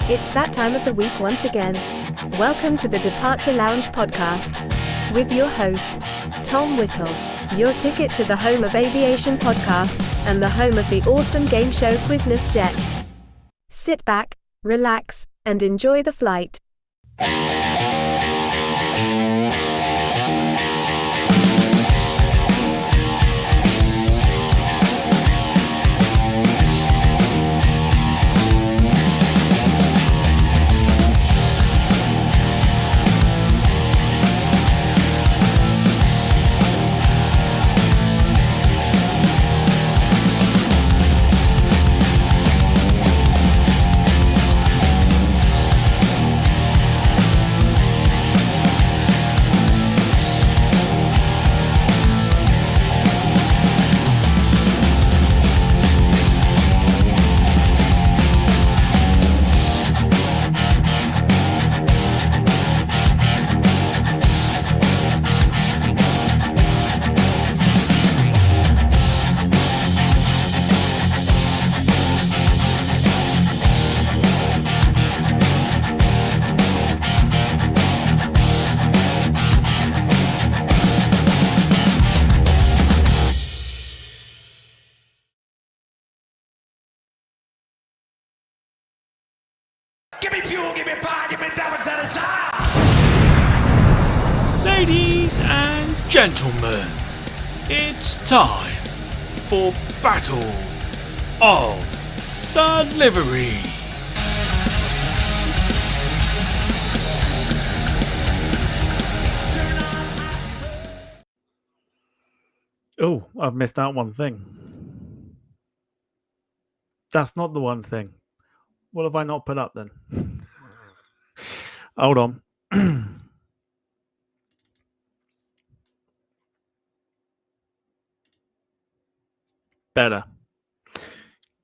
It's that time of the week once again. Welcome to the Departure Lounge podcast with your host, Tom Whittle, your ticket to the home of aviation podcasts and the home of the awesome game show Quiznos Jet. Sit back, relax, and enjoy the flight. Give me fuel, give me fire, give me diamonds and a star! Ladies and gentlemen, it's time for Battle of the Liveries. Oh, I've missed out one thing. That's not the one thing. What have I not put up then? Hold on. Better.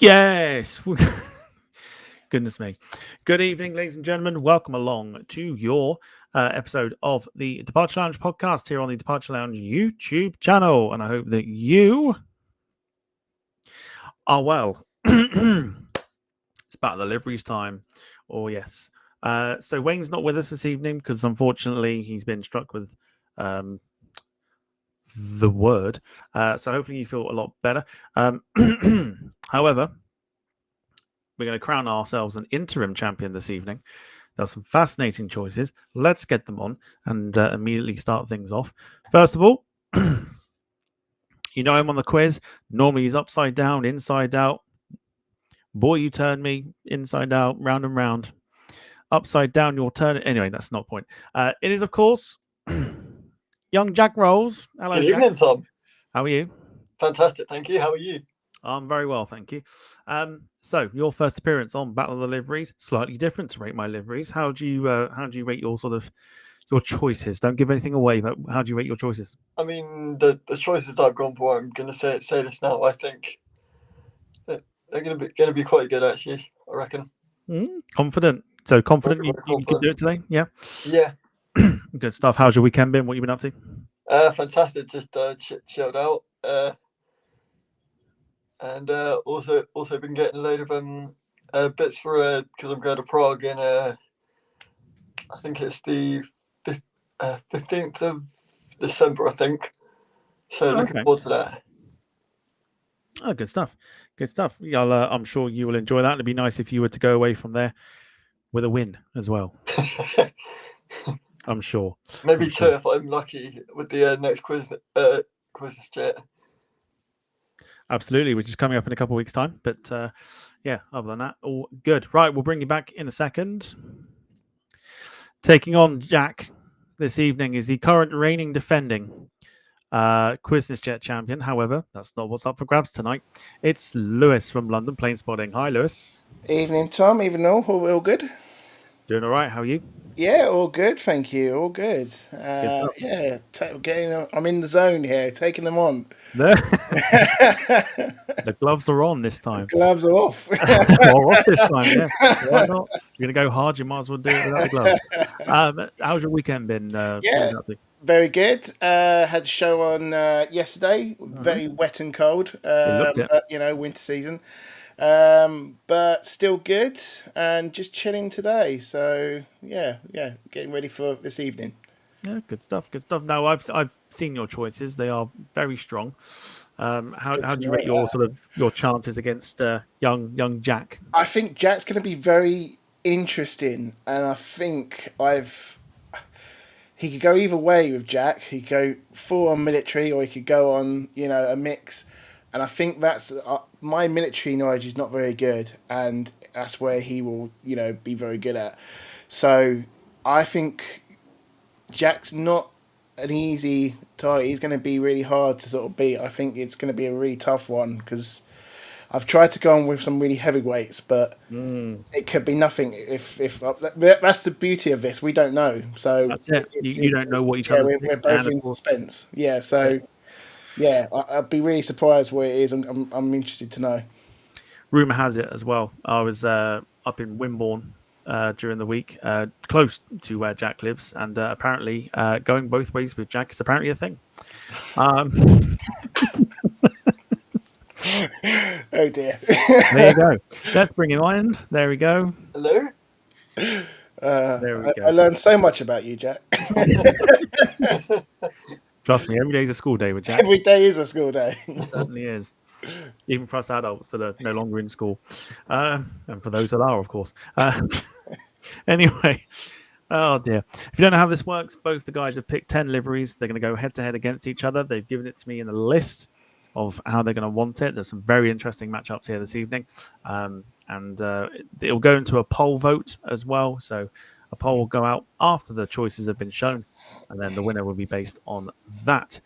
Yes. Goodness me. Good evening, ladies and gentlemen. Welcome along to your episode of the Departure Lounge podcast here on the Departure Lounge YouTube channel. And I hope that you are well. It's Battle of the Liveries time. Oh, yes. So Wayne's not with us this evening because unfortunately he's been struck with the word. So hopefully you feel a lot better. However, we're going to crown ourselves an interim champion this evening. There are some fascinating choices. Let's get them on and immediately start things off. First of all, you know him on the quiz. Normally he's upside down, inside out. Boy, you turn me inside out, round and round. Upside down, you'll turn it. Anyway, that's not the point. It is, of course, young Jack Rolls. Hello, Good Jack. evening, Tom. How are you? Fantastic, thank you. How are you? I'm very well, thank you. So your first appearance on Battle of the Liveries, slightly different to Rate My Liveries. How do you rate your your choices? Don't give anything away, but how do you rate your choices? I mean, the choices I've gone for, I'm going to say this now. I think they're going to be quite good, actually. I reckon. Confident. So confident Very you can do it today. Yeah. Yeah. Good stuff. How's your weekend been? What you been up to? Fantastic. Just chilled out. And also been getting a load of bits for because I'm going to Prague in I think it's the 15th of December, I think. So looking forward to that. Oh, good stuff. Good stuff. Yeah, I'm sure you will enjoy that. It'd be nice if you were to go away from there with a win as well. I'm sure. Maybe two if I'm lucky with the next quiz jet. Absolutely, which is coming up in a couple of weeks' time. But yeah, other than that, all good. Right, we'll bring you back in a second. Taking on Jack this evening is the current reigning defending Quiznos Jet champion. However, that's not what's up for grabs tonight. It's Lewis from London Planespotting. Hi, Lewis. Evening, Tom. Evening all good? Doing all right. How are you? Yeah, all good. Thank you. All good. Yeah, I'm in the zone here, taking them on. The gloves are on this time. Gloves are off. Off this time, yeah. Why not? You're going to go hard, you might as well do it without the gloves. How's your weekend been? Yeah, very good. Had a show on yesterday. Very wet and cold. It looked it. Winter season. But still good and just chilling today. So yeah, getting ready for this evening. Yeah, good stuff. Good stuff. Now, I've seen your choices; they are very strong. Good How to do you know rate your that. sort of your chances against young Jack? I think Jack's going to be very interesting, and I think he could go either way with Jack. He could go full on military, or he could go on a mix. And I think that's my military knowledge is not very good, and that's where he will be very good at. So I think Jack's not an easy target. He's going to be really hard to sort of beat. I think it's going to be a really tough one because I've tried to go on with some really heavyweights, but Mm, it could be nothing. If that's the beauty of this, we don't know. So that's it. You it's don't know what each yeah, other's we're picked, both and of in course, suspense. Yeah, yeah. so yeah, I'd be really surprised what it is. I'm interested to know. Rumor has it as well. I was up in Wimborne during the week, close to where Jack lives, and apparently going both ways with Jack is apparently a thing. Um, Oh dear. there you go. Let's bring him on. There we go. Hello? There we I go. learned so much about you, Jack. Trust me, every day's a school day with Jack. Every day is a school day. Certainly is. Even for us adults that are no longer in school, and for those that are, of course. Anyway, oh dear. If you don't know how this works, both the guys have picked 10 liveries. They're going to go head to head against each other. They've given it to me in a list of how they're going to want it. There's some very interesting matchups here this evening. And it'll go into a poll vote as well. So a poll will go out after the choices have been shown, and then the winner will be based on that.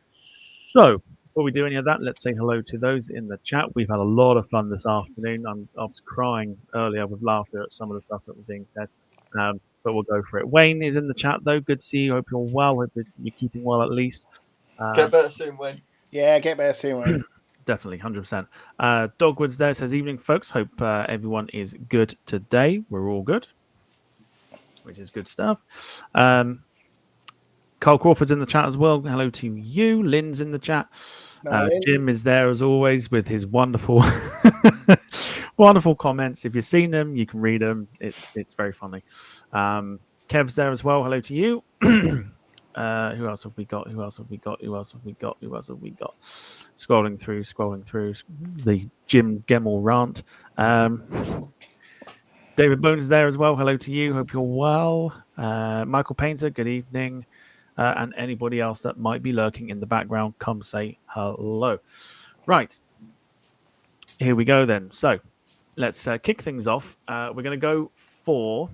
So, before we do any of that, let's say hello to those in the chat. We've had a lot of fun this afternoon. I was crying earlier with laughter at some of the stuff that was being said, but we'll go for it. Wayne is in the chat, though. Good to see you. Hope you're well. Hope you're keeping well at least. Get better soon, Wayne. Yeah, get better soon, Wayne. Definitely, 100%. Dogwood's there says, evening, folks. Hope everyone is good today. We're all good, which is good stuff. Carl Crawford's in the chat as well. Hello to you. Lynn's in the chat. Jim is there as always with his wonderful, wonderful comments. If you've seen them, you can read them. It's very funny. Kev's there as well. Hello to you. Who else have we got? Scrolling through the Jim Gemmell rant. David Bones there as well. Hello to you. Hope you're well. Michael Painter, good evening. And anybody else that might be lurking in the background, come say hello. Right. Here we go then. So let's kick things off. We're going to go for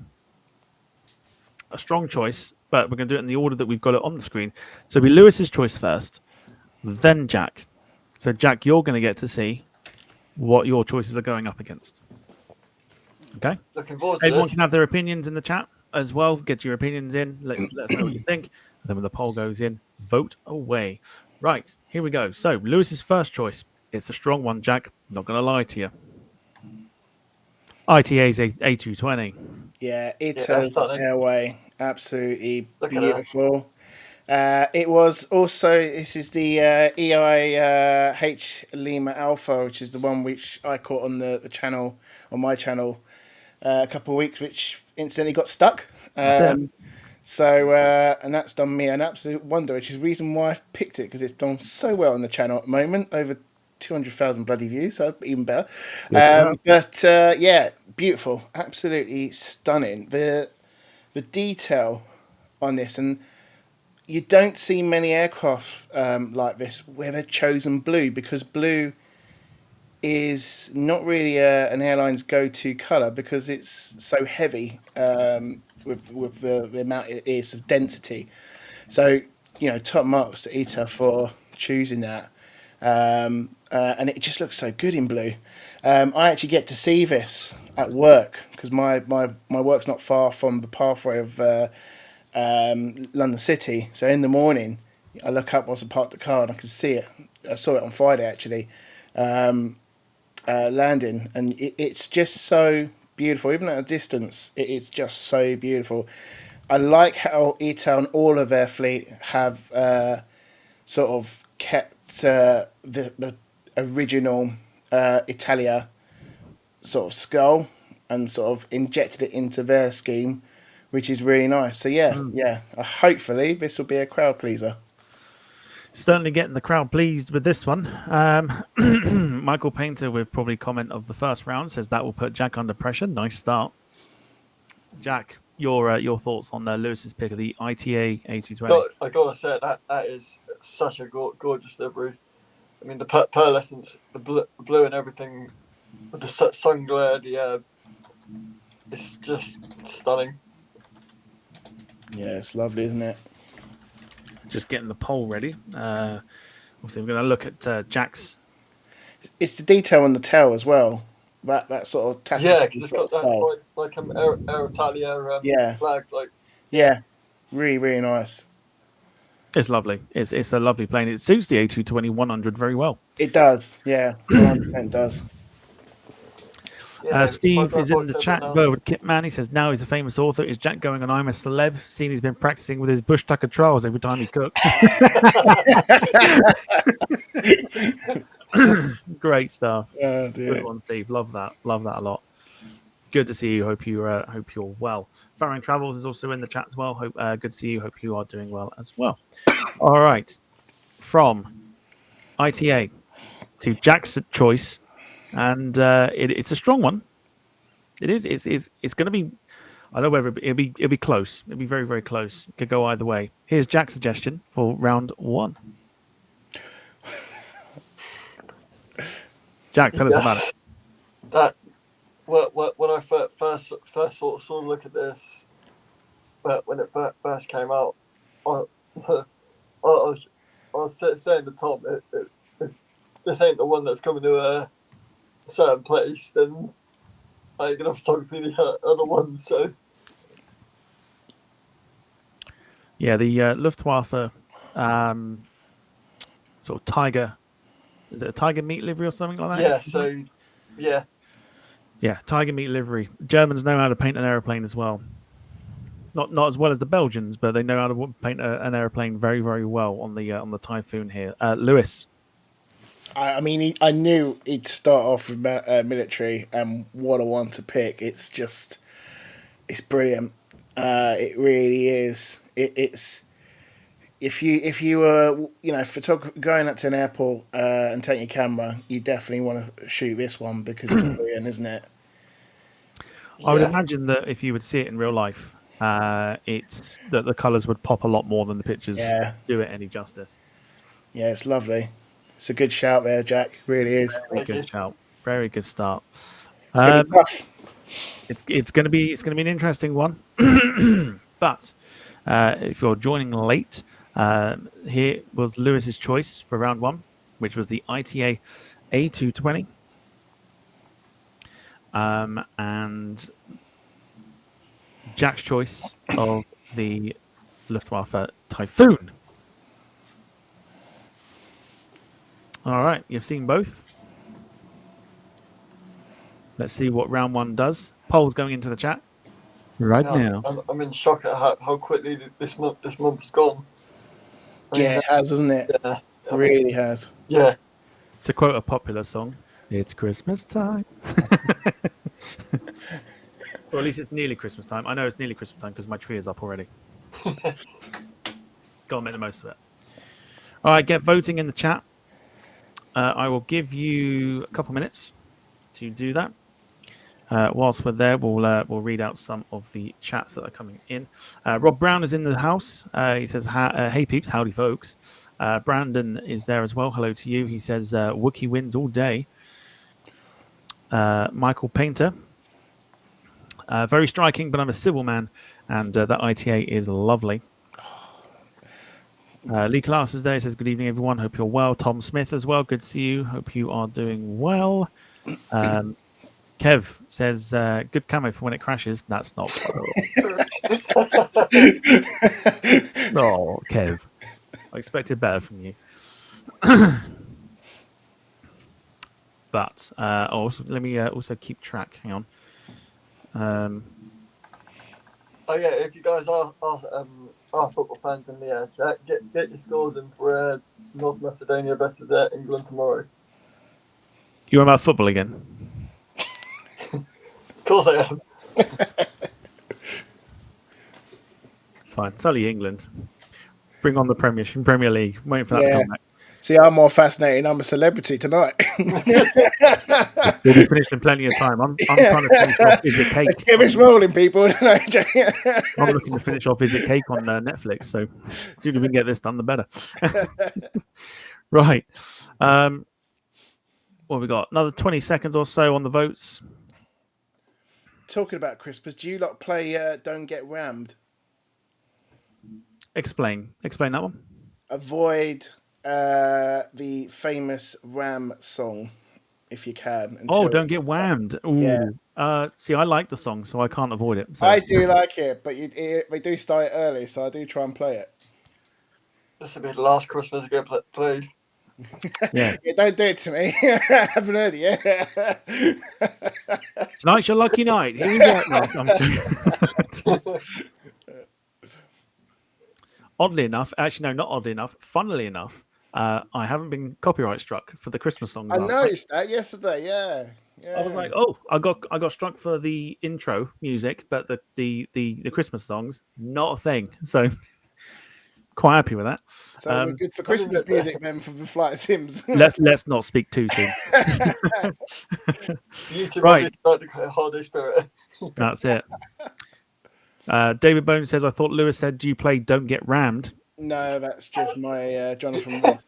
a strong choice, but we're going to do it in the order that we've got it on the screen. So it'll be Lewis's choice first, then Jack. So Jack, you're going to get to see what your choices are going up against. Okay? Looking forward to Everyone this. can have their opinions in the chat as well. Get your opinions in. Let us know what you think. And then when the poll goes in, vote away. Right, here we go. So Lewis's first choice. It's a strong one, Jack. Not going to lie to you. ITA's A220. Yeah, it's that's stunning. airway. Absolutely Look at her. beautiful. It was also, this is the EI H Lima Alpha, which is the one which I caught on the channel, on my channel, a couple of weeks, which incidentally got stuck. That's it. So, and that's done me an absolute wonder, which is the reason why I've picked it, because it's done so well on the channel at the moment, over 200,000 bloody views, so even better. But yeah, beautiful, absolutely stunning. The detail on this, and you don't see many aircraft like this where they've chosen blue, because blue is not really an airline's go-to colour, because it's so heavy with the amount it is of density. So, top marks to ITA for choosing that. And it just looks so good in blue. I actually get to see this at work, because my work's not far from the pathway of London City. So in the morning, I look up once I parked the car and I can see it. I saw it on Friday actually, landing, and it's just so beautiful. Even at a distance, it is just so beautiful. I like how ITA and all of their fleet have sort of kept the original Italia sort of skull and sort of injected it into their scheme, which is really nice. So yeah. Hopefully this will be a crowd pleaser. Certainly getting the crowd pleased with this one. Michael Painter, with probably comment of the first round, says that will put Jack under pressure. Nice start. Jack, your thoughts on Lewis's pick of the ITA A220? I gotta say that is such a gorgeous livery. I mean, the pearlescence, the blue and everything, with the sun glare, it's just stunning. Yeah, it's lovely, isn't it? Just getting the poll ready. Obviously, we're going to look at Jack's. It's the detail on the tail as well. That sort of tapestry. Yeah, because it's got that style. like Air Italia flag. Like, yeah, really, really nice. It's lovely. It's a lovely plane. It suits the A220 100 very well. It does. Yeah, 100% does. Yeah, Steve is in the chat. Verwood Kitman, he says now he's a famous author. Is Jack going on I'm a Celeb? Seeing he's been practicing with his bush tucker trials every time he cooks. Great stuff. Oh, dear. Good one, Steve. Love that a lot. Good to see you. Hope you're well. Farron Travels is also in the chat as well. Hope good to see you. Hope you are doing well as well. All right, from ITA to Jack's choice, and it's a strong one. It is. It's going to be. I don't know whether it'll be close. It'll be very, very close. It could go either way. Here's Jack's suggestion for round one. Jack, tell us about it. That when I first sort of look at this, but when it first came out, I was saying to Tom, if this ain't the one that's coming to a certain place, then I ain't gonna photography the other ones. So yeah, the Luftwaffe sort of tiger. Is it a tiger meat livery or something like that? yeah, so yeah. Yeah, tiger meat livery. Germans know how to paint an aeroplane as well. Not as well as the Belgians, but they know how to paint an aeroplane very, very well on the Typhoon here. Lewis. I mean, I knew he'd start off with military, and what a one to pick. It's brilliant. It really is. It's if you were going up to an airport and taking your camera, you definitely want to shoot this one because it's brilliant, isn't it? I would imagine that if you would see it in real life, it's that the colours would pop a lot more than the pictures do it any justice. Yeah, it's lovely. It's a good shout there, Jack. Really is. Very good shout. Very good start. It's gonna be tough. It's going to be an interesting one. But if you're joining late, here was Lewis's choice for round one, which was the ITA A220. And Jack's choice of the Luftwaffe Typhoon. All right, you've seen both. Let's see what round one does. Polls going into the chat now. I'm in shock at how quickly this month's gone. Yeah, it has, hasn't it? Yeah, it really has. Yeah. To quote a popular song, it's Christmas time. Or at least it's nearly Christmas time. I know it's nearly Christmas time because my tree is up already. Go on, make the most of it. All right, get voting in the chat. I will give you a couple minutes to do that. Whilst we're there, we'll read out some of the chats that are coming in. Rob Brown is in the house. He says, "Hey peeps, howdy folks." Brandon is there as well. Hello to you. He says, "Wookie wins all day." Michael Painter. Very striking, but I'm a civil man, and that ITA is lovely. Lee Class is there. He says, "Good evening, everyone. Hope you're well." Tom Smith as well. Good to see you. Hope you are doing well. Kev says, "Good camo for when it crashes." That's not true. No, Kev. I expected better from you. But also, let me also keep track. Hang on. Oh yeah, if you guys are football fans, then get your scores in for North Macedonia versus England tomorrow. You want about football again? course I am. It's fine. It's only England. Bring on the Premier League. Waiting for that to Yeah. come back. See, I'm more fascinating. I'm a celebrity tonight. We'll be finished in plenty of time. I'm trying to finish off Is It Cake. Let's get this rolling, people. I'm looking to finish off Is It Cake on Netflix. So the sooner we can get this done, the better. Right. What have we got? Another 20 seconds or so on the votes. Talking about Christmas, do you lot play Don't Get Rammed? Explain that one. Avoid the famous Ram song if you can. Don't get whammed. Ooh. Yeah. See, I like the song, so I can't avoid it. So. I do like it, but they do start it early, so I do try and play it. This will be the last Christmas I get played. Yeah. Don't do it to me. I haven't heard it yet. Tonight's your lucky night. Here we go. No, I'm joking. Oddly enough, actually, no, not oddly enough. Funnily enough, I haven't been copyright struck for the Christmas song. I noticed that yesterday. Yeah. I was like, oh, I got struck for the intro music, but the Christmas songs, not a thing. So quite happy with that. So we're good for Christmas music then for the Flight of Sims. let's not speak too soon. You two Right. start the holiday spirit. That's it. David Bones says, I thought Lewis said, do you play Don't Get Rammed? No, that's just my Jonathan Ross.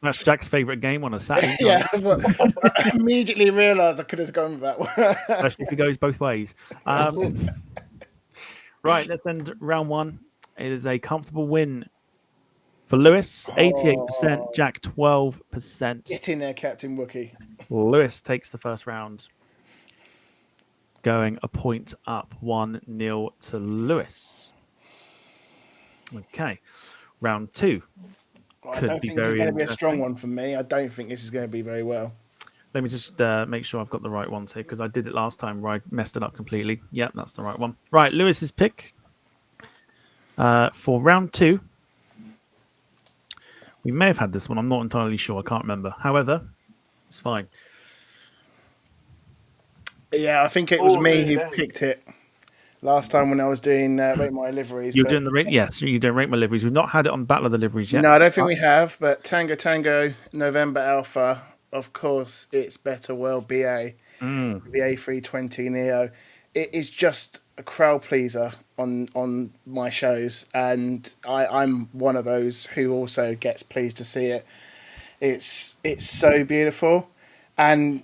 That's Jack's favourite game on a Saturday night. Yeah, but I immediately realised I could have gone with that one. Especially if it goes both ways. Right, let's end round one. It is a comfortable win for Lewis, 88%, Jack 12%. Get in there, Captain Wookie. Lewis takes the first round, going a point up, 1-0 to Lewis. Okay, round two. I don't think this is going to be a strong one for me. I don't think this is going to be very well. Let me just make sure I've got the right ones here, because I did it last time where I messed it up completely. Yep, that's the right one. Right, Lewis's pick for round two. We may have had this one. I'm not entirely sure. I can't remember. However, it's fine. Yeah, I think it was me who picked it last time when I was doing Rate My Liveries. You're doing the rate? Yes, you're doing Rate My Liveries. We've not had it on Battle of the Liveries yet. No, I don't think we have, but Tango Tango, November Alpha, of course, it's Better Well BA, the A320 Neo. It is just a crowd pleaser on my shows, and I'm one of those who also gets pleased to see it. It's so beautiful, and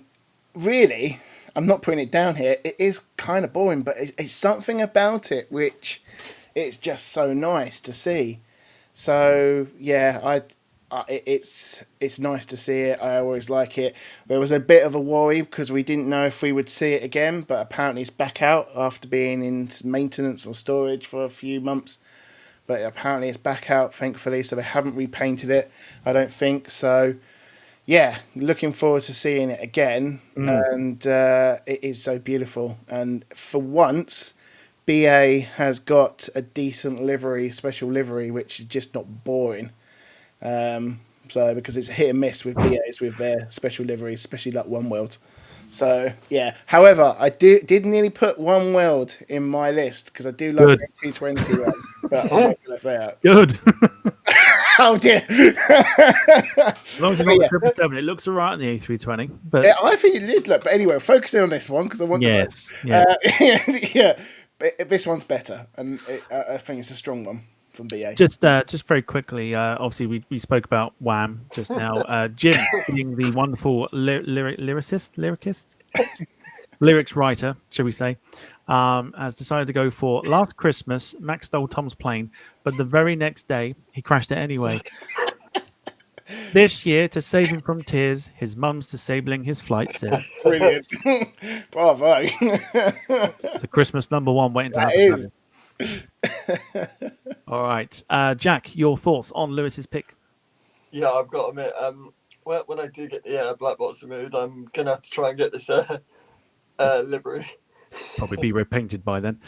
really, I'm not putting it down here. It is kind of boring, but it's something about it which it's just so nice to see. So yeah, it's nice to see it. I always like it. There was a bit of a worry because we didn't know if we would see it again, but apparently it's back out after being in maintenance or storage for a few months. But apparently it's back out, thankfully, so they haven't repainted it, I don't think. So yeah, looking forward to seeing it again. And it is so beautiful. And for once, BA has got a decent livery, special livery, which is just not boring. So because it's a hit and miss with BAs with their special liveries, especially like One World. So yeah. However, I did nearly put One World in my list because I do love the 220 one, but I'm not gonna say that. Good. Oh dear. As long as it's not the 777, it looks alright on the A320. But yeah, I think it did look. But anyway, focusing on this one because I want. Yes. Yeah, but this one's better, and I think it's a strong one from BA. Just very quickly, obviously we spoke about Wham just now. Jim, being the wonderful lyricist, lyrics writer, shall we say, has decided to go for Last Christmas, Max stole Tom's plane, but the very next day he crashed it anyway. This year, to save him from tears, his mum's disabling his flight sim. Brilliant. Bravo. It's a Christmas #1 waiting to happen. All right. Jack, your thoughts on Lewis's pick? Yeah, I've got to admit, when I do get the black box removed, I'm going to have to try and get this livery. Probably be repainted by then.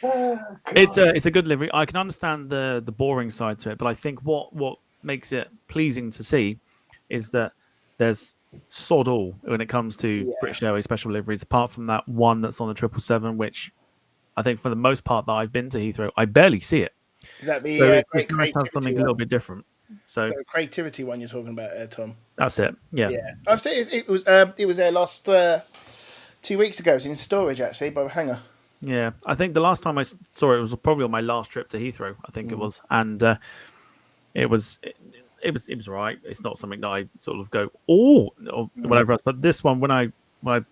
It's a good livery. I can understand the boring side to it, but I think what makes it pleasing to see is that there's sod all when it comes to Yeah. British Airways special liveries, apart from that one that's on the 777, which I think for the most part that I've been to Heathrow, I barely see it. Is that the So it's great nice to have creativity something a one? little bit different. So The creativity one you're talking about, Tom. that's it. Yeah. Yeah, I've seen it. It was there last 2 weeks ago. It's in storage actually by the hangar. Yeah. I think the last time I saw it was probably on my last trip to Heathrow, I think it was. And it was all right. It's not something that I sort of go or whatever else. But this one, when I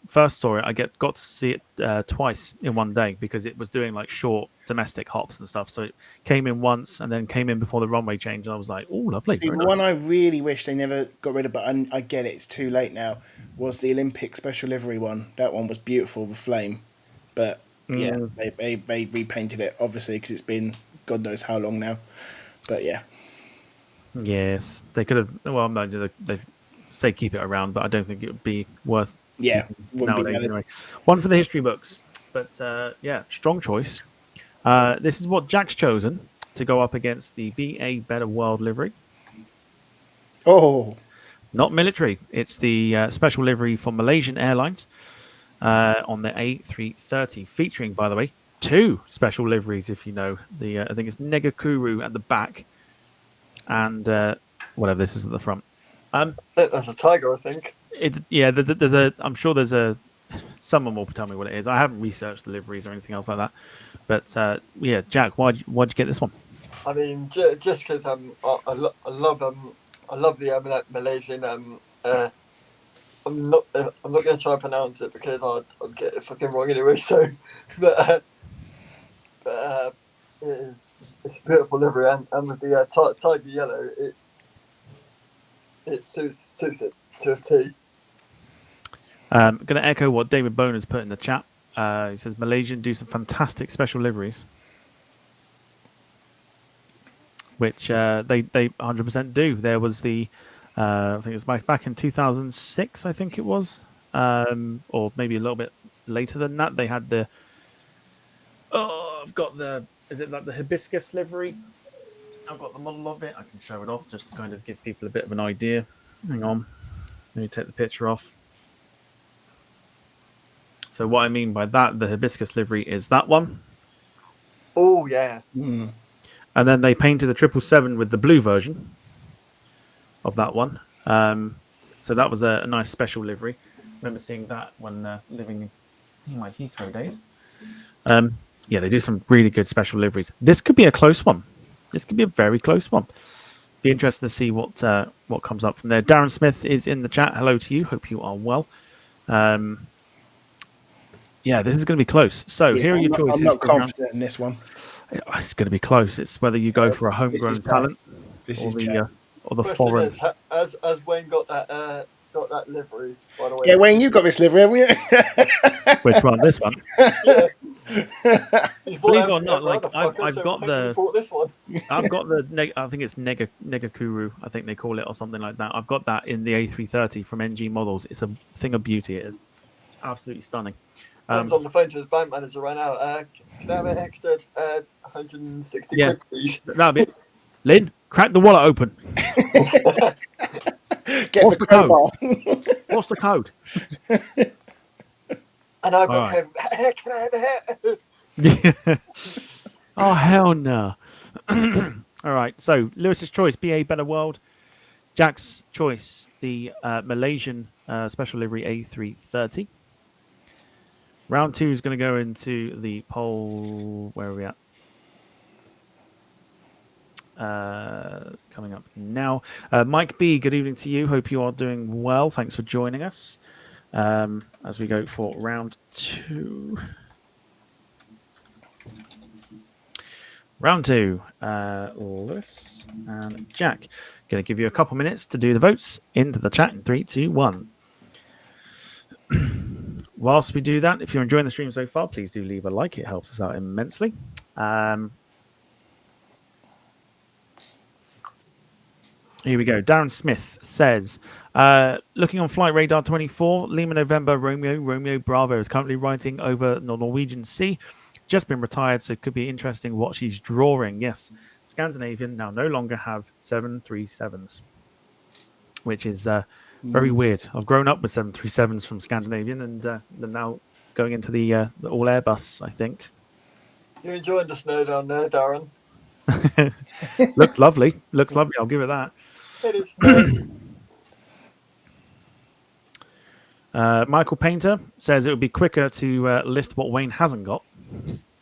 first saw it, I got to see it twice in one day because it was doing like short domestic hops and stuff. So it came in once and then came in before the runway change, and I was like, oh, lovely, See, very the one nice. I really wish they never got rid of, but I get it, it's too late now, was the Olympic special livery one. That one was beautiful with flame. But yeah, they repainted it, obviously, because it's been God knows how long now. But yeah. Yes, they could have. Well, no, they say keep it around, but I don't think it would be worth Yeah, keeping wouldn't be nowadays valid. anyway. One for the history books, but yeah, strong choice. This is what Jack's chosen to go up against the BA Better World livery. Oh, Not military. It's the special livery for Malaysian Airlines on the A330, featuring, by the way, 2 special liveries. If you know the, I think it's Negakuru at the back, and whatever this is at the front. That's a tiger, I think. There's a. I'm sure there's a. Someone will tell me what it is. I haven't researched the liveries or anything else like that. But yeah, Jack, why'd you get this one? I mean, just because I love the Malaysian I'm not going to try and pronounce it because I'd get it fucking wrong anyway. So, but it's a beautiful livery, and with the tiger yellow, it suits it to a T. I'm going to echo what David Boner's put in the chat. He says Malaysian do some fantastic special liveries, which they 100% do. There was the I think it was back in 2006, I think it was, or maybe a little bit later than that. They had the I've got is it like the hibiscus livery? I've got the model of it. I can show it off just to kind of give people a bit of an idea. Hang on, let me take the picture off. So what I mean by that, the hibiscus livery is that one. Oh yeah. And then they painted the 777 with the blue version of that one. So that was a nice special livery. I remember seeing that when living in my Heathrow days. Yeah, they do some really good special liveries. This could be a close one. This could be a very close one. Be interested to see what comes up from there. Darren Smith is in the chat. Hello to you. Hope you are well. Yeah, this is going to be close. So here are your choices. I'm not confident in this one. It's going to be close. It's whether you go for a homegrown talent or the foreign. Is, has Wayne got that livery? By the way. Yeah, Wayne, you got this livery, haven't you? Which one? This one. Yeah. Believe it or not, like I've got the. This one. I've got the. I think it's Negakuru. I think they call it, or something like that. I've got that in the A330 from NG Models. It's a thing of beauty. It is absolutely stunning. Ben's on the phone to his bank manager right now. Can I have an extra 160 quid, please? That'll be it. Lynn, crack the wallet open. What's the code? What's the code? And I've got Kevin. Can I have a hat? Oh, hell no. All right. So, Lewis's choice, BA Better World. Jack's choice, the Malaysian special livery A330. Round 2 is going to go into the poll. Where are we at? Coming up now. Mike B, good evening to you. Hope you are doing well. Thanks for joining us as we go for round 2. Round 2. Lewis and Jack. Going to give you a couple minutes to do the votes into the chat in 3, 2, 1. Whilst we do that, if you're enjoying the stream so far, please do leave a like. It helps us out immensely. Here we go. Darren Smith says, looking on Flight Radar 24, Lima November Romeo Bravo is currently writing over the Norwegian Sea. Just been retired, so it could be interesting what she's drawing. Yes, Scandinavian now no longer have 737s, which is Very weird. I've grown up with 737s from Scandinavian, and they're now going into the all Airbus, I think. You enjoying the snow down there, Darren? Looks lovely. Looks lovely. I'll give it that. It is snow. Michael Painter says it would be quicker to list what Wayne hasn't got.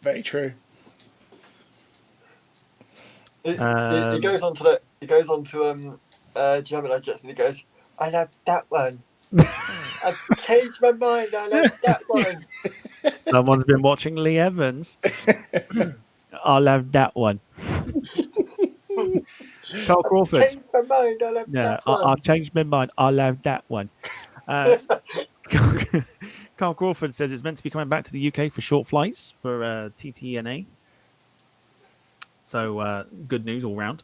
Very true. He goes on to that. He goes on to Gemini Jets, and he goes, "I love that one. I've changed my mind. I love that one." Someone's been watching Lee Evans. I'll have that one. Carl Crawford. I've changed my mind. I love Yeah, that one. I've changed my mind. I'll have that one. Carl Crawford says it's meant to be coming back to the UK for short flights for TTNA. So good news all round.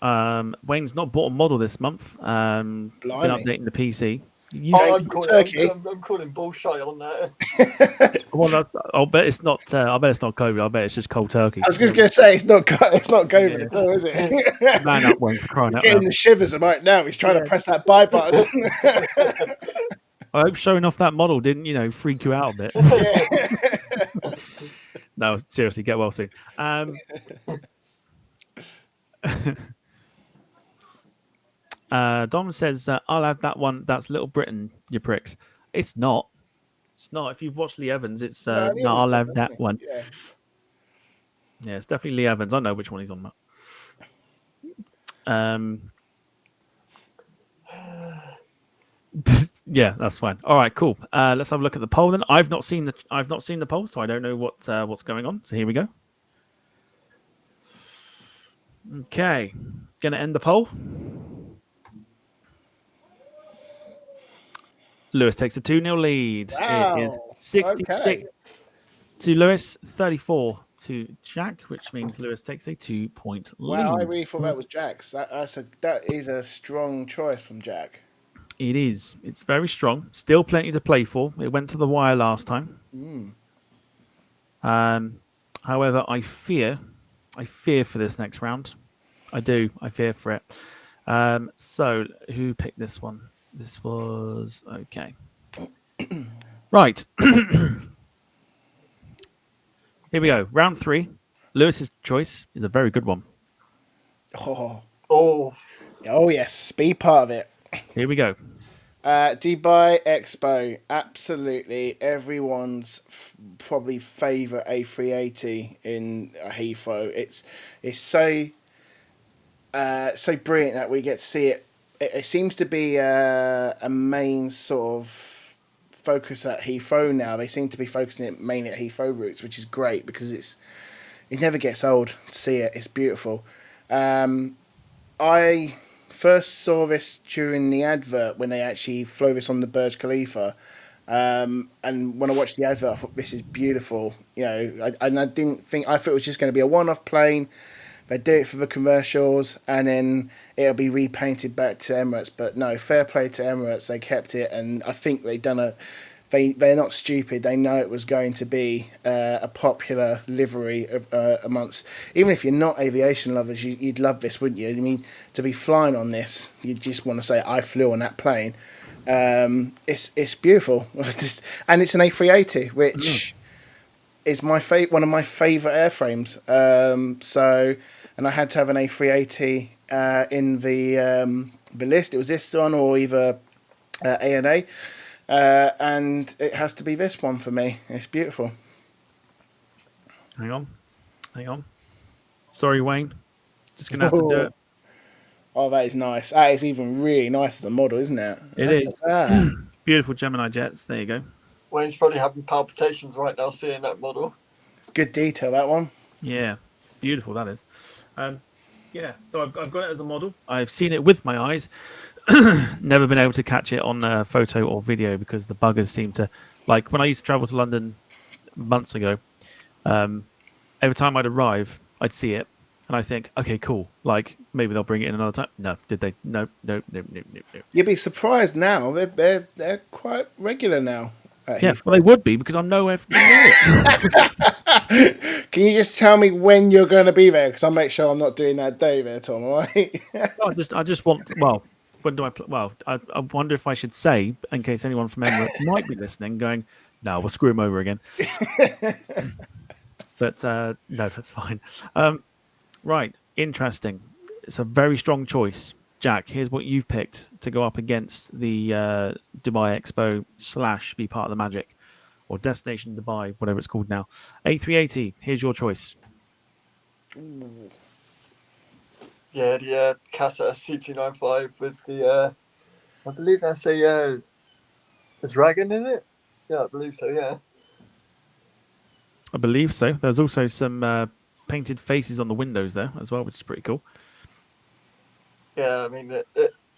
Wayne's not bought a model this month. Been updating the PC. I'm calling bullshit on that. Well, I'll bet it's not. I bet it's not COVID. I bet it's just cold turkey. I was just going to say it's not COVID at all, is it? Man up, Wayne, for crying He's out getting loud. the shivers right now. He's trying to press that buy button. I hope showing off that model didn't, freak you out a bit. No, seriously, get well soon. Dom says, I'll have that one. That's Little Britain, you pricks. It's not. It's not. If you've watched Lee Evans, it's no, I'll have that one. Yeah, it's definitely Lee Evans. I know which one he's on about. Yeah, that's fine. All right, cool. Let's have a look at the poll then. I've not seen the poll, so I don't know what's going on. So here we go. Okay, gonna end the poll. Lewis takes a 2-0 lead. Wow. It is 66 to Lewis, 34 to Jack, which means Lewis takes a 2-point lead. Wow, I really thought that was Jack's. That is a strong choice from Jack. It is. It's very strong. Still plenty to play for. It went to the wire last time. However, I fear for this next round. I do. I fear for it. So who picked this one? This was okay. Right. Here we go. Round 3. Lewis's choice is a very good one. Oh yes. Be part of it. Here we go. Dubai Expo, absolutely everyone's probably favourite A380 in Heathrow. It's so brilliant that we get to see it. It seems to be a main sort of focus at Heathrow now. They seem to be focusing it mainly at Heathrow routes, which is great because it never gets old to see it. It's beautiful. I first saw this during the advert when they actually flew this on the Burj Khalifa. And when I watched the advert, I thought this is beautiful. I thought it was just going to be a one-off plane. They do it for the commercials, and then it'll be repainted back to Emirates. But no, fair play to Emirates. They kept it, and I think they're not stupid. They know it was going to be a popular livery amongst. Even if you're not aviation lovers, you'd love this, wouldn't you? I mean, to be flying on this, you just want to say, "I flew on that plane." It's beautiful, and it's an A380, which is one of my favourite airframes. And I had to have an A380 in the list. It was this one or either ANA. And it has to be this one for me. It's beautiful. Hang on. Sorry, Wayne. Just going to have to do it. Oh, that is nice. That is even really nice as a model, isn't it? It is. Beautiful Gemini jets. There you go. Wayne's probably having palpitations right now seeing that model. It's good detail, that one. Yeah. It's beautiful, that is. Yeah, so I've got it as a model. I've seen it with my eyes. Never been able to catch it on photo or video because the buggers seem to... Like, when I used to travel to London months ago, every time I'd arrive, I'd see it, and I think, okay, cool. Like, maybe they'll bring it in another time. No, did they? No. You'd be surprised now. They're quite regular now. Yeah, well, they would be because I'm nowhere near it. Can you just tell me when you're going to be there? Because I'll make sure I'm not doing that day there, Tom. All right? No, I just want. Well, when do I? Well, I wonder if I should say, in case anyone from Emirates might be listening, going, no, we'll screw him over again. But no, that's fine. Right, interesting. It's a very strong choice, Jack. Here's what you've picked to go up against the Dubai Expo / be part of the Magic, or Destination Dubai, whatever it's called now. A380. Here's your choice. Yeah, the Casa CT95 with the I believe that's a dragon in it. Yeah, I believe so. Yeah. I believe so. There's also some painted faces on the windows there as well, which is pretty cool. Yeah, I mean,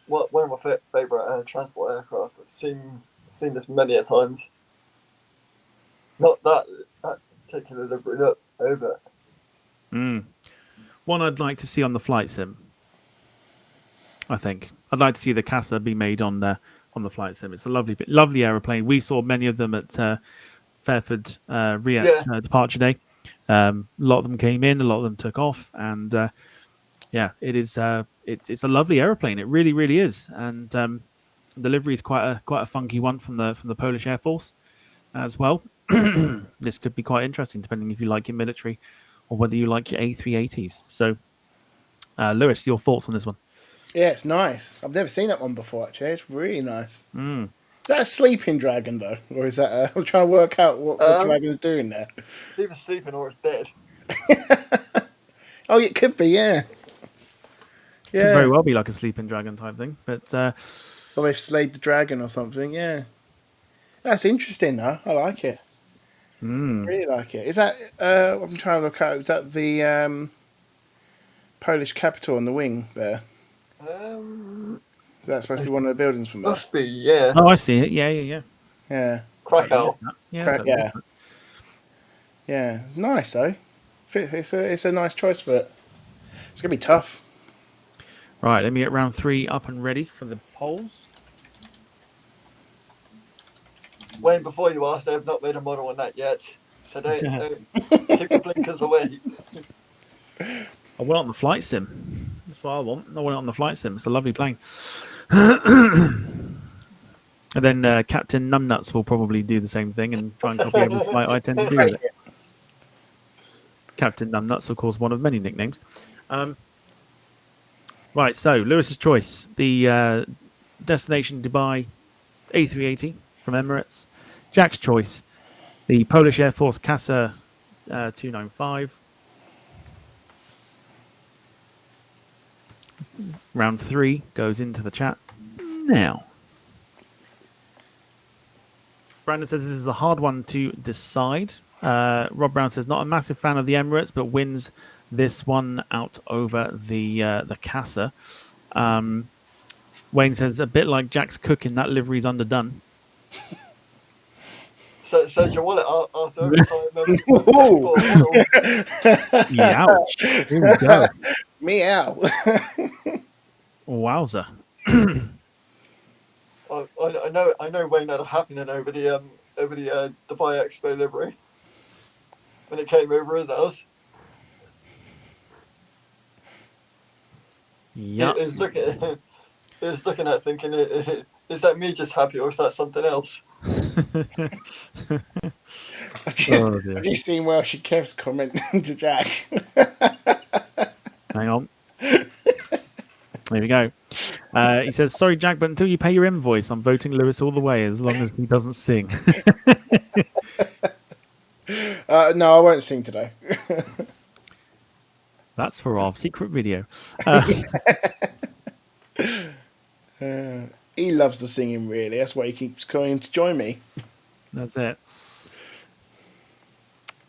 one of my favorite transport aircraft. I've seen this many a times. Not that particular livery. Look over it. One I'd like to see on the flight sim. I think I'd like to see the Casa be made on the flight sim. It's a lovely aeroplane. We saw many of them at Fairford Riyadh departure day. A lot of them came in, a lot of them took off, and yeah, it is. It's a lovely aeroplane. It really, really is. And the livery is quite a funky one from the Polish Air Force as well. This could be quite interesting, depending if you like your military or whether you like your A380s. So, Lewis, your thoughts on this one? Yeah, it's nice. I've never seen that one before, actually. It's really nice. Mm. Is that a sleeping dragon, though? Or is that I'm trying to work out what the dragon's doing there. It's either sleeping or it's dead. Oh, it could be, yeah. Could very well be like a sleeping dragon type thing. But or they've slayed the dragon or something, yeah. That's interesting, though. I like it. I really like it. Is that, I'm trying to look out, is that the Polish capital on the wing there? Is that supposed to be one of the buildings from there? Must be, yeah. oh, I see it. Yeah. Yeah. Krakow. Yeah. Yeah. Nice, though. It's a nice choice for it. It's going to be tough. Right, let me get round 3 up and ready for the polls. Wayne, before you ask, they've not made a model on that yet. So don't keep your blinkers away. I want it on the flight sim. That's what I want. I want it on the flight sim. It's a lovely plane. And then Captain Numbnuts will probably do the same thing and try and copy every flight I tend to do with it. Captain Numbnuts, of course, one of many nicknames. Right, so Lewis's choice. The Destination Dubai A380 from Emirates. Jack's choice. The Polish Air Force Casa 295. Round 3 goes into the chat now. Brandon says this is a hard one to decide. Rob Brown says not a massive fan of the Emirates, but wins this one out over the Casa. Wayne says a bit like Jack's cooking, that livery's underdone. So your wallet after every time. Ouch. Here we go. Meow. Wowza. I know Wayne had a happening over the Dubai Expo livery when it came over his house. Yeah. He was looking at it thinking, is that me just happy or is that something else? I've just seen Welsh and Kev's comment to Jack. Hang on. There we go. He says, sorry, Jack, but until you pay your invoice, I'm voting Lewis all the way as long as he doesn't sing. No, I won't sing today. That's for our secret video. He loves the singing, really. That's why he keeps coming to join me. That's it.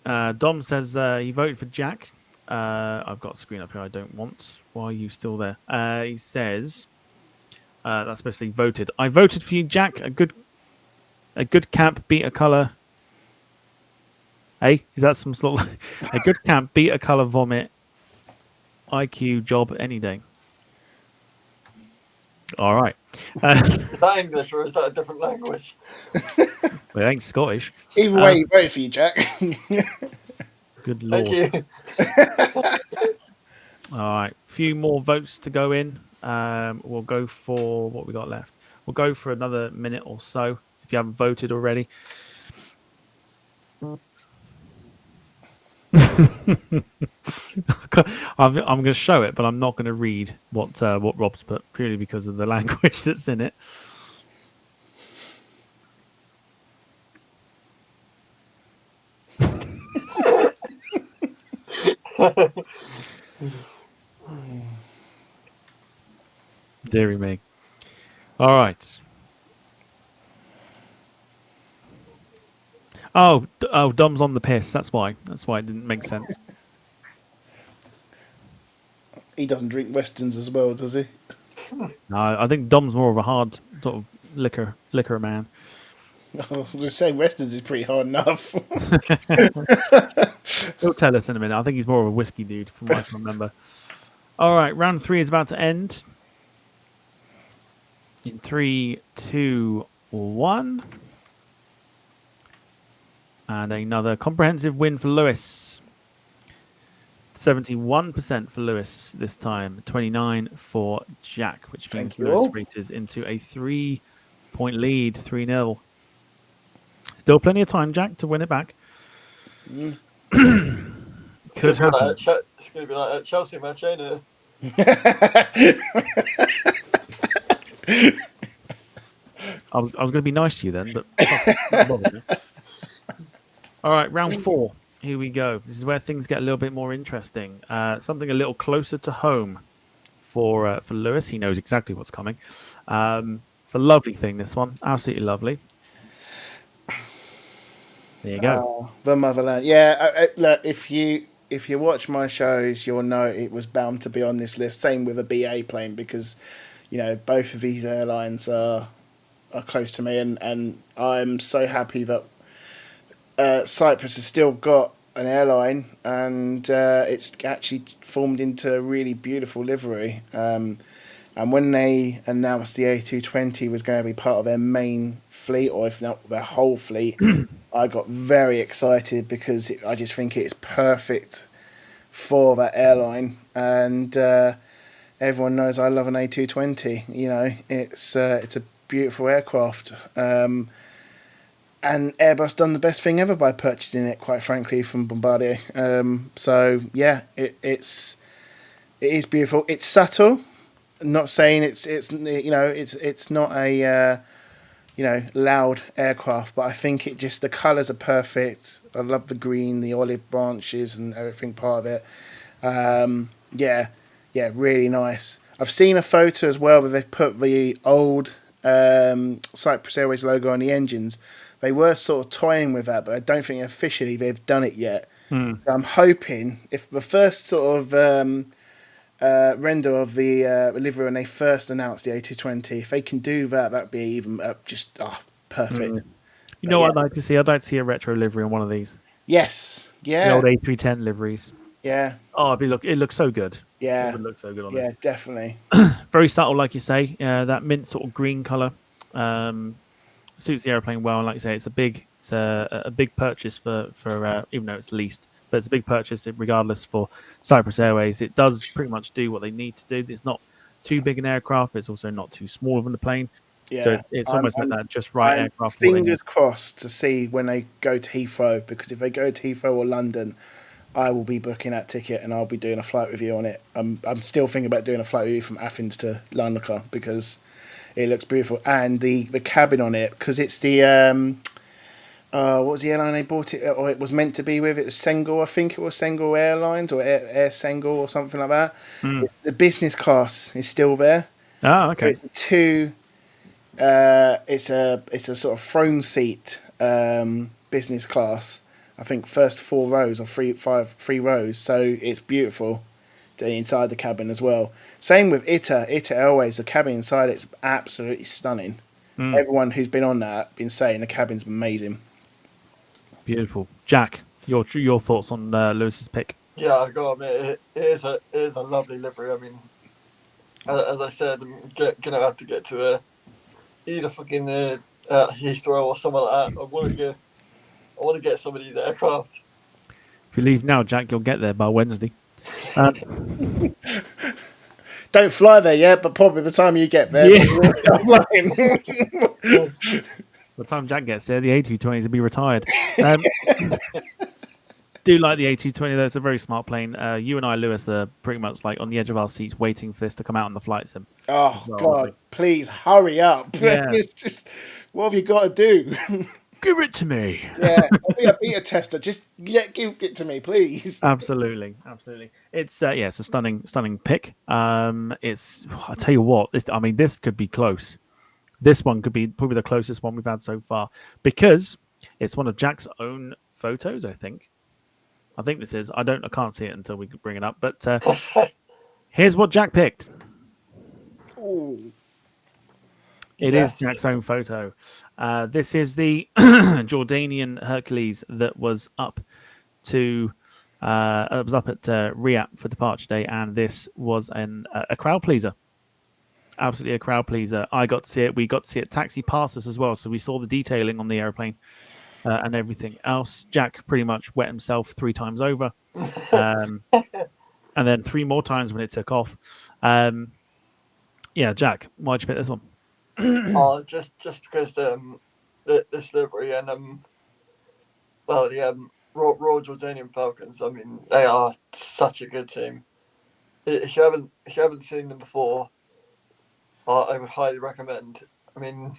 Dom says he voted for Jack. I've got a screen up here I don't want. Why are you still there? He says that's supposed to be voted. I voted for you, Jack. A good camp beat a colour. Hey, is that some sort of a good camp beat a colour vomit IQ job any day? All right. Is that English or is that a different language? Well, it ain't Scottish. Either way, he voted for you, Jack. Good Thank lord. you. All right. Few more votes to go in. We'll go for what we got left. We'll go for another minute or so if you haven't voted already. I'm going to show it, but I'm not going to read what Rob's put purely because of the language that's in it. Deary me. All right. Oh, Dom's on the piss. That's why. That's why it didn't make sense. He doesn't drink Westerns as well, does he? No, I think Dom's more of a hard sort of liquor man. I was going to say Westerns is pretty hard enough. He'll tell us in a minute. I think he's more of a whiskey dude, from what I can remember. All right, round 3 is about to end. In 3, 2, 1. And another comprehensive win for Lewis. 71% for Lewis this time. 29 for Jack, which means Thank you Lewis all. reaches into a 3-point lead, 3-0. Still plenty of time, Jack, to win it back. Could happen. It's going to be like that Chelsea match, ain't it? I was going to be nice to you then, but all right, round 4. Here we go. This is where things get a little bit more interesting. Something a little closer to home for Lewis. He knows exactly what's coming. It's a lovely thing. This one, absolutely lovely. There you go. The motherland. Yeah, look, if you watch my shows, you'll know it was bound to be on this list. Same with a BA plane because, both of these airlines are close to me, and I'm so happy that Cyprus has still got an airline, and it's actually formed into a really beautiful livery. And when they announced the A220 was going to be part of their main fleet, or if not their whole fleet, I got very excited because I just think it's perfect for that airline. And everyone knows I love an A220. It's a beautiful aircraft. And Airbus done the best thing ever by purchasing it, quite frankly, from Bombardier. So yeah, it is beautiful. It's subtle. I'm not saying it's not a loud aircraft, but I think the colours are perfect. I love the green, the olive branches, and everything part of it. Really nice. I've seen a photo as well where they've put the old Cyprus Airways logo on the engines. They were sort of toying with that, but I don't think officially they've done it yet. So I'm hoping if the first sort of render of the livery when they first announced the A220, if they can do that, that'd be even perfect. You know what I'd like to see? I'd like to see a retro livery on one of these. Yes. The Yeah. old A310 liveries. Yeah. Oh, it looks so good. Yeah. It would look so good on Yeah, this. definitely. Very subtle, like you say. That mint sort of green color suits the airplane well. And like you say, it's a big purchase for even though it's leased, but it's a big purchase regardless for Cyprus Airways. It does pretty much do what they need to do. It's not too big an aircraft, but it's also not too small of a plane. Yeah. So it's almost like that just right I'm aircraft. for what they need. Fingers crossed to see when they go to Heathrow, because if they go to Heathrow or London, I will be booking that ticket and I'll be doing a flight review on it. I'm still thinking about doing a flight review from Athens to Larnaca because it looks beautiful, and the cabin on it, because it's the what was the airline they bought it, or it was meant to be with? It was Sengal, I think it was Sengal Airlines or Air Sengal or something like that. The business class is still there. Oh, okay. So it's it's a sort of throne seat business class. I think first 4 rows or 3 rows. So it's beautiful inside the cabin as well. Same with ITA Airways. The cabin inside it's absolutely stunning. Everyone who's been on that been saying the cabin's amazing. Beautiful. Jack, your thoughts on Lewis's pick? Yeah, I got to admit, it is a lovely livery. I mean, as I said, I'm gonna have to get to either fucking Heathrow or somewhere like that. I want to get some of these aircraft. If you leave now, Jack, you'll get there by Wednesday. Don't fly there yet, but probably by the time you get there, Yeah. you will start flying. By the time Jack gets there, the A220s will be retired. Do like the A220 though. It's a very smart plane. You and I, Lewis, are pretty much like on the edge of our seats waiting for this to come out on the flight sim. Oh Well, God! Please hurry up. Yeah. It's just what have you got to do? Give it to me. Yeah, I'll be a beta tester. Just give it to me, please. Absolutely. It's it's a stunning pick. It's I tell you what, this could be close. This one could be probably the closest one we've had so far because it's one of Jack's own photos. I think this is. I can't see it until we bring it up. But here's what Jack picked. Ooh. It is Yes. Jack's own photo. This is the Jordanian Hercules that was up to it was up at Riyadh for departure day, and this was a crowd pleaser. Absolutely a crowd pleaser. I got to see it. We got to see it taxi past us as well, so we saw the detailing on the airplane and everything else. Jack pretty much wet himself 3 times over, and then 3 more times when it took off. Yeah, Jack, why'd you pick this one? Just because this livery and the Royal Jordanian Falcons. I mean, they are such a good team. If you haven't seen them before, I would highly recommend. I mean,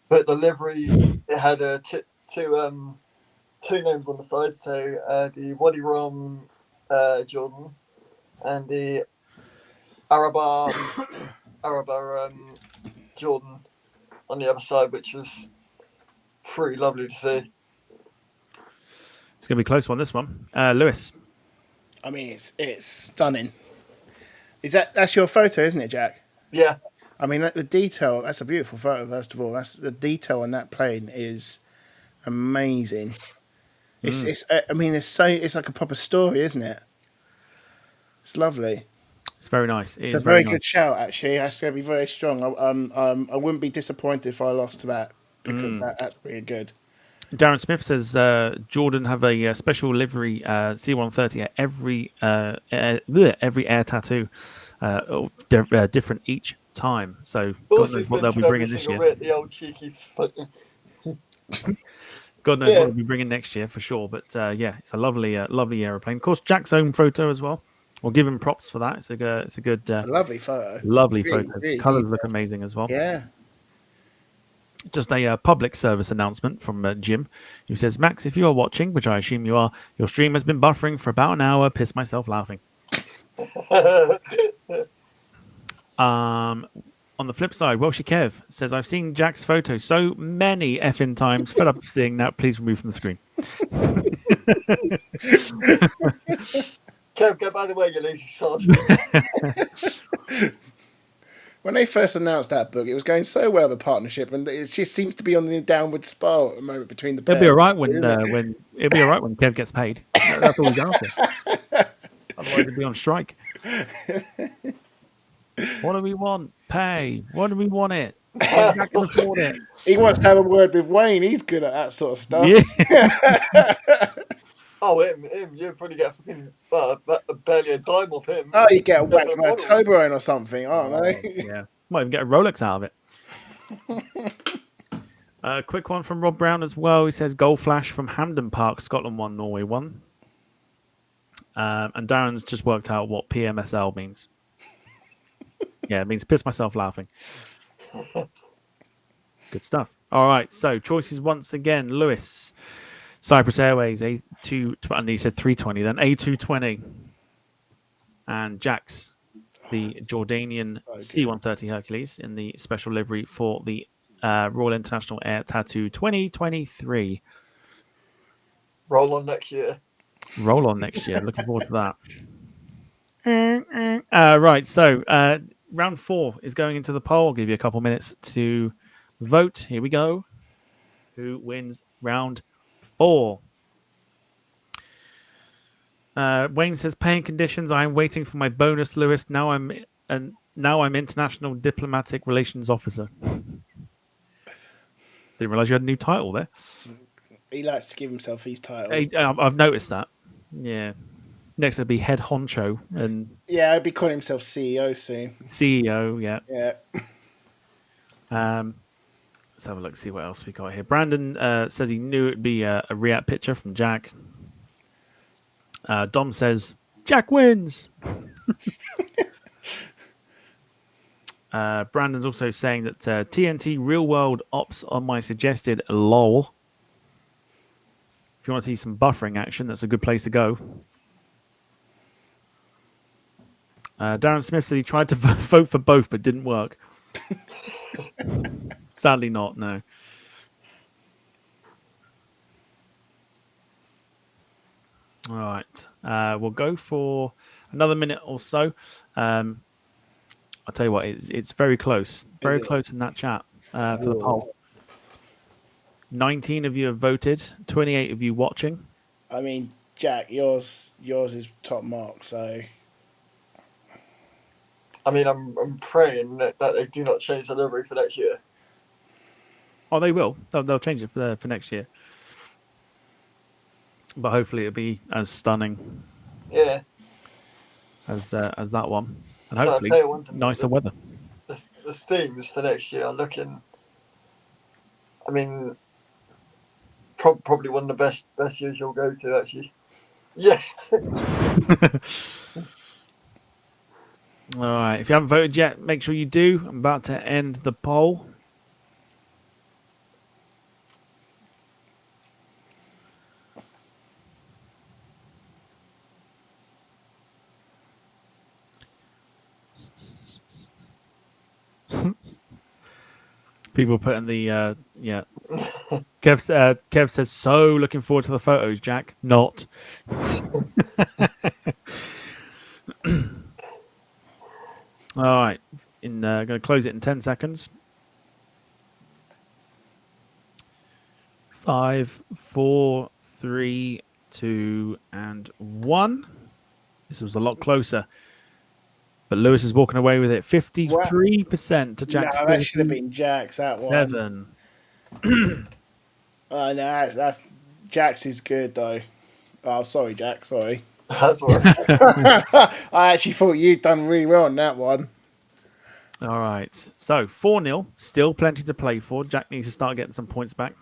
but the livery, it had two names on the side, so the Wadi Rum Jordan and the Araba Jordan on the other side, which was pretty lovely to see. It's going to be a close one, this one. Lewis. I mean, it's stunning. That's your photo, isn't it, Jack? Yeah. I mean, the detail. That's a beautiful photo. First of all, that's the detail on that plane is amazing. It's. I mean, it's like a proper story, isn't it? It's lovely. It's very nice. It's a very good shout, actually. That's going to be very strong. I wouldn't be disappointed if I lost to that because that's really good. Darren Smith says Jordan have a special livery C-130 at every air tattoo, different each time. So God knows what they'll be bringing this year. The old cheeky. God knows what they'll be bringing next year for sure. But it's a lovely aeroplane. Of course, Jack's own photo as well. We'll give him props for that. It's a good, it's a lovely photo. Lovely really, photo. Really Colors look amazing as well. Yeah. Just a public service announcement from Jim, who says, Max, if you are watching, which I assume you are, your stream has been buffering for about an hour. Piss myself laughing. On the flip side, Welshie Kev says, I've seen Jack's photo so many effing times. Fed up seeing that. Please remove from the screen. Kev, get by the way, you lazy sod. When they first announced that book, it was going so well, the partnership, and it just seems to be on the downward spiral at the moment between the pairs. It'll be all right when Kev gets paid. That's all he's after. Otherwise, he'll be on strike. What do we want? Pay. What do we want it? I can afford it. He wants to have a word with Wayne. He's good at that sort of stuff. Yeah. Oh, him, you'd probably get fucking barely a dime off him. Oh, you get a whack by a Toblerone or something, aren't they? Yeah. Might even get a Rolex out of it. Quick one from Rob Brown as well. He says, Goal Flash from Hampden Park, Scotland 1, Norway 1. And Darren's just worked out what PMSL means. Yeah, it means piss myself laughing. Good stuff. All right, so choices once again. Lewis, Cyprus Airways, and he said 320, then A220. And Jack's, the Jordanian C-130 Hercules in the special livery for the Royal International Air Tattoo 2023. Roll on next year. Looking forward to that. Right, so round 4 is going into the poll. I'll give you a couple minutes to vote. Here we go. Who wins round 4? Wayne says paying conditions. I am waiting for my bonus, Lewis. Now Now I'm International Diplomatic Relations Officer. Didn't realise you had a new title there. He likes to give himself these titles. I've noticed that. Yeah. Next, it'll be head honcho and Yeah, he'll be calling himself CEO soon. CEO. Yeah. Yeah. Let's have a look. See what else we got here. Brandon says he knew it'd be a react picture from Jack. Dom says Jack wins. Brandon's also saying that TNT Real World Ops on my suggested lol. If you want to see some buffering action, that's a good place to go. Darren Smith said he tried to vote for both, but didn't work. Sadly not, no. All right. We'll go for another minute or so. I'll tell you what, it's very close. Very close in that chat for the poll. 19 of you have voted, 28 of you watching. I mean, Jack, yours is top mark, so... I mean, I'm praying that they do not change the livery for next year. Oh, they will. They'll change it for next year. But hopefully it'll be as stunning as that one. And So hopefully nicer weather. The themes for next year are looking... I mean, probably one of the best years you'll go to, actually. Yeah. All right. If you haven't voted yet, make sure you do. I'm about to end the poll. People putting the yeah. Kev says so. Looking forward to the photos, Jack. Not. All right. Going to close it in 10 seconds. 5, 4, 3, 2, and 1. This was a lot closer. But Lewis is walking away with it. 53% to Jack's. No, that should have been Jack's, that one. 7. No, that's Jack's is good, though. Oh, sorry, Jack, sorry. That's all right. I actually thought you'd done really well on that one. All right. So 4-0. Still plenty to play for. Jack needs to start getting some points back.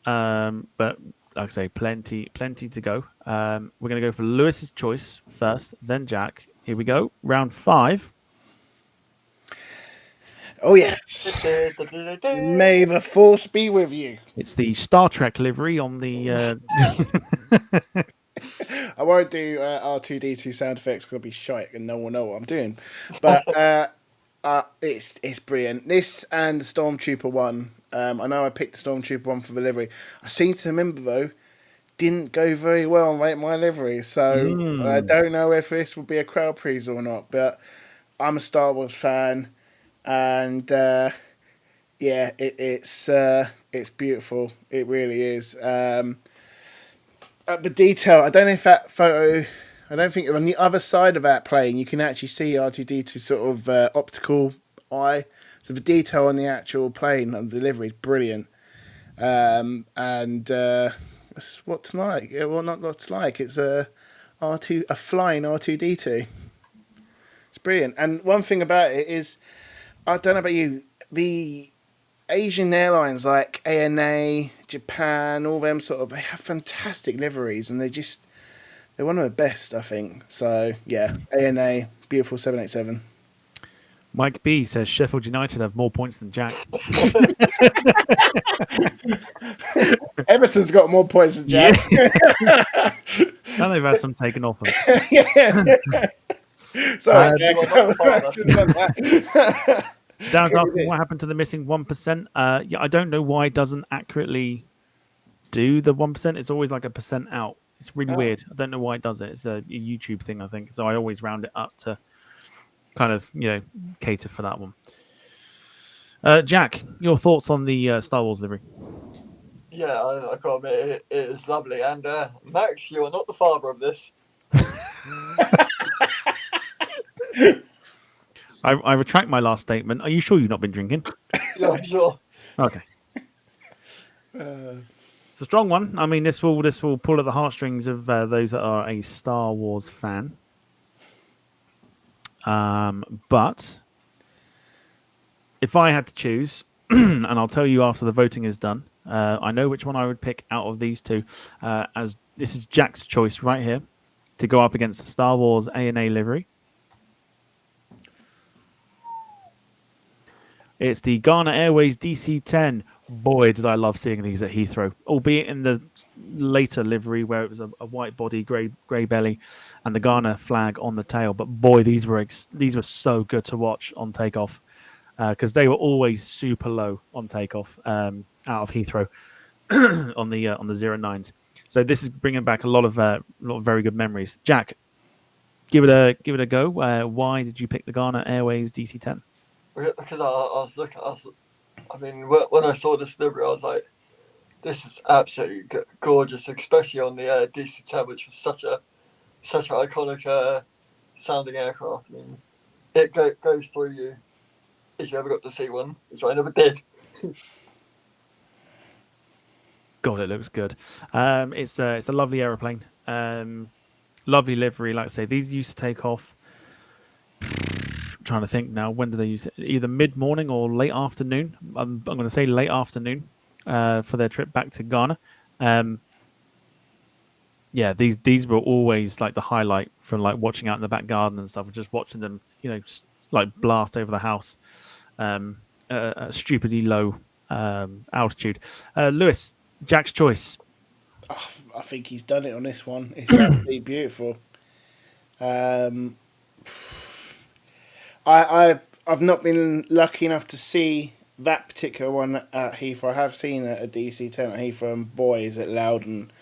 But like I say, plenty to go. We're going to go for Lewis's choice first, then Jack. Here we go. Round 5. Oh, yes. May the force be with you. It's the Star Trek livery on the... I won't do R2D2 sound effects because I'll be shite and no one will know what I'm doing. But it's brilliant. This and the Stormtrooper one. I know I picked the Stormtrooper one for the livery. I seem to remember, though, didn't go very well on my livery. So I don't know if this will be a crowd pleaser or not. But I'm a Star Wars fan. And, it's beautiful. It really is. The detail, I don't know if that photo... I don't think on the other side of that plane, you can actually see R2D2's sort of optical eye. So the detail on the actual plane and delivery is brilliant. And that's what it's like. Well, not what it's like. It's a flying R2D2. It's brilliant. And one thing about it is, I don't know about you, the Asian airlines like ANA, Japan, all them they have fantastic liveries, and they're one of the best, I think. So yeah, ANA, beautiful 787. Mike B says Sheffield United have more points than Jack. Everton's got more points than Jack. Yeah. Now they've had some taken off them. Sorry, Jack. Darren's asking what happened to the missing 1%. Yeah, I don't know why it doesn't accurately do the 1%. It's always like a percent out. It's really weird. I don't know why it does it. It's a YouTube thing, I think. So I always round it up to kind of, cater for that one. Jack, your thoughts on the Star Wars livery? Yeah, I can't admit it is lovely. And Max, you are not the father of this. I retract my last statement. Are you sure you've not been drinking? Yeah, I'm sure. Okay. It's a strong one. I mean, this will pull at the heartstrings of those that are a Star Wars fan. But if I had to choose, and I'll tell you after the voting is done, I know which one I would pick out of these two. As this is Jack's choice right here to go up against the Star Wars A&A livery. It's the Ghana Airways DC-10. Boy, did I love seeing these at Heathrow, albeit in the later livery where it was a white body, grey belly, and the Ghana flag on the tail. But boy, these were so good to watch on takeoff because they were always super low on takeoff out of Heathrow on the 09s. So this is bringing back a lot of very good memories. Jack, give it a go. Why did you pick the Ghana Airways DC-10? Because I was looking, I mean, when I saw this livery, I was like, this is absolutely gorgeous, especially on the DC-10, which was such an iconic sounding aircraft. I mean, it goes through you if you ever got to see one, which I never did. God, it looks good. It's a lovely aeroplane. Lovely livery. Like I say, these used to take off. I'm trying to think now. When do they use it? Either mid morning or late afternoon. I'm going to say late afternoon for their trip back to Ghana. Yeah, these were always like the highlight from like watching out in the back garden and stuff. Just watching them, like blast over the house at a stupidly low altitude. Lewis, Jack's choice. I think he's done it on this one. It's absolutely beautiful. I've not been lucky enough to see that particular one at Heathrow. I have seen a DC-10 at Heathrow, and boy, is it loud and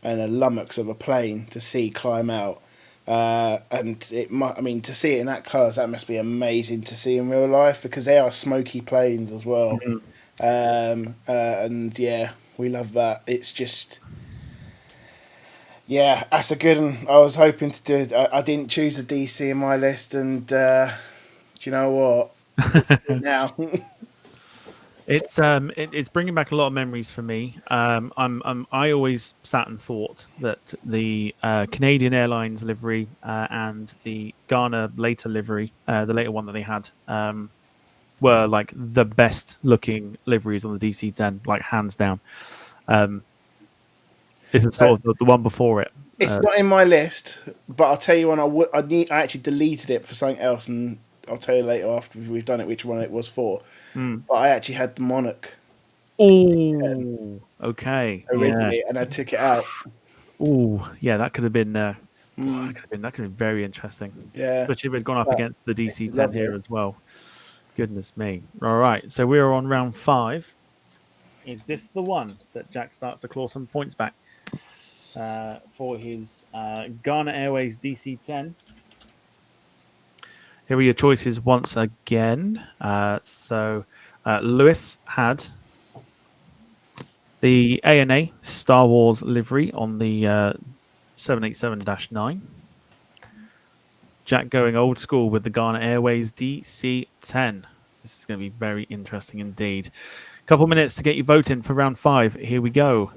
a lummox of a plane to see climb out. And to see it in that colours, that must be amazing to see in real life because they are smoky planes as well. Mm-hmm. And yeah, we love that. It's just, yeah, that's a good one. I was hoping to do it. I didn't choose a DC in my list, and do you know what? Now. It's bringing back a lot of memories for me. I always sat and thought that the Canadian Airlines livery and the Ghana later livery, the later one that they had, were like the best looking liveries on the DC-10, like hands down. This is sort of the one before it. It's not in my list, but I'll tell you when I actually deleted it for something else, and I'll tell you later after we've done it which one it was for. But I actually had the Monarch. Oh, okay, Originally, and I took it out. Oh, yeah, that could have been. That could have been very interesting. Yeah, Especially if it had gone up against the DC-10 lovely. here as well. Goodness me! All right, so we are on round 5. Is this the one that Jack starts to claw some points back for his Ghana Airways DC-10? Here are your choices once again. Lewis had the A&A Star Wars livery on the 787-9. Jack going old school with the Ghana Airways DC-10. This is going to be very interesting indeed. A couple minutes to get you voting for round 5. Here we go.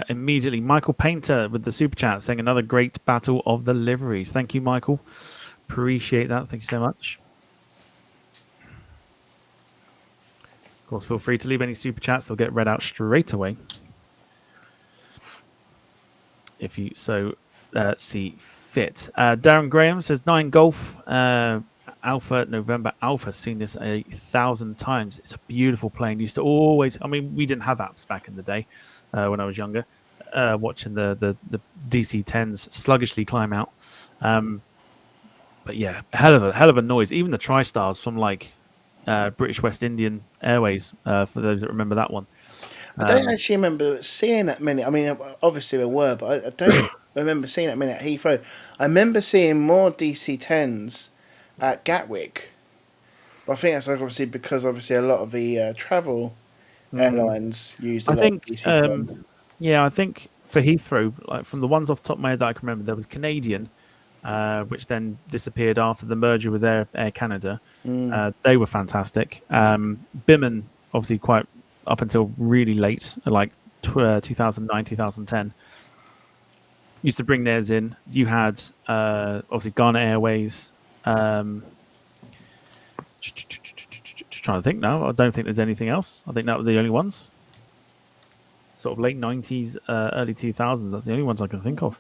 Immediately, Michael Painter with the super chat saying another great Battle of the Liveries. Thank you, Michael. Appreciate that. Thank you so much. Of course, feel free to leave any super chats. They'll get read out straight away if you so see fit. Darren Graham says 9 Golf Alpha November Alpha. Seen this 1,000 times. It's a beautiful plane. Used to always. I mean, we didn't have apps back in the day when I was younger. Watching the DC-10s sluggishly climb out. But yeah, hell of a noise. Even the TriStars from like British West Indian Airways, for those that remember that one. I don't actually remember seeing that many. I mean, obviously there were, but I don't remember seeing that many at Heathrow. I remember seeing more DC-10s at Gatwick. But I think that's obviously because a lot of the travel airlines used a lot of DC-10s. Yeah, I think for Heathrow, like from the ones off the top of my head that I can remember, there was Canadian, which then disappeared after the merger with Air Canada. They were fantastic. Biman, obviously, quite up until really late, like 2009, 2010, used to bring theirs in. You had obviously Ghana Airways. Trying to think now. I don't think there's anything else. I think that were the only ones. Sort of late 90s, early 2000s. That's the only ones I can think of.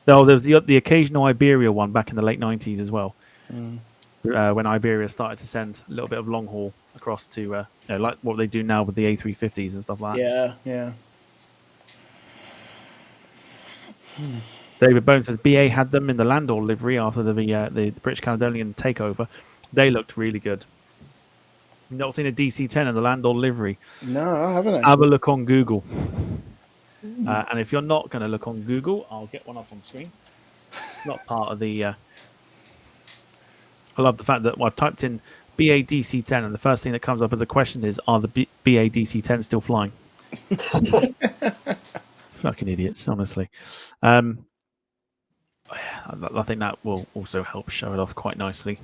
Oh, there was the occasional Iberia one back in the late 90s as well, when Iberia started to send a little bit of long haul across to, like what they do now with the A350s and stuff like that. Yeah. David Bone says BA had them in the Landor livery after the British Caledonian takeover. They looked really good. You've not seen a DC-10 in the Landor livery? No, I haven't actually. Have a look on Google. And if you're not going to look on Google, I'll get one up on screen. Not part of the... I love the fact that I've typed in BADC-10 and the first thing that comes up as a question is, are the BADC-10 still flying? Fucking idiots, honestly. I think that will also help show it off quite nicely.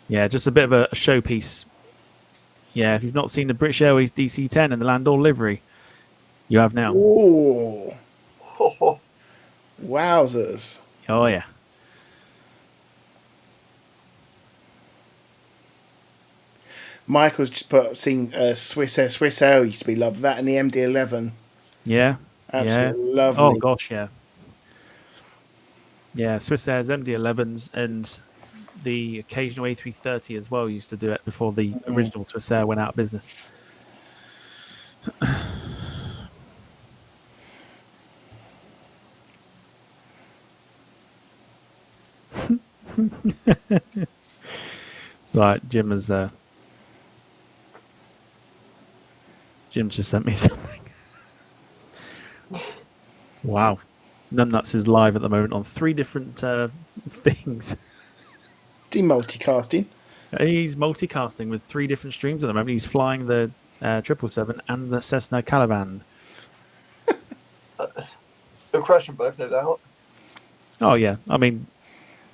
Yeah, just a bit of a showpiece. Yeah, if you've not seen the British Airways DC-10 and the Landor livery, you have now. Ooh. Wowzers. Oh, yeah. Michael's just seen Swiss Air. Swiss Air used to be loved. That and the MD-11. Yeah. Absolutely yeah. lovely. Oh, gosh, yeah. Yeah, Swiss Air's MD-11s and the occasional A330 as well used to do it before the original Swiss Air went out of business. Right, Jim just sent me something. Wow. Numbnuts is live at the moment on 3 different things. Multicasting. He's multicasting with 3 different streams at the moment. He's flying the 777 and the Cessna Caravan. They'll crash them both, no doubt. Oh, yeah. I mean,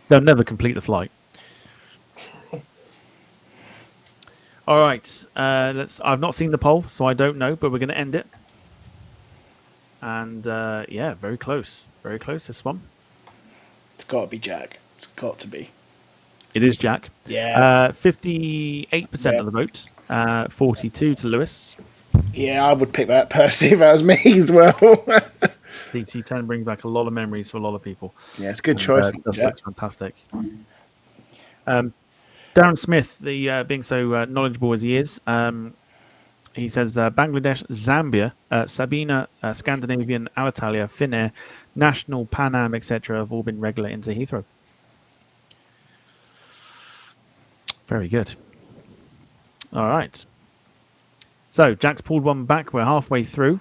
they'll never complete the flight. All right. I've not seen the poll, so I don't know, but we're going to end it. And, yeah, very close. Very close, this one. It's got to be Jack. It's got to be. It is Jack. Yeah. 58% of the vote. 42 to Lewis. Yeah, I would pick that personally if that was me as well. DC-10 brings back a lot of memories for a lot of people. Yeah, it's a good choice. That looks fantastic. Darren Smith, being so knowledgeable as he is, he says Bangladesh, Zambia, Sabina, Scandinavian, Alitalia, Finnair, National, Pan Am, etc. have all been regular into Heathrow. Very good. All right. So Jack's pulled one back. We're halfway through.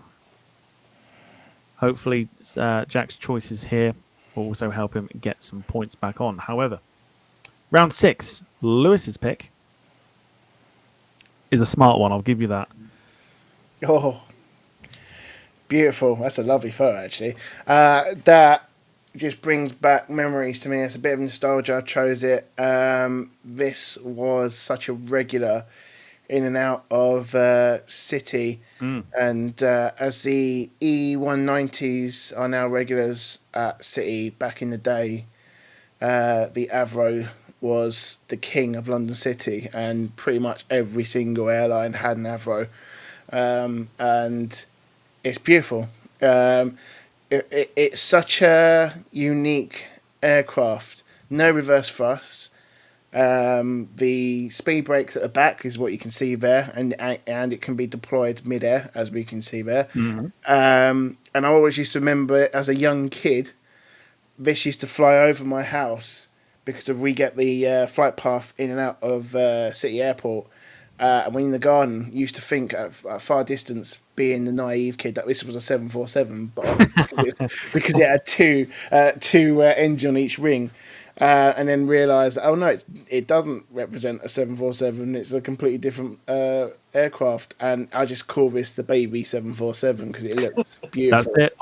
Hopefully, Jack's choices here will also help him get some points back on. However, round 6, Lewis's pick is a smart one. I'll give you that. Oh, beautiful. That's a lovely photo, actually. That just brings back memories to me. It's a bit of nostalgia. I chose it. This was such a regular in and out of City. And as the E190s are now regulars at City, back in the day, the Avro was the king of London City, and pretty much every single airline had an Avro. And it's beautiful. It's such a unique aircraft. No reverse thrust. The speed brakes at the back is what you can see there, and it can be deployed mid-air, as we can see there. And I always used to remember as a young kid, this used to fly over my house because we get the flight path in and out of City Airport. And when in the garden, you used to think at far distance, being the naive kid, that this was a 747, but because it had two engines on each wing. And then realise, oh no, it doesn't represent a 747. It's a completely different aircraft, and I just call this the baby 747 because it looks That's beautiful. it.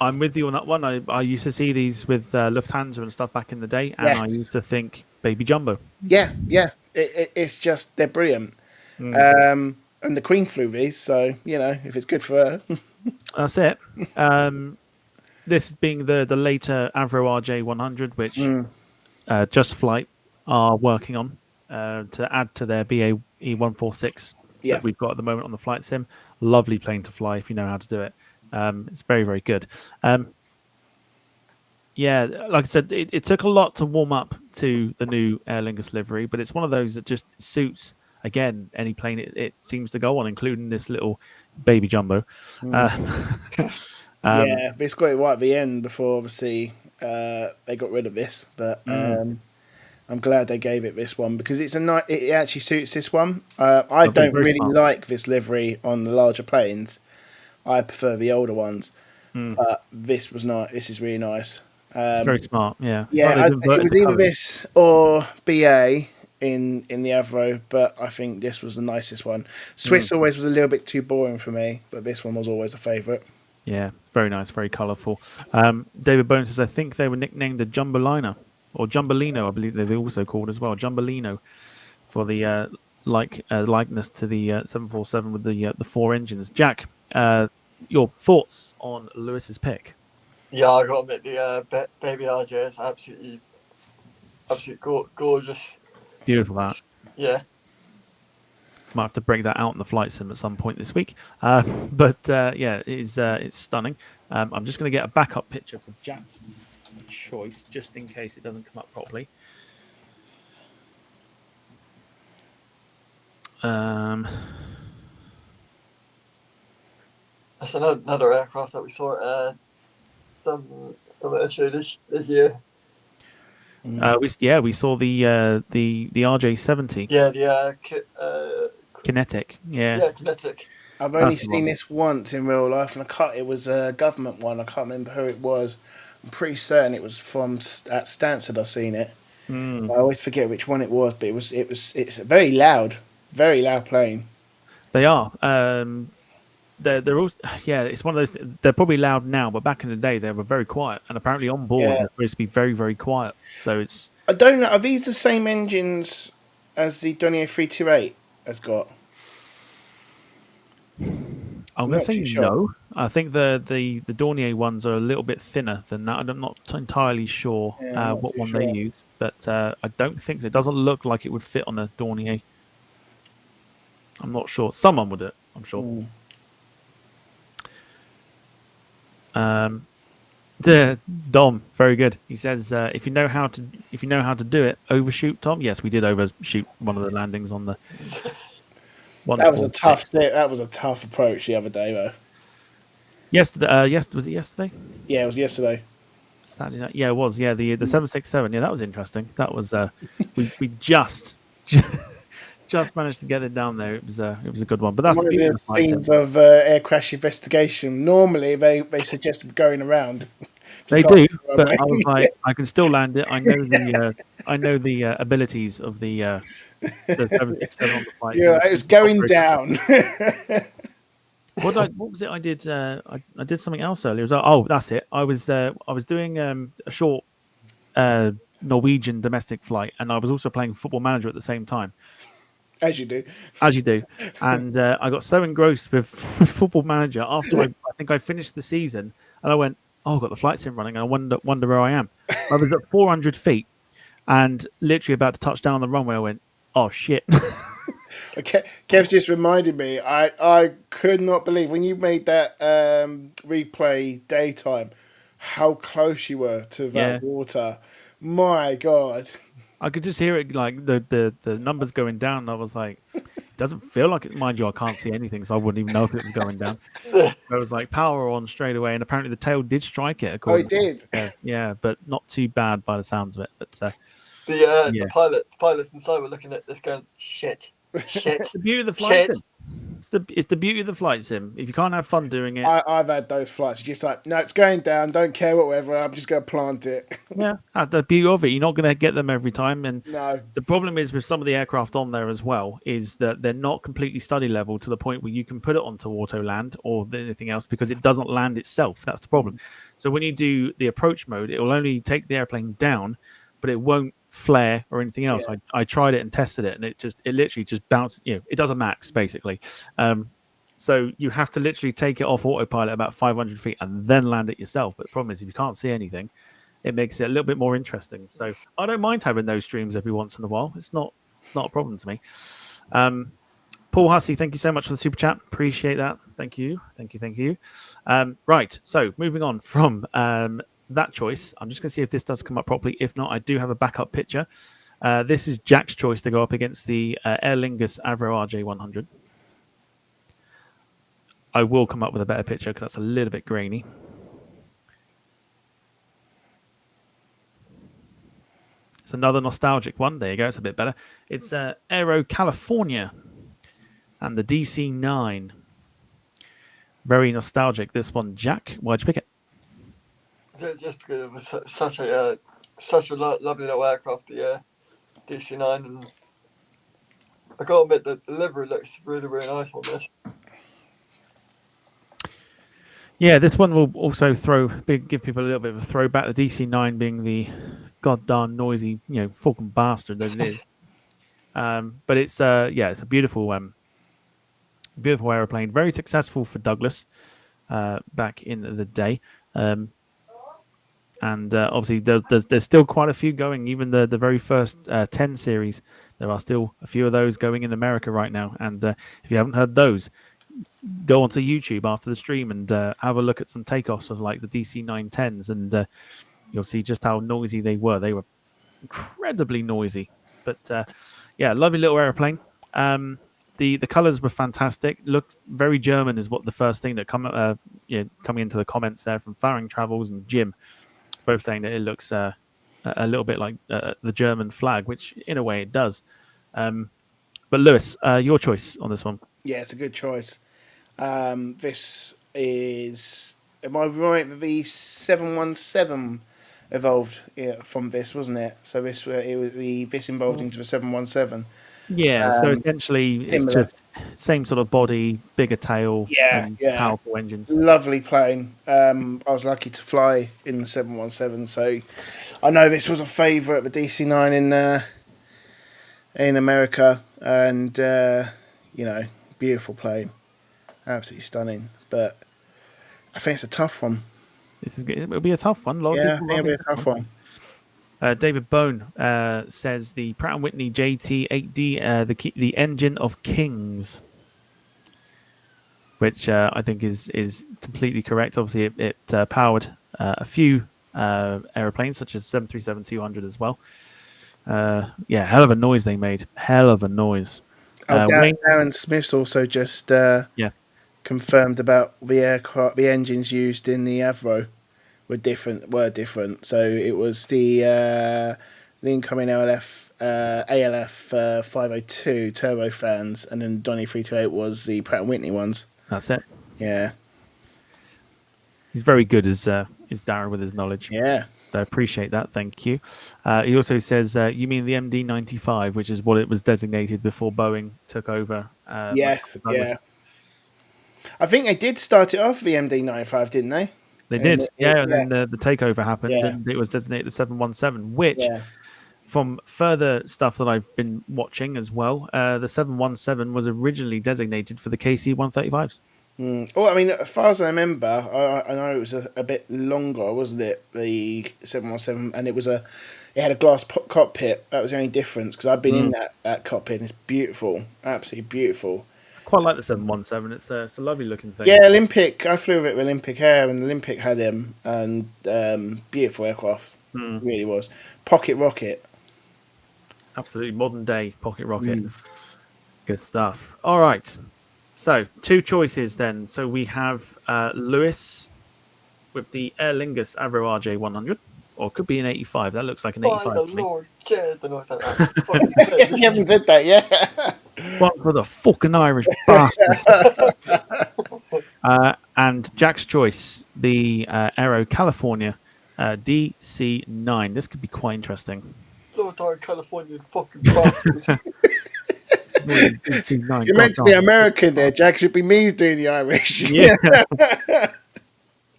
I'm with you on that one. I used to see these with Lufthansa and stuff back in the day, and I Yes. used to think baby jumbo. Yeah, yeah. It's just they're brilliant. And the Queen flew these, so if it's good for her. That's it. This being the later Avro RJ100, which Just Flight are working on to add to their BAE 146 Yeah. that we've got at the moment on the flight sim. Lovely plane to fly if you know how to do it. It's very, very good. Yeah, like I said, it took a lot to warm up to the new Aer Lingus livery, but it's one of those that just suits, again, any plane it seems to go on, including this little baby jumbo. Yeah, it's got it right at the end before obviously they got rid of this, but I'm glad they gave it this one because it's it actually suits this one. I Lovely, don't very really smart. like this livery on the larger planes. I prefer the older ones, Mm. but this was not. This is really nice. It's very smart. Yeah, it's Yeah, like they've it inverted was the either colours. this or BA in the Avro, but I think this was the nicest one. Swiss always was a little bit too boring for me, but this one was always a favourite. Yeah, very nice, very colourful. David Bone says, I think they were nicknamed the Jumbolina or Jumbolino, I believe they're also called as well, Jumbolino, for the likeness to the 747 with the four engines. Jack, your thoughts on Lewis's pick? Yeah, I got to admit the baby RJ is absolutely gorgeous. Beautiful that. Yeah. Might have to break that out in the flight sim at some point this week. But yeah, it's stunning. I'm just going to get a backup picture for Jack's choice, just in case it doesn't come up properly. That's another aircraft that we saw at some show this year. We saw the RJ70. Yeah, the Kinetic. yeah, Kinetic. I've only That's the seen one. this once in real life, and it was a government one. I can't remember who it was. I'm pretty certain it was from at Stansted. I've seen it. I always forget which one it was, but it's a very loud plane. They are. They're also, yeah, it's one of those. They're probably loud now, but back in the day they were very quiet. And apparently on board Yeah. they're supposed to be very, very quiet. So it's. I don't know. Are these the same engines as the Dornier 328 has got? I'm going to not say too sure. no. I think the Dornier ones are a little bit thinner than that. I'm not entirely sure Yeah, I'm not what too one sure. they use, but I don't think so. It doesn't look like it would fit on a Dornier. I'm not sure. Someone would do it, I'm sure. The Dom, very good. He says, if you know how to do it, overshoot, Tom. Yes, we did overshoot one of the landings on the. That was a wonderful tough. pick. That was a tough approach the other day, though. Yesterday, was it yesterday? Yeah, it was yesterday. Saturday night. Yeah, it was. Yeah, the 767. Yeah, that was interesting. That was we just managed to get it down there. It was a good one. But that's One the of beauty the of the flight sim. scenes of air crash investigation. Normally, they suggest going around. They can't do, see the but runway. I was like, I can still land it. I know the abilities of the 767 on the flight sim. Yeah, it was going down. What was it? I did. I did something else earlier. It was, that's it. I was doing a short Norwegian domestic flight, and I was also playing Football Manager at the same time, As you do. as you do. And I got so engrossed with Football Manager after I think I finished the season, and I went, "Oh, I've got the flight sim running, and I wonder where I am." I was at 400 feet, and literally about to touch down on the runway. I went, "Oh shit." Okay, Kev's just reminded me. I could not believe when you made that replay daytime, how close you were to that Yeah. water. My God. I could just hear it, like the numbers going down. And I was like, it doesn't feel like it. Mind you, I can't see anything, so I wouldn't even know if it was going down. I was like, power on straight away, and apparently the tail did strike it. Oh, it did. Yeah, but not too bad by the sounds of it. But The pilots inside were looking at this going, shit. the beauty of the flight sim. the beauty of the flight sim. If you can't have fun doing it, I've had those flights. You're just like, no, it's going down. Don't care whatever. I'm just going to plant it. yeah, that's the beauty of it. You're not going to get them every time, and No. the problem is with some of the aircraft on there as well is that they're not completely study level to the point where you can put it onto auto land or anything else because it doesn't land itself. That's the problem. So when you do the approach mode, it will only take the airplane down, but it won't flare or anything else. Yeah. I tried it and tested it, and it literally just bounced. It does a max basically. So you have to literally take it off autopilot about 500 feet and then land it yourself. But the problem is if you can't see anything, it makes it a little bit more interesting. So I don't mind having those streams every once in a while. It's not a problem to me. Paul Hussey, thank you so much for the super chat. Appreciate that. Thank you. Right. So moving on from that choice, I'm just going to see if this does come up properly. If not, I do have a backup picture. This is Jack's choice to go up against the Aer Lingus Avro RJ100. I will come up with a better picture because that's a little bit grainy. It's another nostalgic one. There you go. It's a bit better. It's Aero California and the DC-9. Very nostalgic. This one, Jack. Why'd you pick it? Just because it was such a lovely little aircraft, the DC-9, and I gotta admit that the livery looks really, really nice on this. Yeah, this one will also give people a little bit of a throwback. The DC-9 being the goddamn noisy, fucking bastard that it is. But it's it's a beautiful aeroplane. Very successful for Douglas back in the day. And obviously there's still quite a few going. Even the very first 10 series, there are still a few of those going in America right now. And if you haven't heard those, go onto YouTube after the stream and have a look at some takeoffs of like the DC-910s, and you'll see just how noisy they were. They were incredibly noisy, but lovely little airplane. The colors were fantastic. Looked very German, is what the first thing that coming into the comments there from Faring Travels and Jim, both saying that it looks a little bit like the German flag, which in a way it does. But Lewis, your choice on this one. Yeah, it's a good choice. This is, am I right, the 717 evolved from this, wasn't it? So this evolved into a 717. Yeah, so essentially similar. It's just same sort of body, bigger tail, and powerful engines. Lovely plane. I was lucky to fly in the 717, so I know this was a favourite, the DC-9 in America, and beautiful plane, absolutely stunning. But I think it's a tough one. It'll be a tough one. It'll be a tough one. David Bone says the Pratt & Whitney JT8D, the engine of kings, which I think is completely correct. Obviously, it powered a few aeroplanes, such as 737-200 as well. Hell of a noise they made. Hell of a noise. Darren Smith's also just confirmed about the engines used in the Avro were different. So it was the incoming ALF 502 turbofans, and then Donny 328 was the Pratt & Whitney ones. That's it. Yeah. He's very good as Darren with his knowledge. Yeah. So I appreciate that. Thank you. He also says, you mean the MD-95, which is what it was designated before Boeing took over. Yes, yeah. I think they did start it off the MD-95, didn't they? They did, and then the takeover happened, and it was designated the 717, which, from further stuff that I've been watching as well, the 717 was originally designated for the KC-135s. Well, I mean, as far as I remember, I know it was a bit longer, wasn't it? The 717, and it had a glass cockpit. That was the only difference, because I've been in that cockpit, and it's beautiful, absolutely beautiful. Quite like the 717. It's a lovely looking thing. Yeah, Olympic. I flew with it with Olympic Air, and Olympic had them, and beautiful aircraft. It really was. Pocket rocket. Absolutely modern day pocket rocket. Good stuff. All right. So 2 choices then. So we have Lewis with the Aer Lingus Avro RJ100, or it could be an 85. That looks like an 85. Oh, the Lord, cheers, the noise like that. You haven't said that, yeah. One for the fucking Irish bastards. And Jack's choice, the Aero California DC9. This could be quite interesting. Low darn Californian fucking bastards. DC9, You're meant to be American there, Jack. Should be me doing the Irish. Yeah.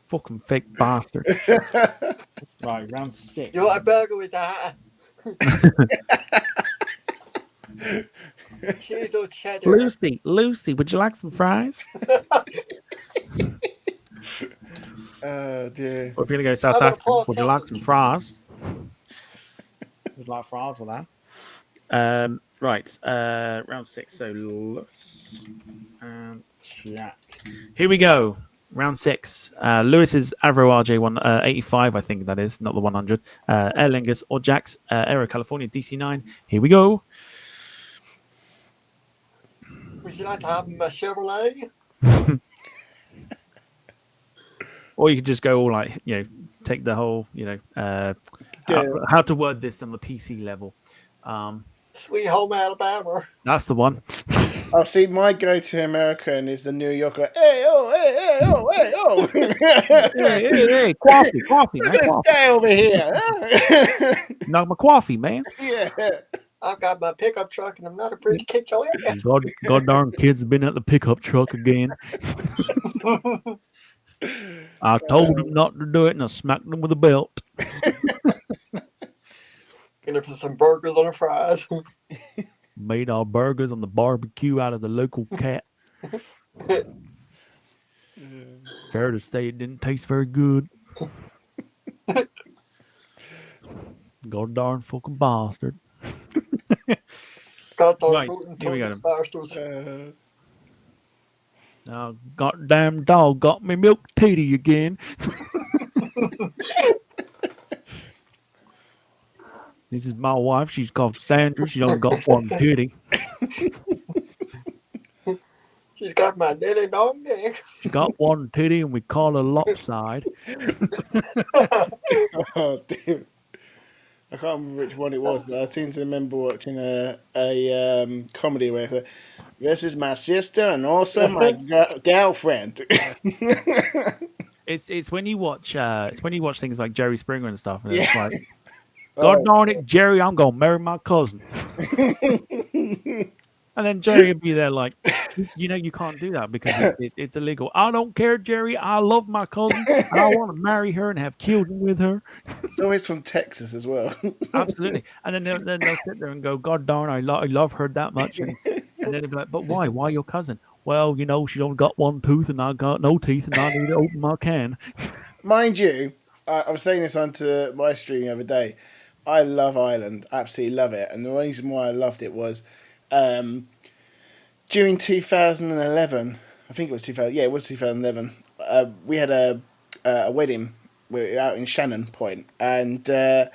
Fucking fake bastard. Right, round 6. You want a burger with that? Cheese or cheddar? Lucy, would you like some fries? Oh dear. Or if you're gonna go South How about a Africa, Paul would you like sausage? some fries? Would you like fries with that? Right, round 6. So Lewis and Jack. Here we go. Round 6. Lewis's Avro RJ1 85, I think that is, not the 100. Aer Lingus or Jack's Aero California DC9. Here we go. Would you like to have a Chevrolet? Or you could just go all like, take the whole, how to word this on the PC level. Sweet home Alabama. That's the one. I'll see. My go-to American is the New Yorker. Hey oh, hey hey oh, hey oh. Hey, coffee, man. Look at this guy over here. Knock my coffee, man. Yeah. I've got my pickup truck and I'm not afraid to kick your ass. God darn kids have been at the pickup truck again. I told them not to do it and I smacked them with a belt. Gonna put some burgers on the fries. Made our burgers on the barbecue out of the local cat. Fair to say it didn't taste very good. God darn fucking bastard. Got those Right, rootin' here we go. bastards. Goddamn dog got me milk titty again. This is my wife. She's called Sandra. She only got one titty. She's got my nitty dog dick. She got one titty, and we call her lopside. Oh dear. I can't remember which one it was, but I seem to remember watching a comedy where it said, "This is my sister and also my girlfriend." It's when you watch things like Jerry Springer and stuff, and it's Yeah. like, God darn it, Jerry, I'm gonna marry my cousin. And then Jerry would be there like, you can't do that because it's illegal. I don't care, Jerry. I love my cousin. And I want to marry her and have children with her. It's always from Texas as well. Absolutely. And then they'll sit there and go, God darn, I love her that much. And then they'll be like, but why? Why your cousin? Well, she only got one tooth and I got no teeth and I need to open my can. Mind you, I was saying this onto my stream the other day. I love Ireland. Absolutely love it. And the reason why I loved it was during 2011, I think it was 2000. Yeah, it was 2011. We had a wedding. We were out in Shannon Point, and it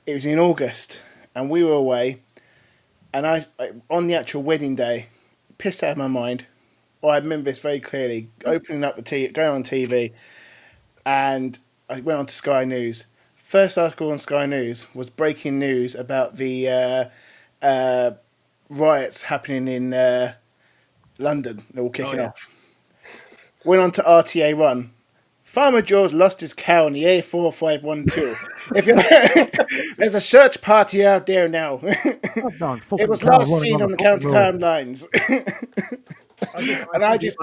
was in August, and we were away. And I on the actual wedding day, pissed out of my mind. I remember this very clearly. Opening up the going on TV, and I went on to Sky News. First article on Sky News was breaking news about the riots happening in London. They're all kicking off. Went on to RTA Run. Farmer Joe's lost his cow on the A4512. There's a search party out there now. It was last seen on the county lines. And I just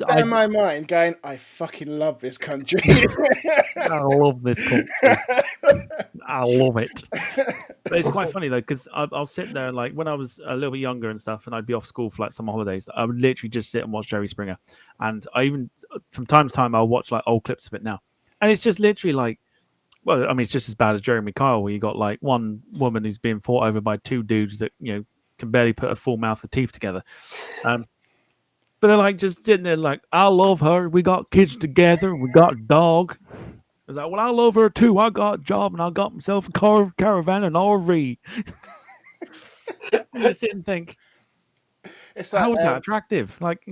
out of my mind going, I fucking love this country. I love this country. I love it. But it's quite funny though, because I'll sit there like when I was a little bit younger and stuff, and I'd be off school for like summer holidays. I would literally just sit and watch Jerry Springer, and I even from time to time I'll watch like old clips of it now, and it's just literally like, well, I mean, it's just as bad as Jeremy Kyle, where you got like one woman who's being fought over by two dudes that can barely put a full mouth of teeth together. But they're like just sitting there like, I love her. We got kids together. We got a dog. I was like, well, I love her too. I got a job and I got myself a caravan and RV. You sit and think, it's like, how is that attractive? Like,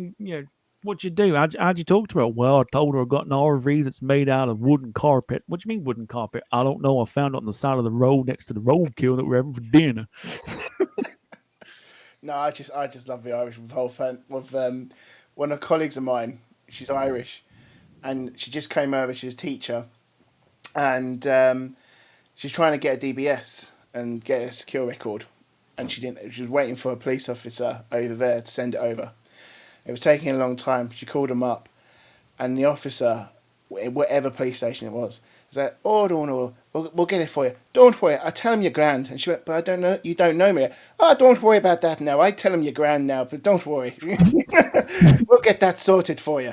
what'd you do? How'd you talk to her? Well, I told her I got an RV that's made out of wooden carpet. What do you mean wooden carpet? I don't know. I found it on the side of the road next to the roadkill that we're having for dinner. No, I just love the Irish with whole fan. With one of colleagues of mine, she's Irish, and she just came over. She's a teacher, and she's trying to get a DBS and get a secure record, and she didn't. She was waiting for a police officer over there to send it over. It was taking a long time. She called him up, and the officer, whatever police station it was, said, "Oh, don't know. We'll get it for you. Don't worry. I tell him you're grand." And she went, "But I don't know. You don't know me." "Oh, don't worry about that now. I tell him you're grand now, but don't worry. We'll get that sorted for you."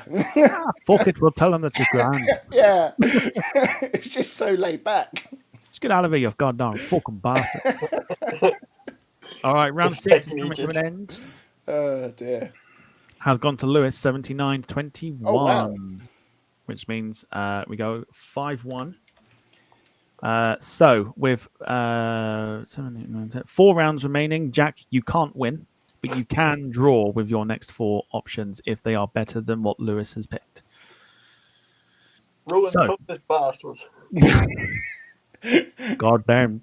Fuck it, we'll tell them that you're grand. Yeah, it's just so laid back. Just get out of here, you goddamn fucking bastard. All right, round 6 is coming to an end. Oh dear. Has gone to Lewis, 79-21. Oh, wow. Which means we go 5-1. So with 7, 8, 9, 10, 4 rounds remaining, Jack, you can't win, but you can draw with your next 4 options if they are better than what Lewis has picked. Ruin this bastards. Goddamn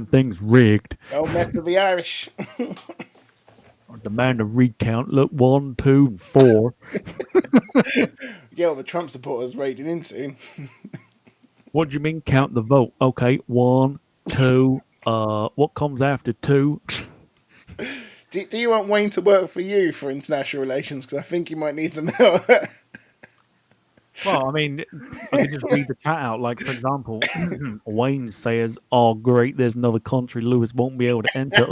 thing's rigged. Don't mess with the Irish. I demand a recount. Look, 1, 2, and 4. Get all the Trump supporters raiding in soon. What do you mean count the vote? Okay, 1, 2. What comes after 2? Do you want Wayne to work for you for international relations? Because I think you might need some help. Well, I mean, I could just read the chat out. Like, for example, Wayne says, "Oh, great, there's another country Lewis won't be able to enter."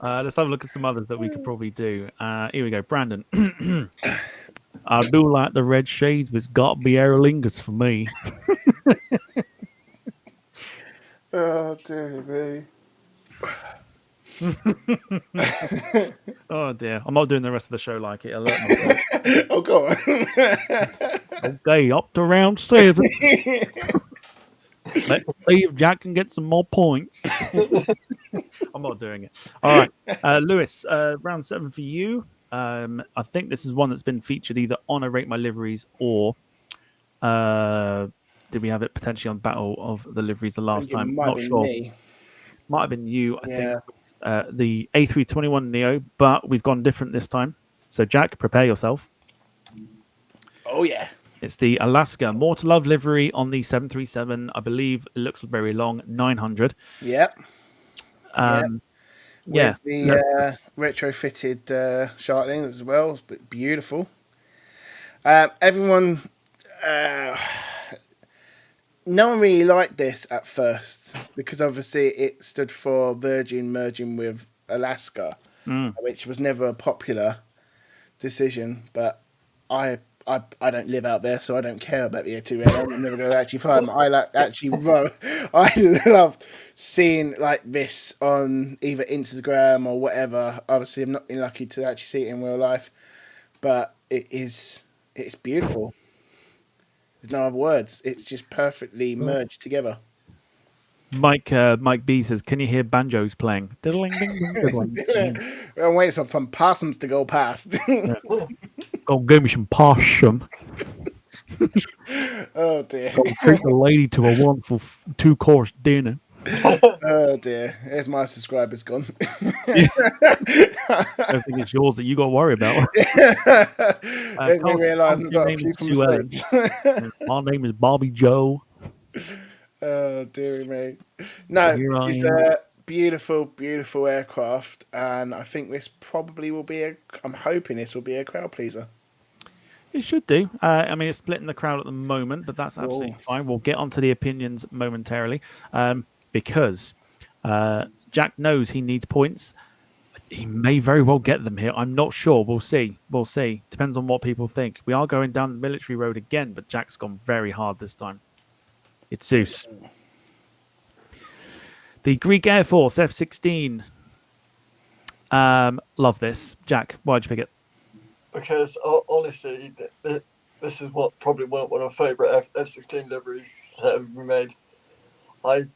Let's have a look at some others that we could probably do. Here we go, Brandon. I do like the red shades, but it's got to be aerolingers for me. Oh, dear me. Oh dear, I'm not doing the rest of the show like it. Alert myself. Oh, go on. Okay, up to round 7. Let's see if Jack can get some more points. I'm not doing it. All right, Lewis, round 7 for you. I think this is one that's been featured either on a Rate My Liveries or did we have it potentially on Battle of the Liveries the last time? Not sure. Me. Might have been you, I think. The A321 Neo, but we've gone different this time. So, Jack, prepare yourself. Oh, yeah. It's the Alaska More to Love livery on the 737. I believe it looks very long, 900. Yep. Yeah. With the retrofitted shark as well. It's beautiful. Everyone... no one really liked this at first because obviously it stood for Virgin merging with Alaska, which was never a popular decision. But I don't live out there, so I don't care about the two airlines. I'm never going to actually find them. I love seeing like this on either Instagram or whatever. Obviously, I'm not been lucky to actually see it in real life, but it's beautiful. There's no other words. It's just perfectly merged together. Mike B says, "Can you hear banjos playing?" Diddling, ding, ding, diddling. I'm waiting for some possums to go past. Go give me some possum. Oh dear. Go treat the lady to a wonderful 2-course dinner. Oh dear. There's my subscribers gone. I don't think it's yours that you got to worry about. Let me realise I've got a few mistakes. My name is Bobby Joe. Oh dear me. No, it's a beautiful, beautiful aircraft, and I think this probably will be I'm hoping this will be a crowd pleaser. It should do. I mean, it's splitting the crowd at the moment, but that's absolutely fine. We'll get onto the opinions momentarily, because Jack knows he needs points. He may very well get them here. I'm not sure. We'll see. Depends on what people think. We are going down the military road again, but Jack's gone very hard this time. It's Zeus. The Greek Air Force F-16. Love this. Jack, why'd you pick it? Because honestly, this is probably one of my favourite F-16 liveries that have been made. I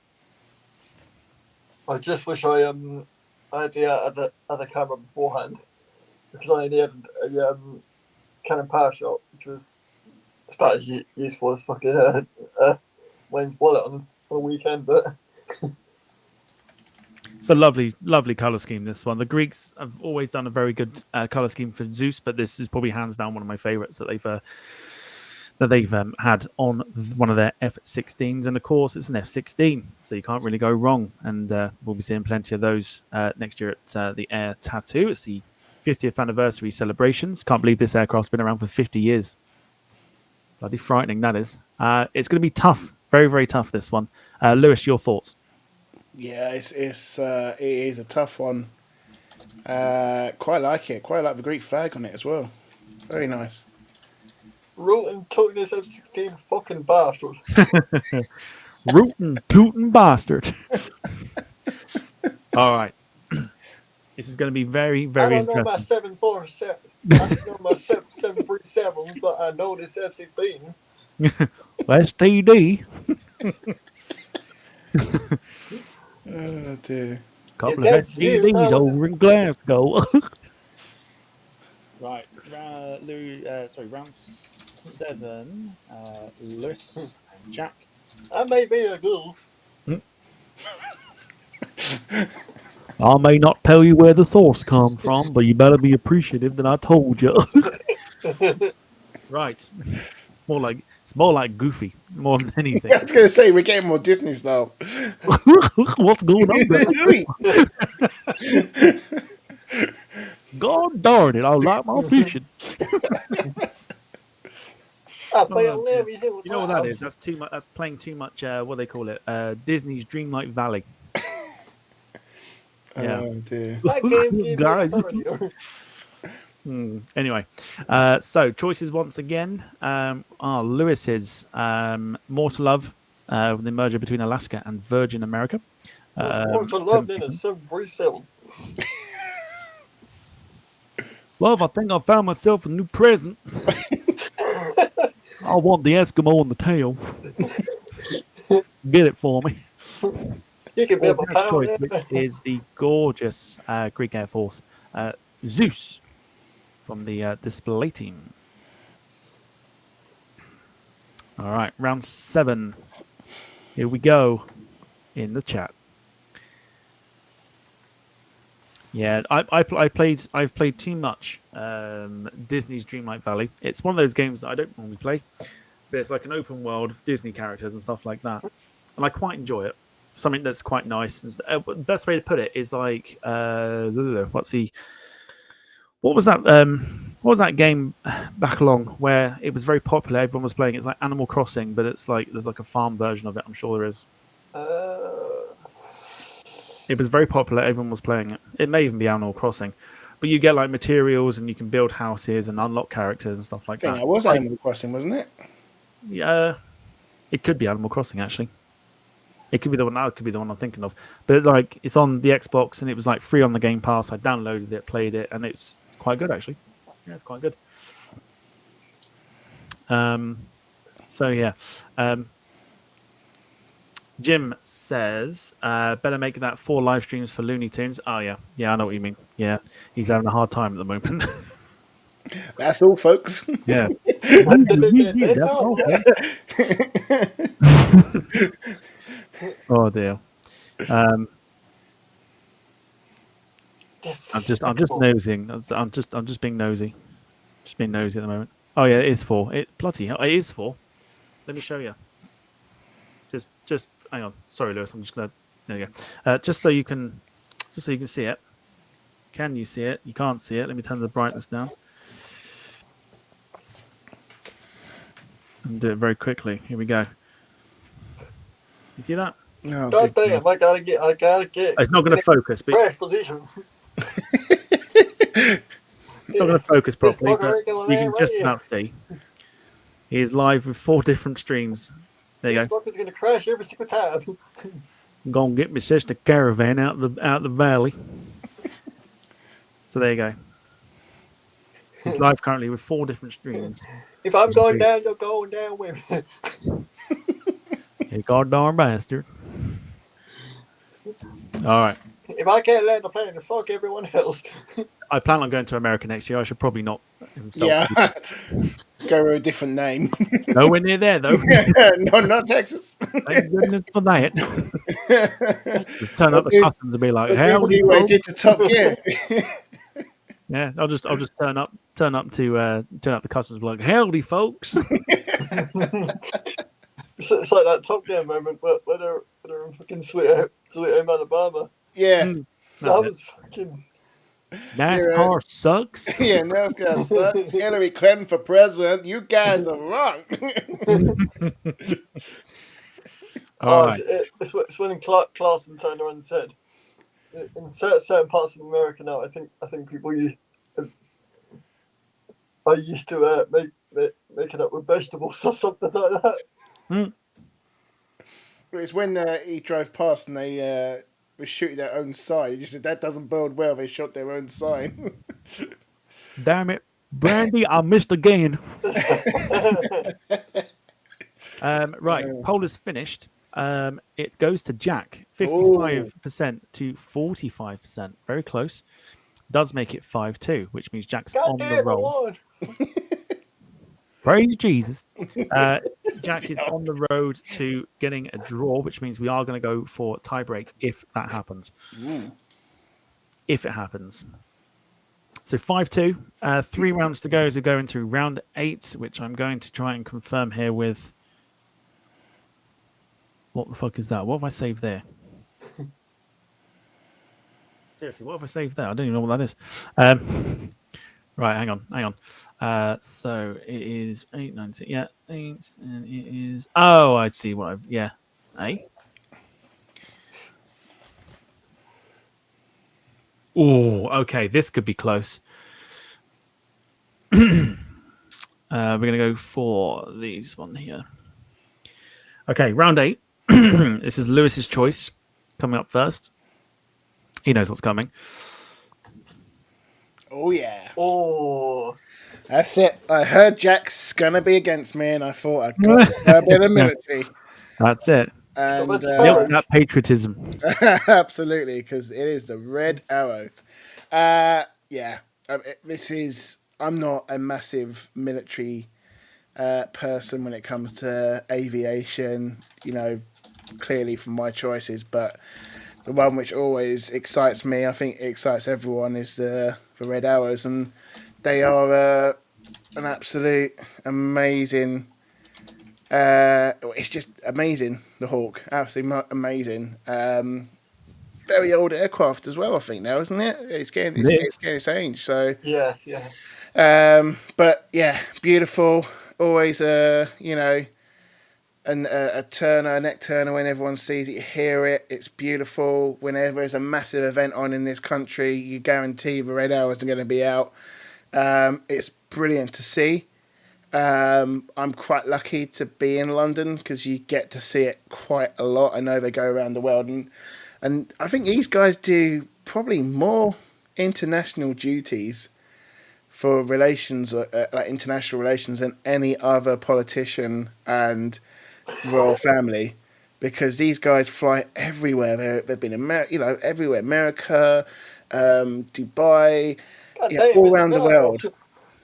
just wish I had the other camera beforehand, because I only had a Canon power shot, which was about as useful as fucking Wayne's wallet on a weekend. But It's a lovely, lovely color scheme. This one, the Greeks have always done a very good color scheme for Zeus, but this is probably hands down one of my favorites that they've had on one of their F-16s, and of course it's an F-16, so you can't really go wrong. And we'll be seeing plenty of those next year at the Air Tattoo. It's the 50th anniversary celebrations. Can't believe this aircraft's been around for 50 years. Bloody frightening that is. It's going to be tough, very, very tough. This one, Lewis, your thoughts? Yeah, it is a tough one. Quite like it. Quite like the Greek flag on it as well. Very nice. Rootin' tootin' this F-16 fucking bastard. Rootin' tootin' bastard. All right. This is going to be very, very I don't know my interesting. 747. I don't know my 737, but I know this F-16. STD. Oh dear. Couple If of that's you, STDs I would- over in Glasgow. Right. Round 7. Lewis and Jack. I may be a goof. I may not tell you where the source come from, but you better be appreciative that I told you. Right. It's more like Goofy, more than anything. I was going to say we're getting more Disney style. What's going on, guys? God darn it! I like my fishing. I play Oh, on dear. every single time. You know what that is? That's too much. That's playing too much. What do they call it? Disney's Dreamlight Valley. Yeah. Oh dear. My game gives me Guys. authority. Anyway, so choices once again are Lewis's More to Love, the merger between Alaska and Virgin America. More to love than a 737. Love, I think I found myself a new present. I want the Eskimo on the tail. Get it for me. You can be Or a next choice, pound. which is the gorgeous Greek Air Force, Zeus, from the display team. All right, round 7. Here we go in the chat. Yeah, I've played too much Disney's Dreamlight Valley. It's one of those games that I don't normally play, but it's like an open world of Disney characters and stuff like that, and I quite enjoy it. Something that's quite nice. The best way to put it is like what was that? What was that game back along where it was very popular? Everyone was playing. It's like Animal Crossing, but it's like there's like a farm version of it. I'm sure there is. It was very popular. Everyone was playing it. It may even be Animal Crossing, but you get like materials and you can build houses and unlock characters and stuff like I think that. it was Animal Crossing, wasn't it? Yeah, it could be Animal Crossing actually. It could be the one. That could be the one I'm thinking of. But like, it's on the Xbox and it was like free on the Game Pass. I downloaded it, played it, and it's quite good actually. Yeah, it's quite good. So yeah. Jim says, better make that 4 live streams for Looney Tunes. Oh, yeah. Yeah, I know what you mean. Yeah, he's having a hard time at the moment. That's all, folks. Yeah. Oh, dear. I'm just nosing. I'm just being nosy. Just being nosy at the moment. Oh, yeah, it is 4. Bloody hell, it is 4. Let me show you. Just hang on. Sorry, Lewis. I'm just gonna. There you go. Just so you can see it. Can you see it? You can't see it. Let me turn the brightness down. And do it very quickly. Here we go. You see that? Oh, God good damn! I gotta get. It's not going to focus, but Crash position. it's not going to focus properly. fucker But ain't gonna you can land just right here. about see. He is live with 4 different streams. There you This go. fucker's gonna crash every single time. I'm gonna get my sister caravan out the valley. So there you go. He's live currently with 4 different streams. If I'm going down, you're going down with me. You goddamn bastard. All right. If I can't land the plane, then fuck everyone else. I plan on going to America next year. I should probably not insult Yeah. Go with a different name. Nowhere near there, though. No, not Texas. Thank goodness for that. Just turn up the customs and be like, They'll do howdy, what they folks. did to Top Gear. Yeah, I'll just turn up the customs and be like, howdy, folks. It's like that Top Gear moment where they're in fucking Sweet Home Alabama. Yeah. Mm, That that's it. was fucking. NASCAR sucks. Yeah, NASCAR sucks. Hillary Clinton for president. You guys are wrong. All right. It's when Clarkson turned around and said, in certain parts of America now, I think people are used to making up with vegetables or something like that. Mm. It's when he drove past and they were shooting their own sign. He just said, that doesn't bode well. They shot their own sign. Damn it. Brandy, I missed again. Right. Poll is finished. It goes to Jack. 55% to 45%. Very close. Does make it 5-2, which means Jack's God on the damn, I roll. won. Praise Jesus. Jack is on the road to getting a draw, which means we are going to go for tiebreak if that happens. If it happens. So 5-2. 3 rounds to go as we go into round 8, which I'm going to try and confirm here with... What the fuck is that? What have I saved there? Seriously, what have I saved there? I don't even know what that is. Right, hang on. So it is 8, 9, 10, yeah, 8, and it is... Oh, I see what I've... Yeah. 8? Oh, okay, this could be close. We're going to go for these one here. Okay, round 8. This is Lewis's choice coming up first. He knows what's coming. Oh, yeah. Oh, That's it. I heard Jack's going to be against me, and I thought I'd got a bit of military. That's it. And Milk That patriotism. absolutely, because it is the Red Arrows. Yeah, this is... I'm not a massive military person when it comes to aviation, clearly from my choices, but the one which always excites me, I think it excites everyone, is the Red Arrows, and they are an absolute amazing... it's just amazing, the Hawk. Absolutely amazing. Very old aircraft as well, I think, now, isn't it? It's getting its age, so... yeah. But yeah, beautiful. Always a turner, a neck turner when everyone sees it, you hear it. It's beautiful. Whenever there's a massive event on in this country, you guarantee the Red Arrows are going to be out. It's brilliant to see. I'm quite lucky to be in London because you get to see it quite a lot. I know they go around the world, and I think these guys do probably more international duties for relations, like international relations, than any other politician and royal family, because these guys fly everywhere. They've been everywhere, America, Dubai, Damn, all Mr. around the Red world.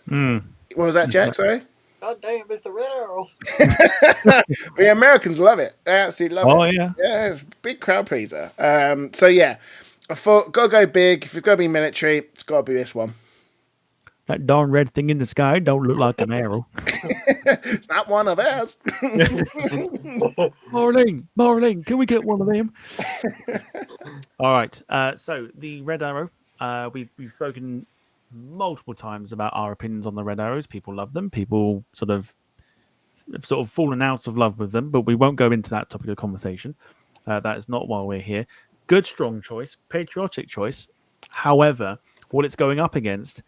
Mm. What was that, Jack? Sorry. God damn, Mr. Red Arrow. The Americans love it. They absolutely love it. Oh, yeah. Yeah, it's a big crowd pleaser. So yeah, I thought, gotta go big. If it's gotta be military, it's gotta be this one. That darn red thing in the sky don't look like an arrow. It's not one of ours. Marlene, can we get one of them? All right. So the Red Arrow, we've spoken multiple times about our opinions on the Red Arrows. People love them. People sort of fallen out of love with them, but we won't go into that topic of conversation. That is not why we're here. Good, strong choice, patriotic choice. However, what it's going up against,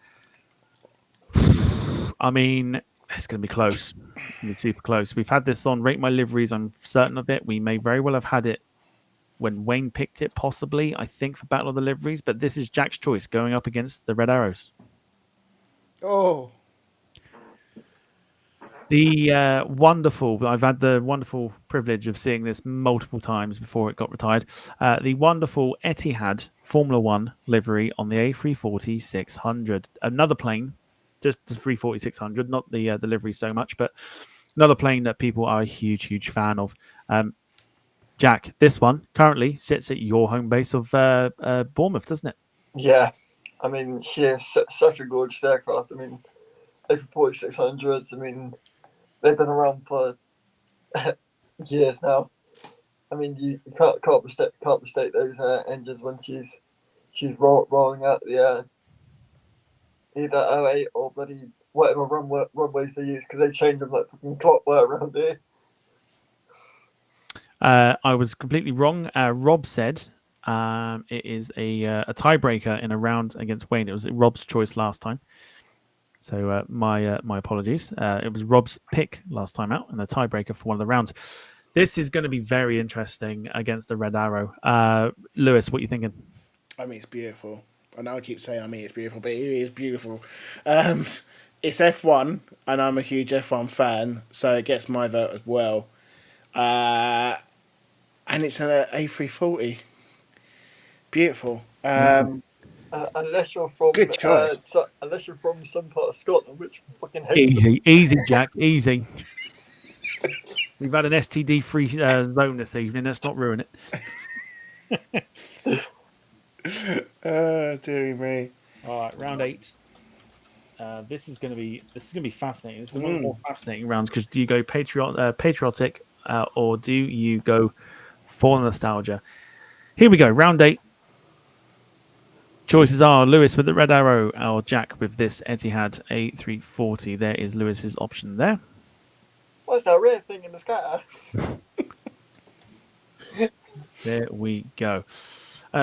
I mean, it's going to be close. It's going to be super close. We've had this on Rate My Liveries. I'm certain of it. We may very well have had it when Wayne picked it, possibly, I think, for Battle of the Liveries. But this is Jack's choice going up against the Red Arrows. Oh. The wonderful, I've had the wonderful privilege of seeing this multiple times before it got retired. The wonderful Etihad Formula One livery on the A340-600. Another plane just the 340-600, not the delivery so much, but another plane that people are a huge fan of. Jack, this one currently sits at your home base of Bournemouth, doesn't it? Yeah, I mean, she is such a gorgeous aircraft. I mean, A340-600s, I mean, they've been around for years now. I mean, you can't mistake those engines when she's rolling out the either 08 or bloody whatever runways they use, because they change them like fucking clockwork around here. I was completely wrong. Rob said it is a tiebreaker in a round against Wayne. It was Rob's choice last time. So my apologies. It was Rob's pick last time out and a tiebreaker for one of the rounds. This is going to be very interesting against the Red Arrow. Lewis, what are you thinking? I mean, it's beautiful. I know I keep saying it's beautiful, but it is beautiful. It's F1, and I'm a huge F1 fan, so it gets my vote as well. And it's an A340. Beautiful. Unless you're from Good choice. Unless you're from some part of Scotland, which fucking hates Easy, Jack, easy. We've had an STD-free zone this evening. Let's not ruin it. Dear me. All right, round 8. This is going to be fascinating. This is one of the more fascinating rounds because do you go patriotic or do you go for nostalgia? Here we go, round 8. Choices are Lewis with the Red Arrow or Jack with this Etihad A340. There is Lewis's option there. What's that red thing in the sky? There we go.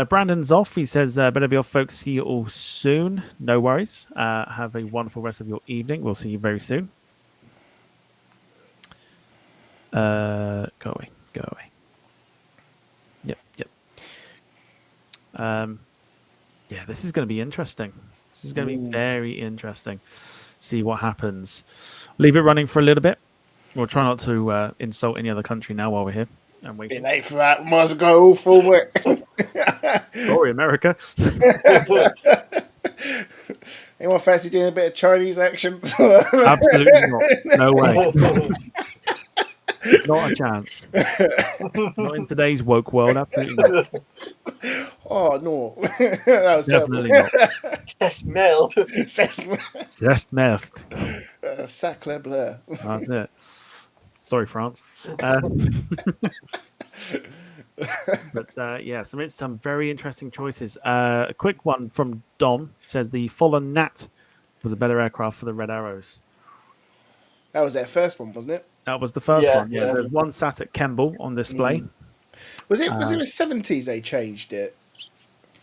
Brandon's off. He says, better be off, folks. See you all soon. No worries. Have a wonderful rest of your evening. We'll see you very soon. Go away. Yep. Yeah, this is going to be interesting. This is going to be very interesting. See what happens. Leave it running for a little bit. We'll try not to insult any other country now while we're here and waiting. Bit late for that. Might as well go all forward. Sorry, America. Anyone fancy doing a bit of Chinese action? Absolutely not. No way. Not a chance. Not in today's woke world. Absolutely not. Oh, no. That was Definitely terrible. not. C'est merde. Just merde. Sacre bleu. That's it. Sorry, France. But yeah, some very interesting choices. A quick one from Don says the Fallen Gnat was a better aircraft for the Red Arrows. That was their first one, wasn't it? That was the first one. Yeah, Yeah. there's one sat at Kemble on display. Was it the 70s they changed it?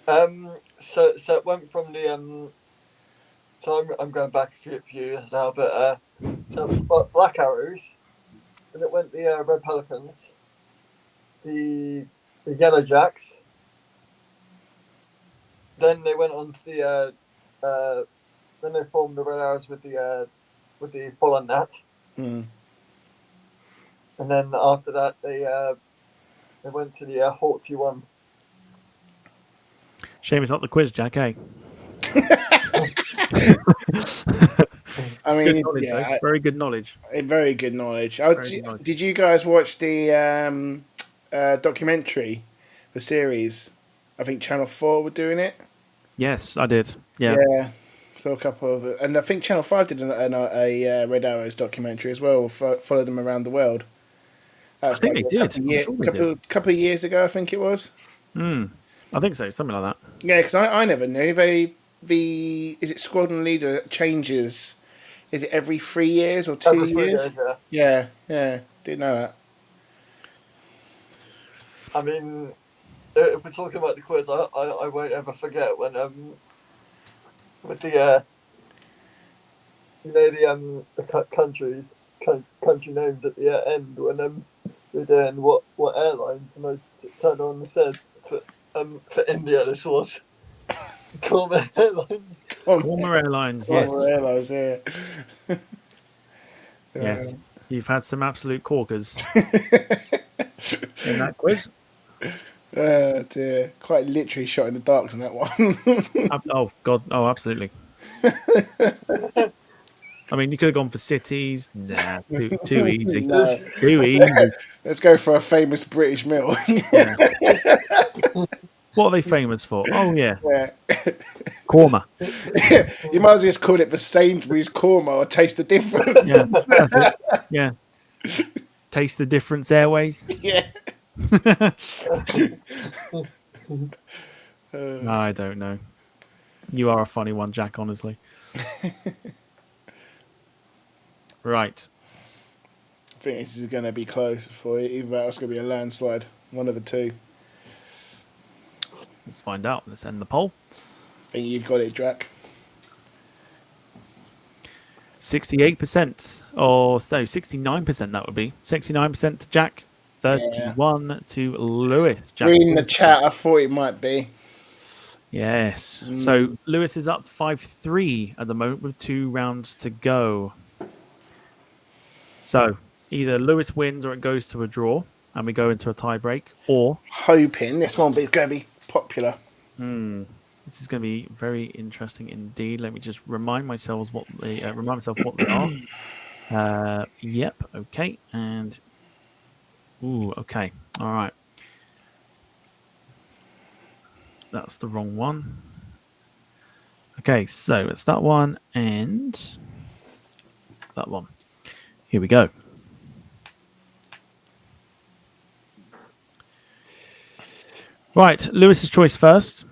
So it went from the So I'm going back a few years now, but so it was Black Arrows, and it went the Red Pelicans, the Yellow Jacks. Then they went on to the then they formed the Red Arrows with the Fallen Gnat. Mm. And then after that, they went to the Haughty one. Shame it's not the quiz, Jack. Eh? I mean, Good knowledge, yeah, very good knowledge. very good knowledge. Good knowledge. Did you guys watch the documentary, the series? I think Channel 4 were doing it. Yes, I did. Yeah. So a couple of, and I think Channel 5 did a Red Arrows documentary as well. Followed them around the world. That was I think they did. Couple of years ago, I think it was. I think so, something like that. Yeah, because I never knew is it squadron leader changes? Is it every 3 years or 2 Every 3 years? years, Yeah. Didn't know that. I mean, if we're talking about the quiz, I won't ever forget when with the the country names at the end when we're doing what airlines, and I turned on and said for India this was Cormer Airlines. Cormer Airlines, yes. Cormer Airlines, yeah. Yes, you've had some absolute corkers in that quiz. Oh dear, quite literally shot in the dark on that one. Oh God, oh absolutely. I mean, you could have gone for cities. Nah, too easy. No. Too easy. Let's go for a famous British meal. Yeah. What are they famous for? Oh yeah, Yeah. korma. You might as well just call it the Sainsbury's Korma or Taste the Difference. Yeah, that's it. Yeah. Taste the difference, Airways. Yeah. I don't know. You are a funny one, Jack. Honestly. Right. I think this is going to be close for you. Either that or it's going to be a landslide. One of the two. Let's find out. Let's end the poll. I think you've got it, Drac. 68%, or so 69%. That would be 69% to Jack, 31 to Lewis. Jack. Reading the chat, I thought it might be. Yes. So Lewis is up 5-3 at the moment with 2 rounds to go. So either Lewis wins or it goes to a draw and we go into a tie break, or Hoping this one is going to be popular. this is going to be very interesting indeed. Let me just remind myself what they are. Yep. Okay. And okay. All right. That's the wrong one. Okay, so it's that one and that one. Here we go. Right, Lewis's choice first.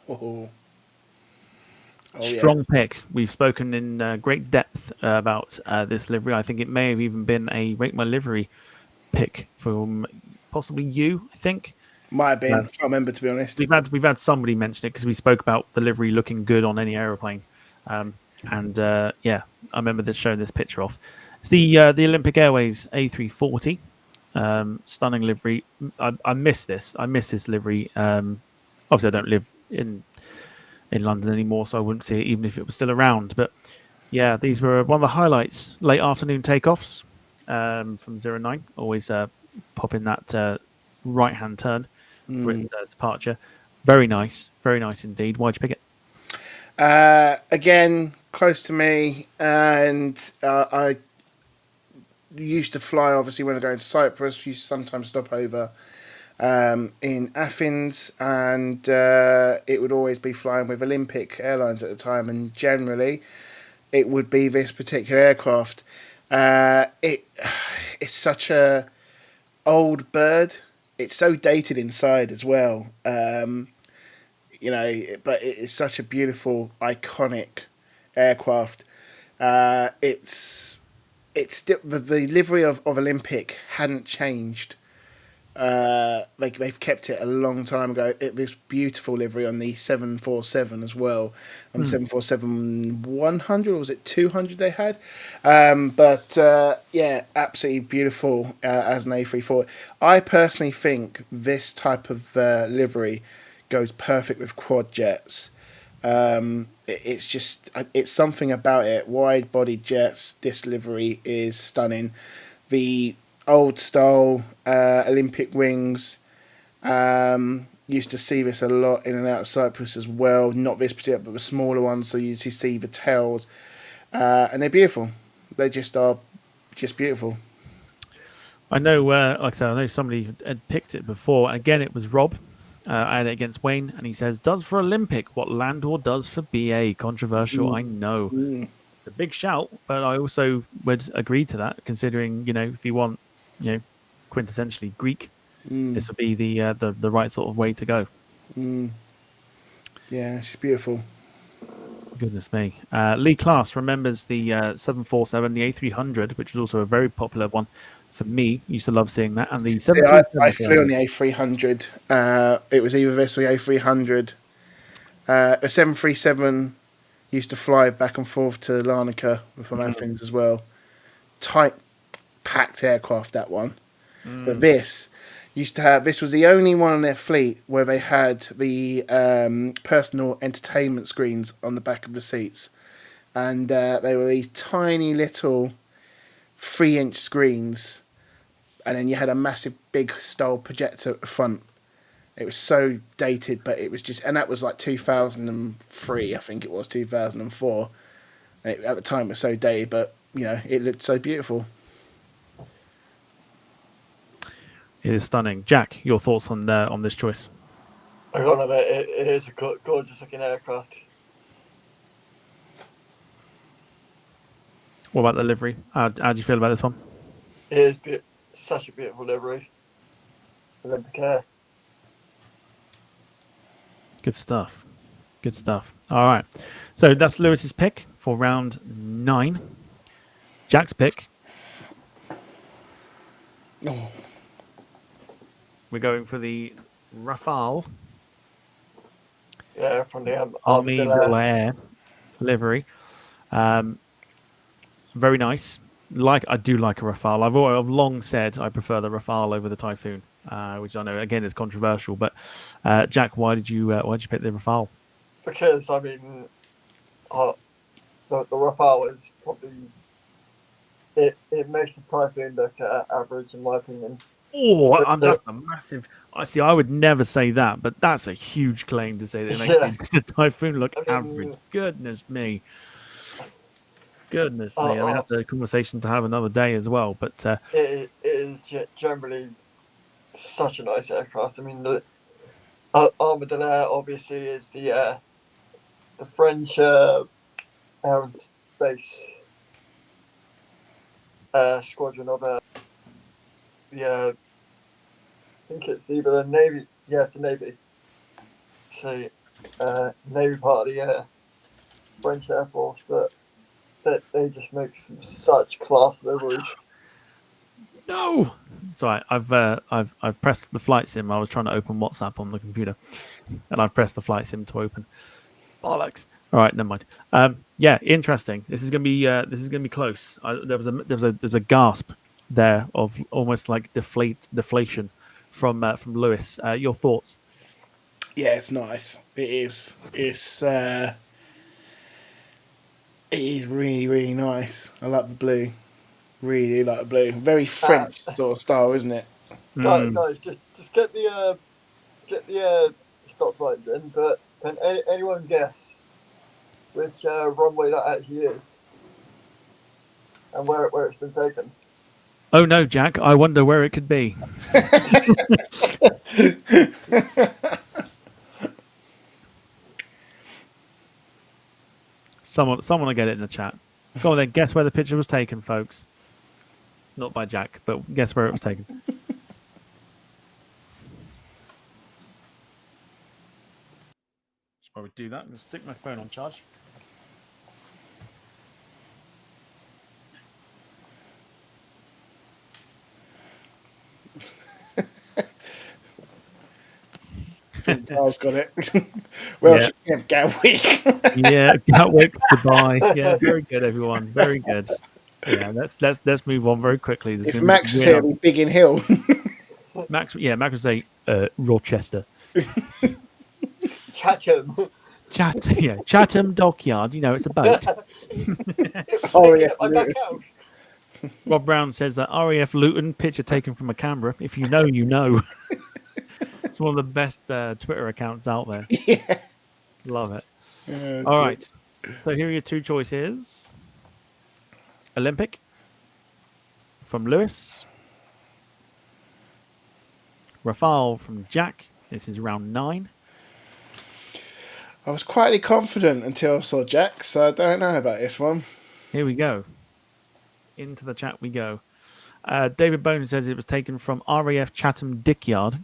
Oh, Strong pick. We've spoken in great depth about this livery. I think it may have even been a Rate My Livery pick from possibly you, I think. Might have been. Can't remember, to be honest. We've had somebody mention it because we spoke about the livery looking good on any aeroplane. Yeah, I remember showing this picture off. It's the Olympic Airways A340. Stunning livery. I miss this. I miss this livery. Obviously, I don't live in London anymore, so I wouldn't see it even if it was still around. But yeah, these were one of the highlights. Late afternoon takeoffs from 09. Always pop in that right-hand turn for its departure. Very nice indeed. Why'd you pick it? Again, close to me, and I used to fly, obviously, when I go to Cyprus. Used to sometimes stop over in Athens, and it would always be flying with Olympic Airlines at the time, and generally it would be this particular aircraft. It's such a old bird. It's so dated inside as well. But it's such a beautiful, iconic aircraft. It's still the livery of Olympic hadn't changed. They've kept it a long time ago. It was beautiful livery on the 747 as well, on 747-100, or was it 200 they had? Absolutely beautiful as an A340. I personally think this type of livery goes perfect with quad jets. It's something about it. Wide-bodied jets. This livery is stunning. The old style Olympic wings. Used to see this a lot in and out of Cyprus as well. Not this particular, but the smaller ones. So you usually see the tails, and they're beautiful. They just are beautiful. I know, like I said, I know somebody had picked it before. Again, it was Rob. I had it against Wayne, and he says, "Does for Olympic what Landor does for BA." Controversial, I know. It's a big shout, but I also would agree to that, considering if you want quintessentially Greek, this would be the right sort of way to go. Yeah, she's beautiful. Goodness me. Lee Class remembers the 747, the A300, which was also a very popular one for me. Used to love seeing that. And the 737. I flew on the A300. It was either this or the A300. A 737 used to fly back and forth to Larnaca from Athens as well. Tight, packed aircraft, that one. But this was the only one on their fleet where they had the personal entertainment screens on the back of the seats, and they were these tiny little 3-inch screens, and then you had a massive big style projector at the front. It was so dated, but it was just, and that was like 2003, I think it was 2004. At the time, it was so dated, but it looked so beautiful. It is stunning. Jack, your thoughts on this choice? I gotta admit, it is a gorgeous looking aircraft. What about the livery? How do you feel about this one? It is such a beautiful livery. Olympic Air. Good stuff. Good stuff. All right. So that's Lewis's pick for round 9. Jack's pick. Oh. We're going for the Rafale Yeah, from the Army de l'Air livery. Very nice. I do like a Rafale. I've long said I prefer the Rafale over the Typhoon, which I know again is controversial. But Jack, why did you pick the Rafale? Because I mean, the Rafale is probably it makes the Typhoon look average in my opinion. Oh, that's a massive. I would never say that, but that's a huge claim to say that it makes the Typhoon look average. Goodness me. Goodness me. I mean, that's a conversation to have another day as well. But it is generally such a nice aircraft. I mean, the Army de l'Air obviously is the French aerospace squadron of I think it's either the Navy. Yeah, it's the Navy. So, Navy part of the French Air Force, but they just make such class liveries. No, sorry. I've pressed the flight sim. I was trying to open WhatsApp on the computer, and I've pressed the flight sim to open. Bollocks. All right, never mind. Yeah, interesting. This is gonna be close. There was a gasp there of almost like deflation from Lewis. Your thoughts? Yeah, it's nice. It is. It is really, really nice. I like the blue. Really like the blue. Very French sort of style, isn't it? Guys, just get the stop signs in, but can anyone guess which runway that actually is and where it's been taken? Oh no, Jack! I wonder where it could be. Someone will get it in the chat. Go on then. Guess where the picture was taken, folks. Not by Jack, but guess where it was taken. Should probably do that. I'm going to stick my phone on charge. I've got it. Well, Yeah. she have Gatwick. Yeah, Gatwick, Dubai. Yeah, very good, everyone. Very good. Yeah, let's move on very quickly. If Max is here, Biggin Hill. Max would say Rochester. Chatham. Chatham Dockyard. You know, it's a boat. Oh yeah. I'm back out. Rob Brown says that RAF Luton picture taken from a camera. If you know, you know. It's one of the best Twitter accounts out there. Yeah. Love it. All right. So here are your two choices. Olympic from Lewis. Rafale from Jack. This is round 9. I was quietly confident until I saw Jack, so I don't know about this one. Here we go. Into the chat we go. David Bone says it was taken from RAF Chatham Dickyard.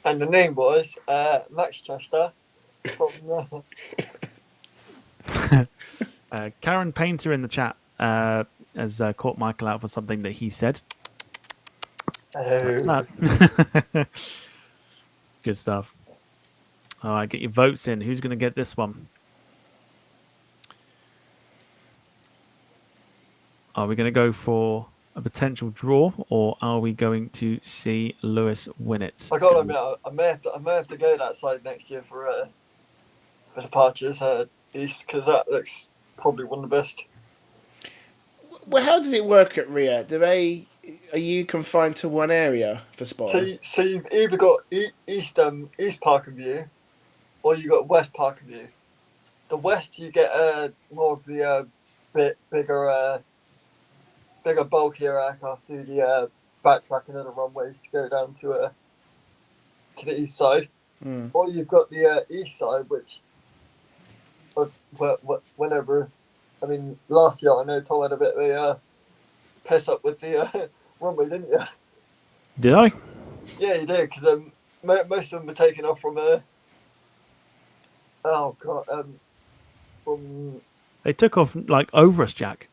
And the name was Max Chester. Karen Painter in the chat has caught Michael out for something that he said. Oh. Good stuff. All right, get your votes in. Who's going to get this one? Are we going to go for a potential draw, or are we going to see Lewis win it? I gotta admit, I may have to go that side next year for departures east, because that looks probably one of the best. Well, how does it work at RIA? Do they are you confined to one area for spotting? So you've either got East Park View, or you got West Park View. The West you get more of the bigger bulkier aircraft through the backtracking of the runways to go down to the east side. Mm. Or you've got the east side, which whenever I mean, last year I know Tom had a bit of a piss up with the runway, didn't you? Did I? Yeah, you did, because most of them were taken off from from They took off like over us, Jack.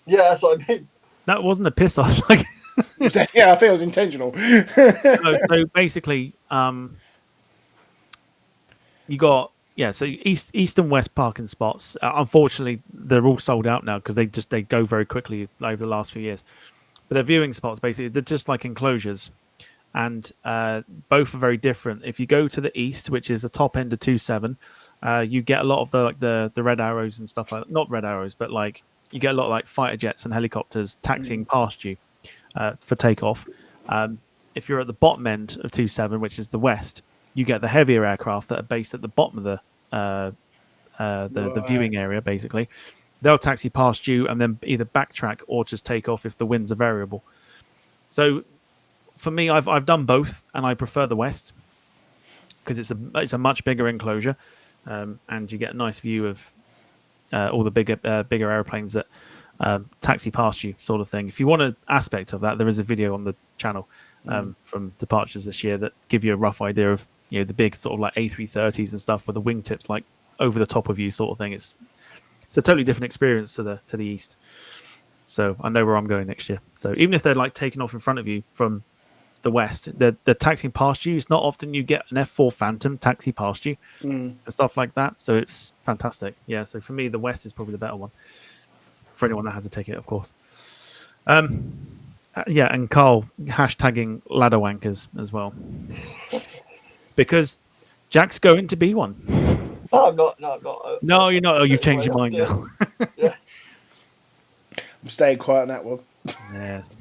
yeah, that's what I mean. That wasn't a piss off. Like, Yeah, I think it was intentional. so basically, you got so east and west parking spots. Unfortunately, they're all sold out now because they go very quickly over the last few years. But they're viewing spots basically. They're just like enclosures, and both are very different. If you go to the east, which is the top end of 27, you get a lot of the red arrows and stuff like that. Not red arrows, but like you get a lot of like fighter jets and helicopters taxiing past you for takeoff. If you're at the bottom end of 27, which is the west, you get the heavier aircraft that are based at the bottom of the viewing area. Basically, they'll taxi past you and then either backtrack or just take off if the winds are variable. So for me, I've done both, and I prefer the west because it's a much bigger enclosure, and you get a nice view of all the bigger airplanes that taxi past you, sort of thing. If you want an aspect of that, there is a video on the channel from departures this year that give you a rough idea of the big sort of like A330s and stuff with the wingtips like over the top of you, sort of thing. It's a totally different experience to the east. So I know where I'm going next year. So even if they're like taking off in front of you from the west, they're taxiing past you. It's not often you get an F4 Phantom taxi past you and stuff like that. So it's fantastic. Yeah. So for me, the west is probably the better one for anyone that has a ticket, of course. Yeah, and Carl hashtagging ladder wankers as well because Jack's going to be one. No, I'm not. No, I'm not. No, you're not. Oh, you've changed your mind now. Yeah. I'm staying quiet on that one. Yes.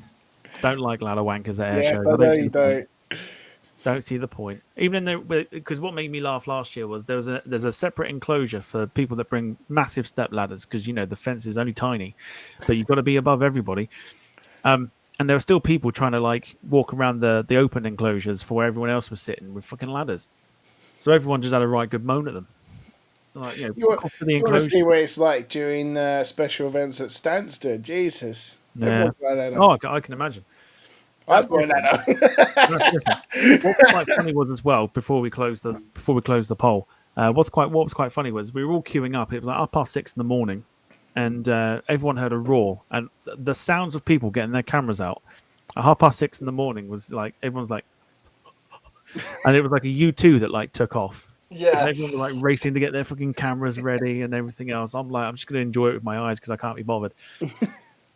Don't like ladder wankers at air Yes, shows. I know you don't. Don't see the point. Even in because what made me laugh last year was there's a separate enclosure for people that bring massive step ladders because the fence is only tiny, but you've got to be above everybody. And there were still people trying to like walk around the open enclosures for where everyone else was sitting with fucking ladders. So everyone just had a right good moan at them. Like, You walk off to the want to enclosure. see what it's like during special events at Stansted. Jesus. Yeah. I can imagine. I've got that. What was quite funny was as well before we closed the poll. What was quite funny was we were all queuing up. It was like 6:30 in the morning, and everyone heard a roar, and the sounds of people getting their cameras out at 6:30 in the morning was like everyone's like, and it was like a U2 that like took off. Yeah. And everyone was like racing to get their fucking cameras ready and everything else. I'm like, I'm just going to enjoy it with my eyes because I can't be bothered.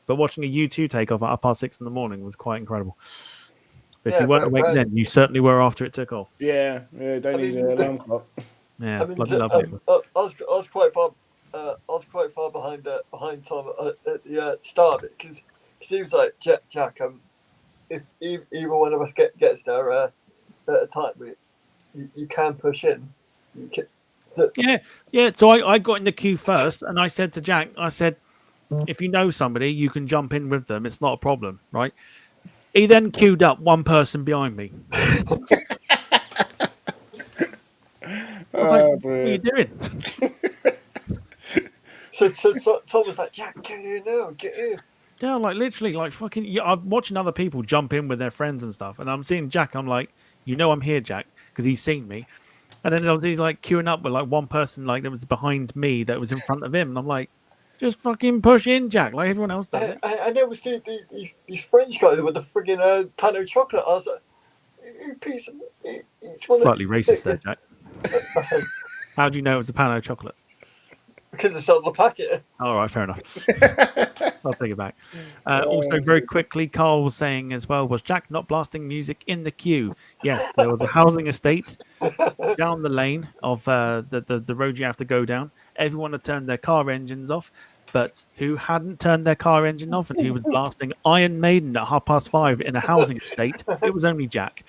But watching a U2 take off at 6:30 in the morning was quite incredible. But if you weren't awake then, you certainly were after it took off. Yeah, don't need an alarm clock. Yeah, I mean, bloody lovely it. I was quite far. I was quite far behind Tom at the start of it because he was like, Jack, if either one of us gets there at a time, you can push in. Yeah. So I got in the queue first, and I said to Jack, if you know somebody, you can jump in with them. It's not a problem, right? He then queued up one person behind me. I was like, what are you doing? So Tom was like, Jack, get in now, get in. Yeah, like literally, like fucking. Yeah, I'm watching other people jump in with their friends and stuff, and I'm seeing Jack. I'm like, I'm here, Jack, because he's seen me. And then he's like queuing up with like one person like that was behind me that was in front of him, and I'm like, just fucking push in, Jack, like everyone else does it. I never see these French guys with the friggin' pan of chocolate. I was like, you piece of. Slightly racist there, Jack. How do you know it was a pan of chocolate? Because it's on the packet. All right, fair enough. I'll take it back. Also, very quickly, Carl was saying as well, was Jack not blasting music in the queue? Yes, there was a housing estate down the lane of the road you have to go down. Everyone had turned their car engines off. but who hadn't turned their car engine off and who was blasting Iron Maiden at 5:30 in a housing estate. It was only Jack.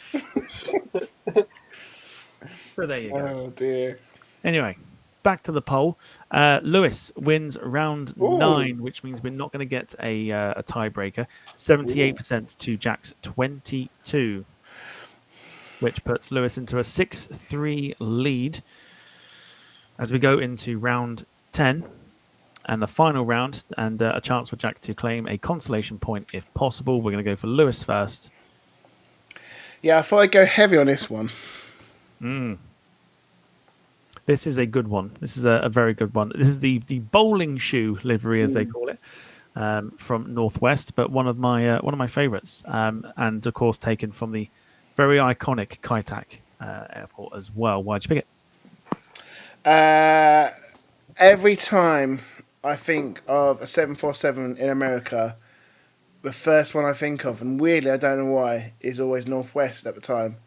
So there you go. Oh dear. Anyway, back to the poll. Lewis wins round Ooh. 9, which means we're not going to get a tiebreaker. 78% to Jack's 22, which puts Lewis into a 6-3 lead as we go into round 10 and the final round, and a chance for Jack to claim a consolation point if possible. We're going to go for Lewis first. Yeah, I thought I'd go heavy on this one. This is a good one. This is a very good one. This is the bowling shoe livery, as they call it, from Northwest, but one of my favourites, and of course taken from the very iconic Kaitak airport as well. Why'd you pick it? Every time I think of a 747 in America, the first one I think of, and weirdly I don't know why, is always Northwest at the time.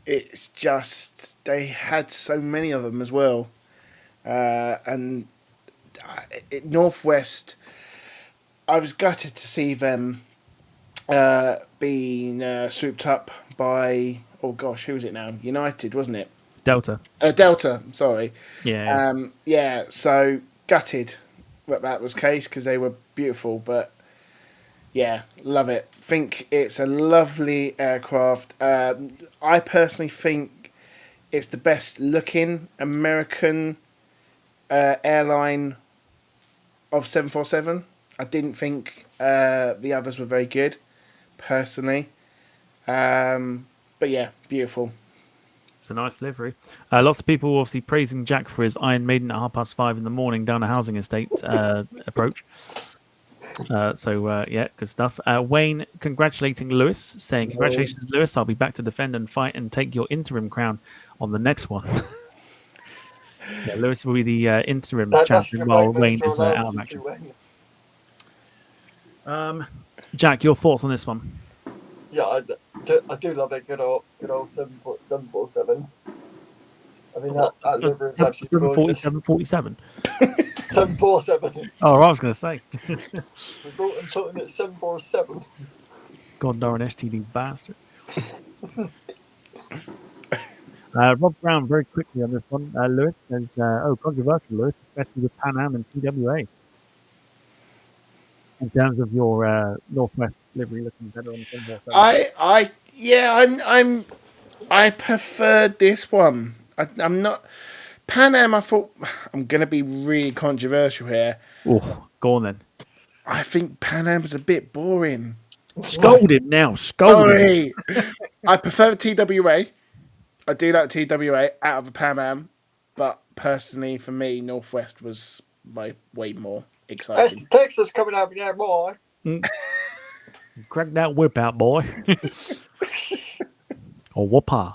It's just they had so many of them as well, and Northwest. I was gutted to see them being swooped up by, oh gosh, who was it now? United, wasn't it? Delta. Delta. Sorry. Yeah. Yeah. So gutted that was the case because they were beautiful, but yeah, love it. Think it's a lovely aircraft. I personally think it's the best looking American airline of 747. I didn't think the others were very good, personally. But yeah, beautiful. It's a nice livery. Lots of people obviously praising Jack for his Iron Maiden at 5:30 in the morning down a housing estate approach. So yeah, good stuff. Wayne congratulating Lewis, saying, "Congratulations, Lewis. I'll be back to defend and fight and take your interim crown on the next one." Yeah, Lewis will be the interim champion while Wayne is out of action. Jack, your thoughts on this one? Yeah, I do love it. Good old 747. I mean that livery is actually gorgeous. 747. 747. Oh, I was going to say. We brought and put in at 747. God darn STD bastard. Rob Brown, very quickly on this one. Lewis says, controversial, Lewis, especially with Pan Am and TWA. In terms of your Northwest livery looking better on the 747. I preferred this one. I'm not Pan Am. I thought I'm going to be really controversial here. Oh, go on then. I think Pan Am is a bit boring. Scold him now. Scold him. I prefer the TWA. I do like TWA out of the Pan Am, but personally, for me, Northwest was way more exciting. Texas coming out there, boy. Crack that whip out, boy. Or whoopah.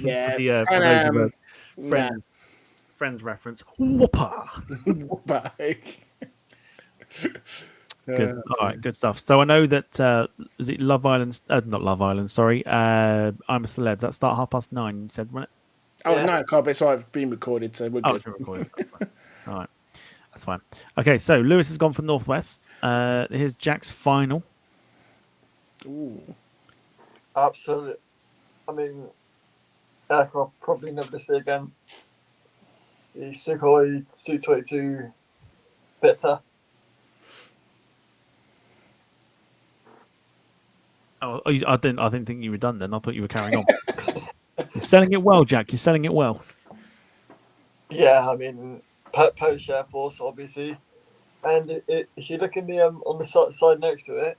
Yeah, for those friends reference. Whoopah. Good. All right, good stuff. So I know that is it Love Island? Not Love Island. Sorry. I'm a Celeb. That start 9:30. You said, wasn't it? Oh yeah. No, can't be. So I've been recorded, so we're good. It's been recorded. All right, that's fine. Okay, so Lewis has gone for Northwest. Here's Jack's final. Ooh. Absolutely. I mean, aircraft probably never to see again. The Sukhoi Su-22 Fitter. Oh, I didn't think you were done then. I thought you were carrying on. You're selling it well, Jack. You're selling it well. Yeah, I mean, Polish Air Force, obviously. And if you look in the on the side next to it,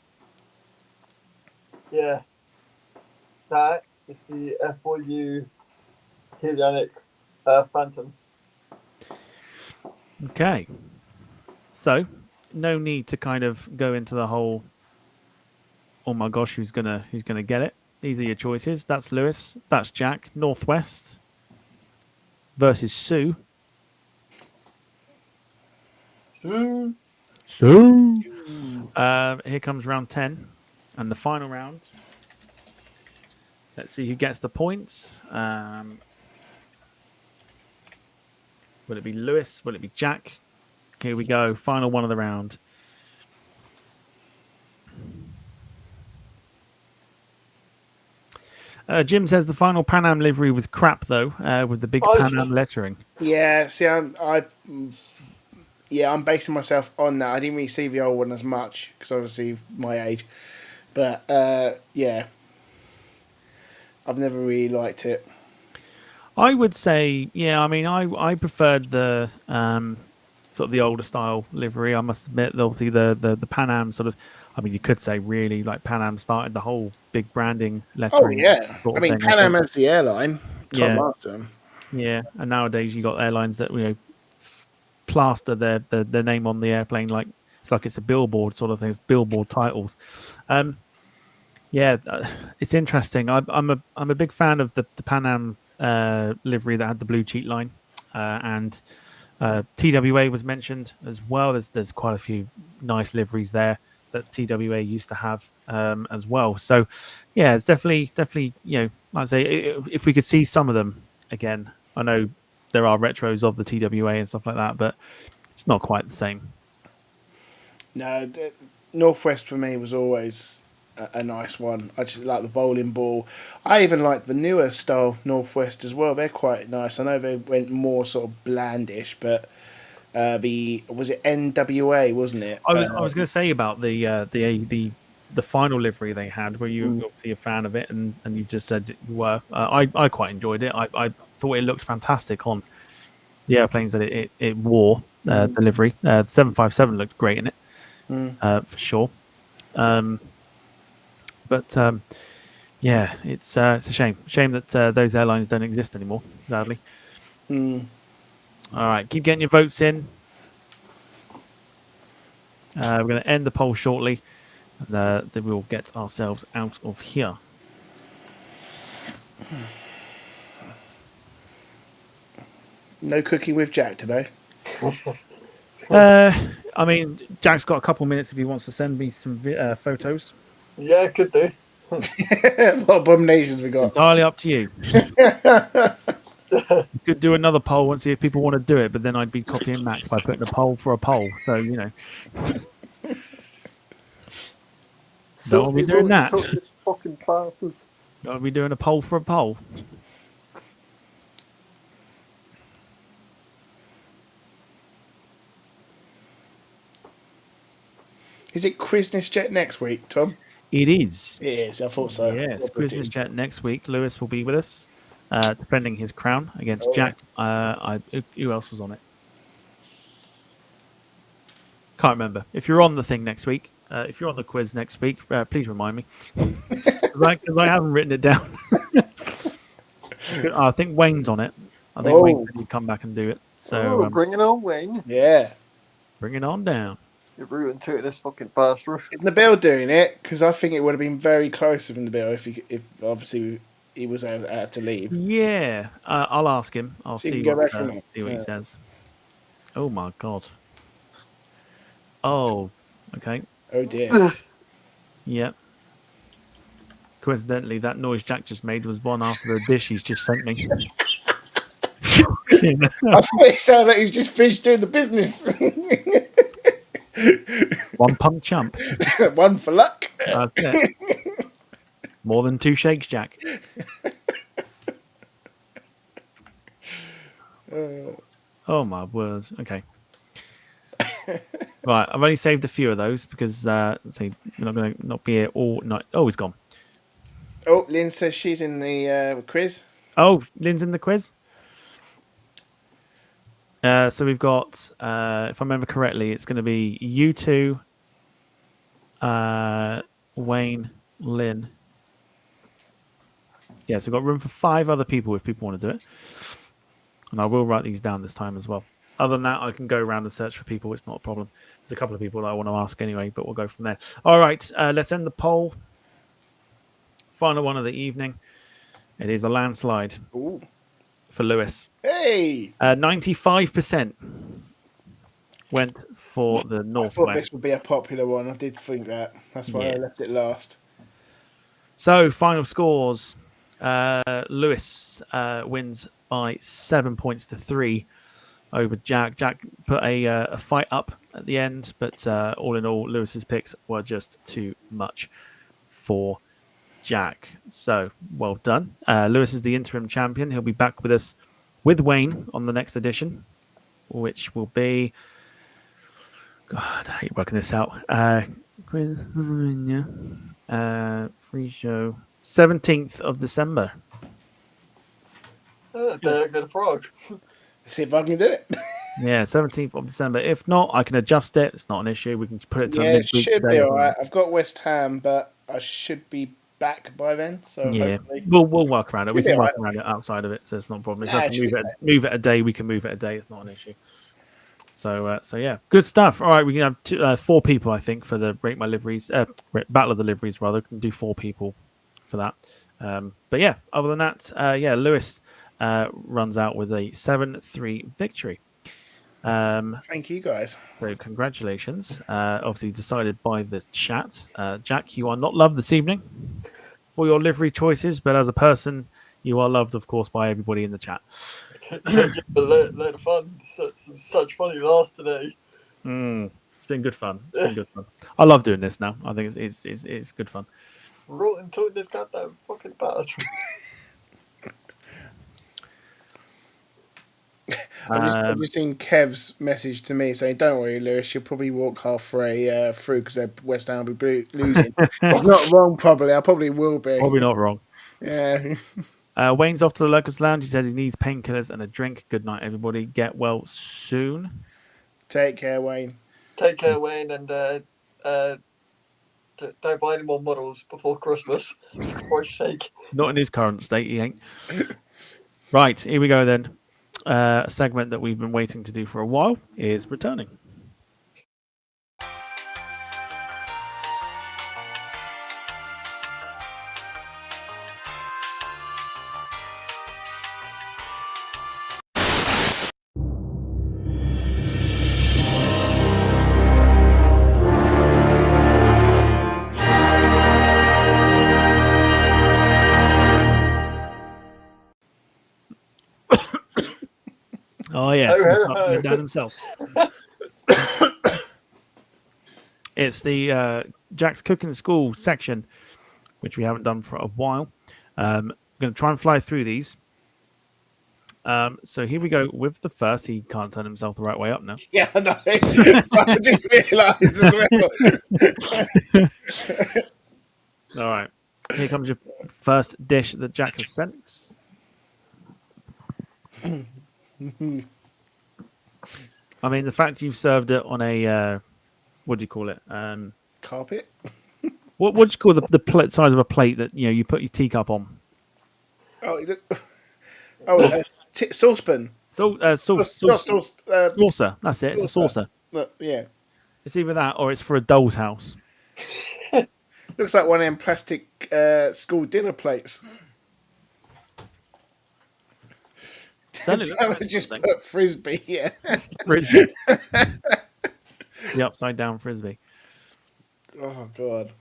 yeah, that is the F4U Helionic Phantom. Okay. So, no need to kind of go into the whole, oh my gosh, who's gonna get it? These are your choices. That's Lewis. That's Jack. Northwest versus Sue. Sue. Here comes round 10 and the final round. Let's see who gets the points. Will it be Lewis? Will it be Jack? Here we go. Final one of the round. Jim says the final Pan Am livery was crap, though, with the big Pan Am lettering. Yeah, see, I'm basing myself on that. I didn't really see the old one as much because obviously my age, but yeah, I've never really liked it. I would say, yeah. I mean, I preferred the sort of the older style livery. I must admit, obviously the Pan Am sort of. I mean, you could say really like Pan Am started the whole big branding Oh lettering yeah, sort I of mean thing. I Pan Am think. as the airline, top Yeah, master. yeah. And nowadays you got airlines that plaster their name on the airplane like it's a billboard sort of thing. It's billboard titles. Um, yeah, it's interesting. I'm a big fan of the Pan Am livery that had the blue cheat line, and TWA was mentioned as well. There's quite a few nice liveries there that TWA used to have as well. So yeah, it's definitely like I say, if we could see some of them again. I know there are retros of the TWA and stuff like that, but it's not quite the same. No, Northwest for me was always a nice one. I just like the bowling ball. I even like the newer style Northwest as well. They're quite nice. I know they went more sort of blandish, but was it NWA, wasn't it? I was going to say about the final livery they had, where you obviously a fan of it, and you just said that you were. I quite enjoyed it. I thought it looked fantastic on the airplanes that it wore. The livery, 757 looked great in it, for sure. Um, but yeah, it's a shame that those airlines don't exist anymore. Sadly. All right, keep getting your votes in. We're going to end the poll shortly. And then we'll get ourselves out of here. No cooking with Jack today. I mean, Jack's got a couple minutes if he wants to send me some photos. Yeah, I could do. What abominations we got? Entirely up to you. You could do another poll and see if people want to do it, but then I'd be copying Max by putting a poll for a poll. So, don't want to be doing that. Fucking bastards. Don't want to be doing a poll for a poll. Is it Quiznos Jet next week, Tom? It is. It is. I thought so. Yes, Quiznos Chat next week. Lewis will be with us, defending his crown against Oh, Jack. Who else was on it? Can't remember. If you're on the thing next week, if you're on the quiz next week, please remind me because I haven't written it down. I think Wayne's on it. I think Wayne said he'd come back and do it. So bring it on, Wayne. Yeah. bring it on down. You're rooting to this fucking bastard. Is Nabil doing it? Because I think it would have been very close with Nabil if obviously he was out to leave. Yeah, I'll ask him. I'll see what he says. Oh my god. Oh, okay. Oh dear. Yeah. Coincidentally, that noise Jack just made was one after the dish he's just sent me. I thought it sounded like he was just finished doing the business. One punk chump. One for luck. That's it. More than two shakes, Jack. Oh my word. Okay. Right, I've only saved a few of those because let's see, we're not going to not be here all night. Oh, he's gone. Oh, Lynn says she's in the quiz. Oh, Lynn's in the quiz. So we've got, if I remember correctly, it's going to be you two, Wayne, Lynn. Yeah, so we've got room for 5 other people if people want to do it. And I will write these down this time as well. Other than that, I can go around and search for people. It's not a problem. There's a couple of people that I want to ask anyway, but we'll go from there. All right, let's end the poll. Final one of the evening. It is a landslide. Ooh. For Lewis. Hey! 95% went for the Northwest. I thought this would be a popular one. I did think that. That's why I left it last. So, final scores. Lewis wins by 7 points to 3 over Jack. Jack put a fight up at the end, but all in all, Lewis's picks were just too much for Jack. So well done. Lewis is the interim champion. He'll be back with us with Wayne on the next edition, which will be. God, I hate working this out. Free show 17th of December. Day I go to Prague. See if I can do it. Yeah, 17th of December. If not, I can adjust it. It's not an issue. We can put it to a Yeah, it midweek should be day. all right. I've got West Ham, but I should be back by then. So Yeah, hopefully... we'll work around it. We Should be can work all around it outside of it, so it's not a problem. If Nah, we it have to should be move it a day, we can move it a day. It's not an issue. So yeah, good stuff. All right, we can have 4 people, I think, for the Rate My Liveries, Battle of the Liveries, rather. We can do 4 people for that. But yeah, other than that, Lewis runs out with a 7-3 victory. Thank you, guys. So congratulations. Obviously decided by the chat. Jack, you are not loved this evening for your livery choices, but as a person, you are loved, of course, by everybody in the chat. A load of fun. Such funny laughs today. It's been good fun. I love doing this now. I think it's good fun. Rotten to this goddamn fucking battle. I've just seen Kev's message to me saying, "Don't worry, Lewis. You'll probably walk halfway through because West Ham will be losing." It's not wrong, probably. I probably will be. Probably not wrong. Yeah. Wayne's off to the Locust Lounge. He says he needs painkillers and a drink. Good night, everybody. Get well soon. Take care, Wayne. Take care, Wayne, and don't buy any more models before Christmas. For Christ's sake. Not in his current state, he ain't. Right, here we go then. A segment that we've been waiting to do for a while is returning. Oh yes, he's knocking it down himself. It's the Jack's Cooking School section, which we haven't done for a while. I'm going to try and fly through these. So here we go with the first. He can't turn himself the right way up now. Yeah, I know. I just realised as well. All right. Here comes your first dish that Jack has sent. I mean, the fact you've served it on a what do you call it? Carpet. What do you call the size of a plate that you put your teacup on? Saucepan. Saucer. That's it. It's a saucer. Yeah. It's either that or it's for a doll's house. Looks like one of them plastic school dinner plates. I would just put frisbee. Yeah. Frisbee. The upside down frisbee. Oh God.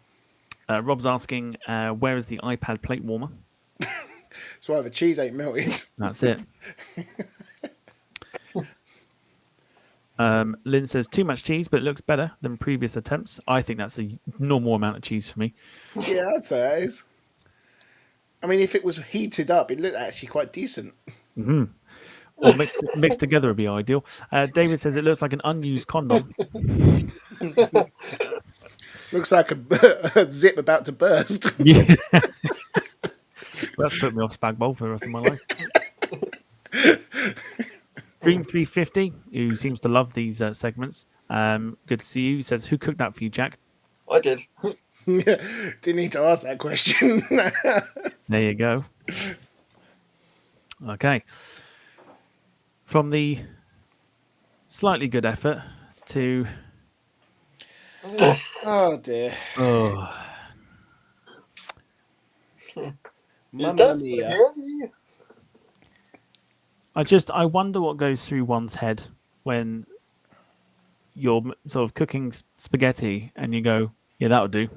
Rob's asking, where is the iPad plate warmer? That's why the cheese ain't melted. That's it. Lynn says too much cheese, but it looks better than previous attempts. I think that's a normal amount of cheese for me. Yeah, I'd say that is. I mean, if it was heated up, it looked actually quite decent. Mm-hmm. Or mixed together would be ideal. David says it looks like an unused condom. Looks like a zip about to burst. Yeah. That's put me off spag bowl for the rest of my life. Dream 350, who seems to love these segments. Good to see you. He says, who cooked that for you, Jack? I did. Didn't need to ask that question. There you go. Okay. From the slightly good effort to... Oh, dear. Oh. Mamma mia. I wonder what goes through one's head when you're sort of cooking spaghetti and you go, yeah, that'll do.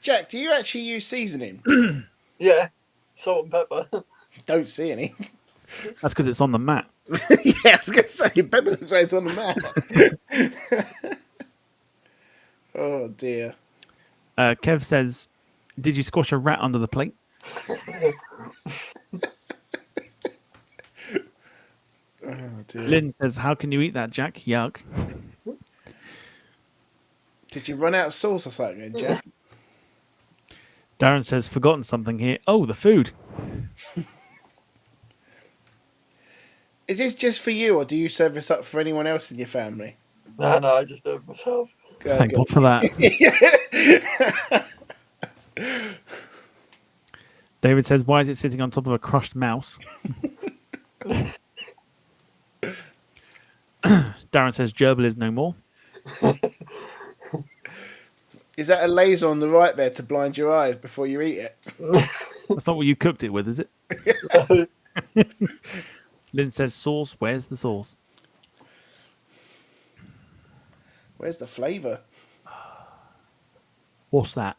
Jack, do you actually use seasoning? Yeah, salt and pepper. Don't see any. That's because it's on the mat. Yeah, I was going to say, Pepper looks like it's on the mat. Oh, dear. Kev says, did you squash a rat under the plate? Oh, dear. Lynn says, how can you eat that, Jack? Yuck. Did you run out of sauce or something, Jack? Darren says, forgotten something here. Oh, the food. Is this just for you, or do you serve this up for anyone else in your family? No, I just do it myself. Thank God for that. David says, why is it sitting on top of a crushed mouse? Darren says, gerbil is no more. Is that a laser on the right there to blind your eyes before you eat it? That's not what you cooked it with, is it? Lynn says, sauce. Where's the sauce? Where's the flavour? What's that?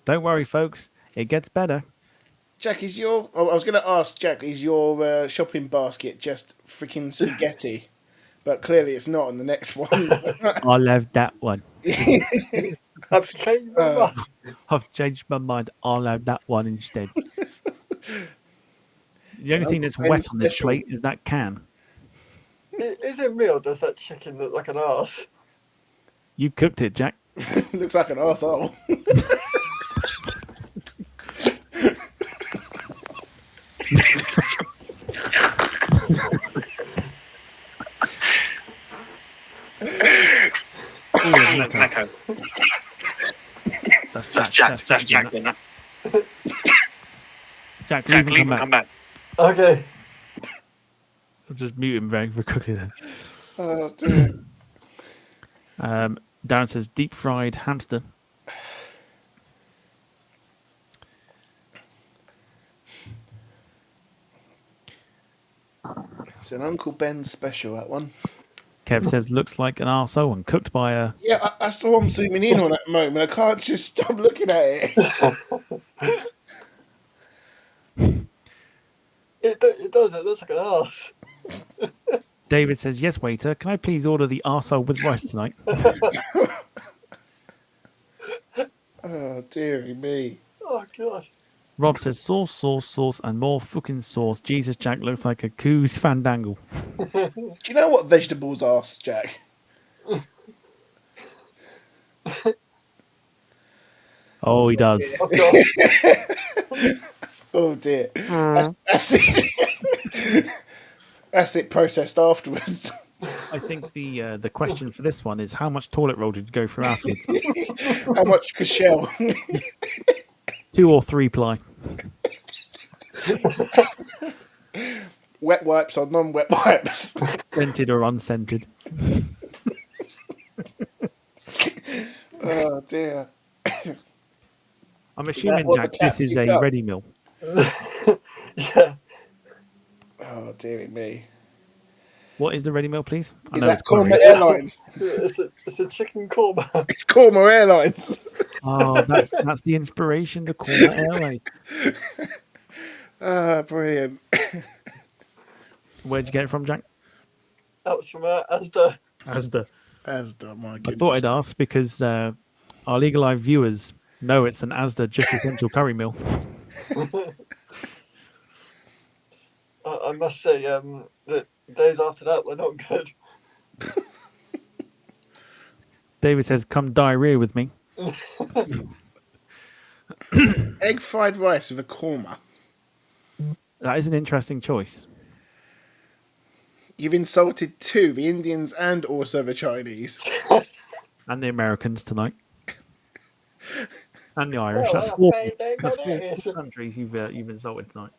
Don't worry, folks. It gets better. Jack, is your... Oh, I was going to ask, Jack, is your shopping basket just freaking spaghetti? But clearly it's not on the next one. I'll have that one. I've changed my mind. I've changed my mind. I'll have that one instead. The only thing that's wet on this plate is that can. Is it me or does that chicken look like an arse? You cooked it, Jack. Looks like an arsehole. Echo. That's Jack. That's Jack doing that. Jack, leave and come back. Okay. I'll just mute him very, very quickly then. Oh, dear. Darren says deep fried hamster. It's an Uncle Ben special, that one. Kev says looks like an arsehole and cooked by a... Yeah, I saw him zooming in on that moment. I can't just stop looking at it. It does. It looks like an arse. David says, yes, waiter, can I please order the arsehole with rice tonight? Oh, dearie me. Oh, God. Rob says, sauce, and more fucking sauce. Jesus, Jack looks like a coos fandangle. Do you know what vegetables are, Jack? Oh, he does. Oh, God. Oh, dear. That's it. That's it processed afterwards. I think the question for this one is how much toilet roll did you go through afterwards? How much Cashel? 2 or 3 ply. Wet wipes or non-wet wipes? Scented or unscented. Oh, dear. I'm assuming, what Jack, the cat this is picked a up? ready meal. Yeah. Oh, dearie me. What is the ready meal, please? I Is know that it's curry. Korma Airlines? It's a chicken korma. It's Korma Airlines. Oh, that's the inspiration to call that airways. Ah, brilliant. Where'd you get it from, Jack? That was from Asda. Asda. My I goodness. thought I'd ask because our Legal Eye viewers know it's an Asda Just Essential curry meal. I must say, the days after that were not good. David says, come diarrhea with me. Egg fried rice with a korma. That is an interesting choice. You've insulted two, the Indians and also the Chinese. And the Americans tonight. And the Irish. Well, That's four, they that's got four it. countries you've insulted tonight.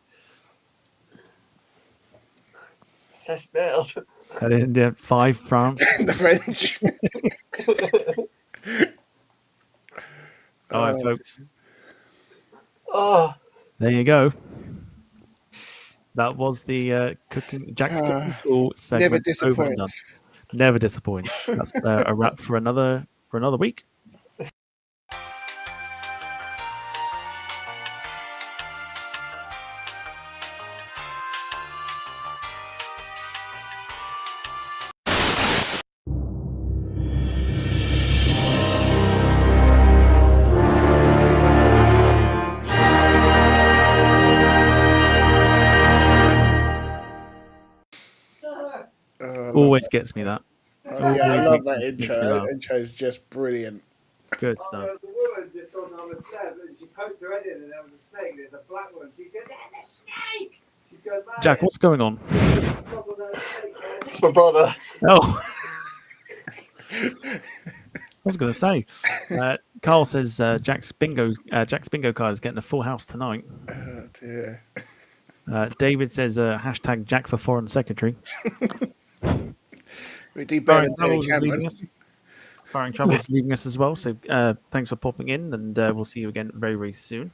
C'est smelled. And India, 5, France. The French. All right, folks. Oh, There you go. That was the Jack's Cooking School segment. Never over and done. disappoints. Never disappoints. That's a wrap for another week. Always gets me that. Yeah, I Always love that makes me intro. laugh. That intro is just brilliant. Good stuff. The woman just on the stairs and she poked her head in and there was a snake. There's a black one. She goes, "There's a snake!" She goes, Jack, what's going on? It's my brother. Oh, I was going to say. Carl says Jack's bingo card is getting a full house tonight. Oh, dear. David says hashtag Jack for foreign secretary. We do better than David Travels is leaving Cameron. us. Firing Travels is leaving us as well. So thanks for popping in, and we'll see you again very, very soon.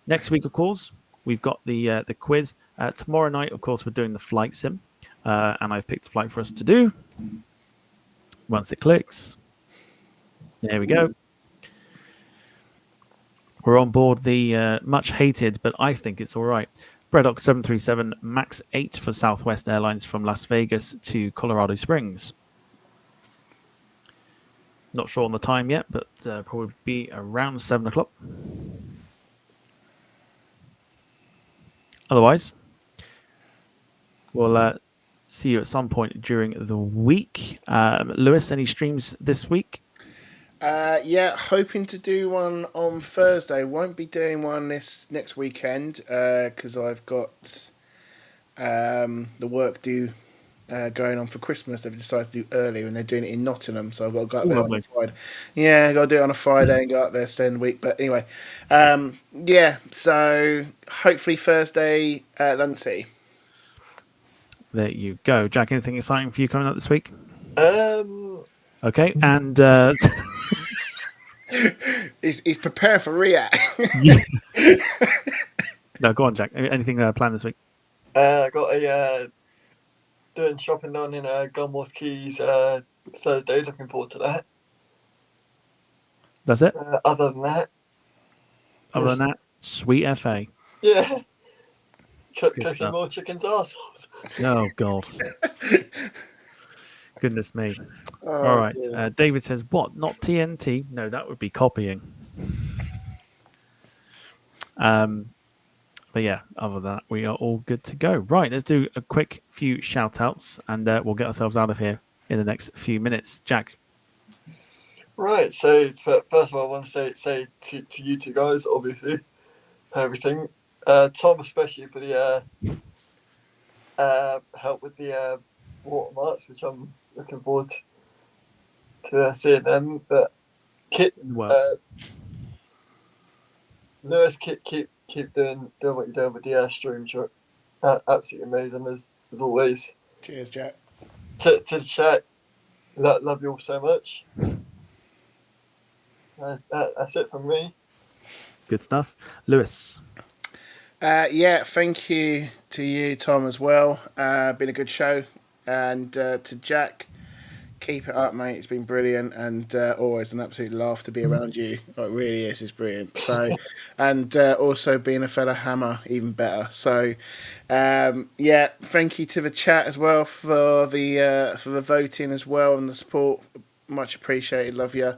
Next week, of course, we've got the quiz. Tomorrow night, of course, we're doing the flight sim, and I've picked a flight for us to do. Once it clicks, there we go. We're on board the much hated, but I think it's all right, Bredox 737 MAX 8 for Southwest Airlines from Las Vegas to Colorado Springs. Not sure on the time yet, but probably be around 7 o'clock. Otherwise, we'll see you at some point during the week. Lewis, any streams this week? Yeah, hoping to do one on Thursday. Won't be doing one this next weekend because I've got the work due going on for Christmas. They've decided to do earlier and they're doing it in Nottingham, so I've got to go up there on a Friday. Yeah, I've got to do it on a Friday and go up there, stay in the week. But anyway, yeah, so hopefully Thursday at London City. There you go. Jack, anything exciting for you coming up this week? Okay, and he's prepared for React. No, go on, Jack. Anything planned this week? I got a doing shopping down in Gunworth Keys Thursday. Looking forward to that. That's it. Other than that, Sweet FA. Yeah, cooking more chickens' assholes. Oh God. Goodness me. All right. David says, what? Not TNT? No, that would be copying. But yeah, other than that, we are all good to go. Right, let's do a quick few shout outs and we'll get ourselves out of here in the next few minutes. Jack. Right, so first of all, I want to say to you two guys, obviously, everything. Tom, especially for the help with the watermarks, which I'm looking forward to seeing them. But Lewis, keep doing what you're doing with the streams. You're absolutely amazing as always. Cheers, Jack. To the chat, love you all so much. That's it from me. Good stuff. Lewis. Yeah, thank you to you, Tom, as well. Been a good show. And to Jack, keep it up, mate. It's been brilliant and always an absolute laugh to be around you. It really is. It's brilliant. So, and also being a fellow hammer, even better. So, yeah, thank you to the chat as well for the voting as well and the support. Much appreciated. Love you.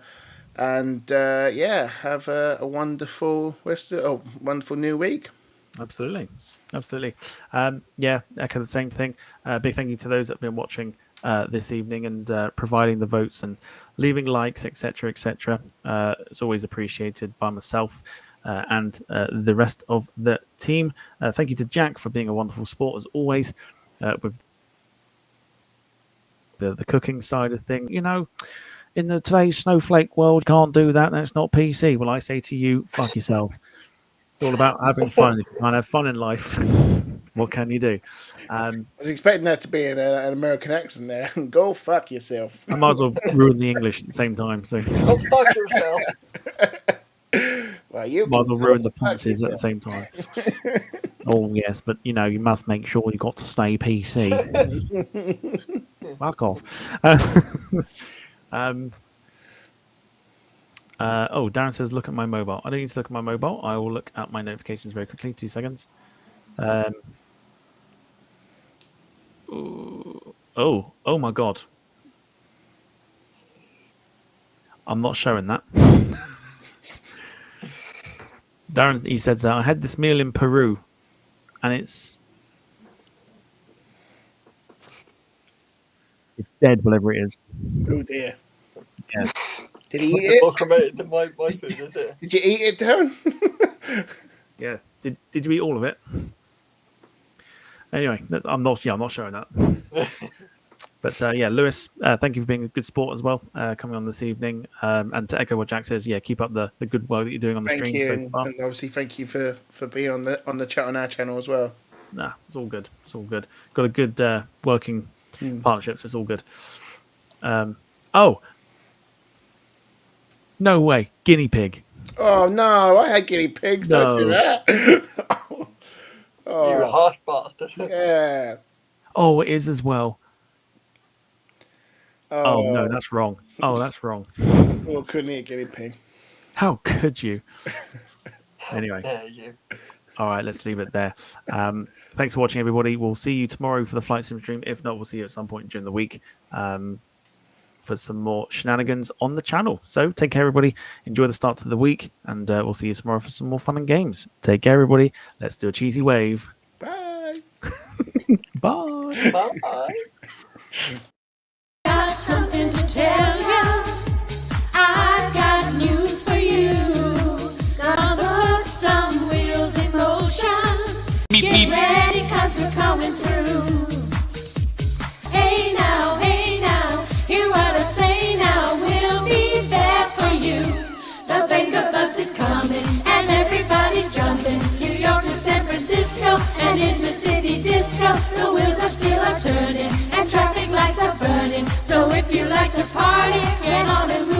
And yeah, have a wonderful wonderful new week. Absolutely. Yeah, echo the same thing. Big thank you to those that have been watching this evening and providing the votes and leaving likes, etc., etc. It's always appreciated by myself and the rest of the team. Thank you to Jack for being a wonderful sport as always with the cooking side of things. You know, in the today's snowflake world, can't do that. That's not PC. Well, I say to you, fuck yourselves. It's all about having fun. If you can't have fun in life, what can you do? I was expecting that to be an American accent there. Go fuck yourself. I might as well ruin the English at the same time. So go fuck yourself. Well, you might as well ruin the Ponces at the same time. Oh yes, but you know you must make sure you got to stay PC. Fuck off. Darren says, look at my mobile. I don't need to look at my mobile. I will look at my notifications very quickly. 2 seconds. Oh my God. I'm not showing that. Darren, he said, I had this meal in Peru and it's It's dead, whatever it is. Oh dear. Yeah. Did he eat It's more it? cremated than my food, is it? Did you eat it, Darren? Yeah. Did you eat all of it? Anyway, I'm not showing that. But yeah, Lewis, thank you for being a good sport as well, coming on this evening. And to echo what Jack says, yeah, keep up the good work that you're doing on the Thank stream you, so far. and obviously thank you for being on the chat on our channel as well. Nah, it's all good. It's all good. Got a good working partnership, so it's all good. Oh, no way, guinea pig. Oh no, I had guinea pigs. Don't do No. that. You harsh bastard. Yeah. Oh, it is as well. Oh no, Oh, that's wrong. Oh, that's wrong. well, couldn't eat a guinea pig. How could you? Anyway. Dare you. All right, let's leave it there. Thanks for watching, everybody. We'll see you tomorrow for the Flight Sim stream. If not, we'll see you at some point during the week for some more shenanigans on the channel. So take care, everybody. Enjoy the start to the week, and we'll see you tomorrow for some more fun and games. Take care, everybody. Let's do a cheesy wave. Bye. Bye. Bye. Got something to tell.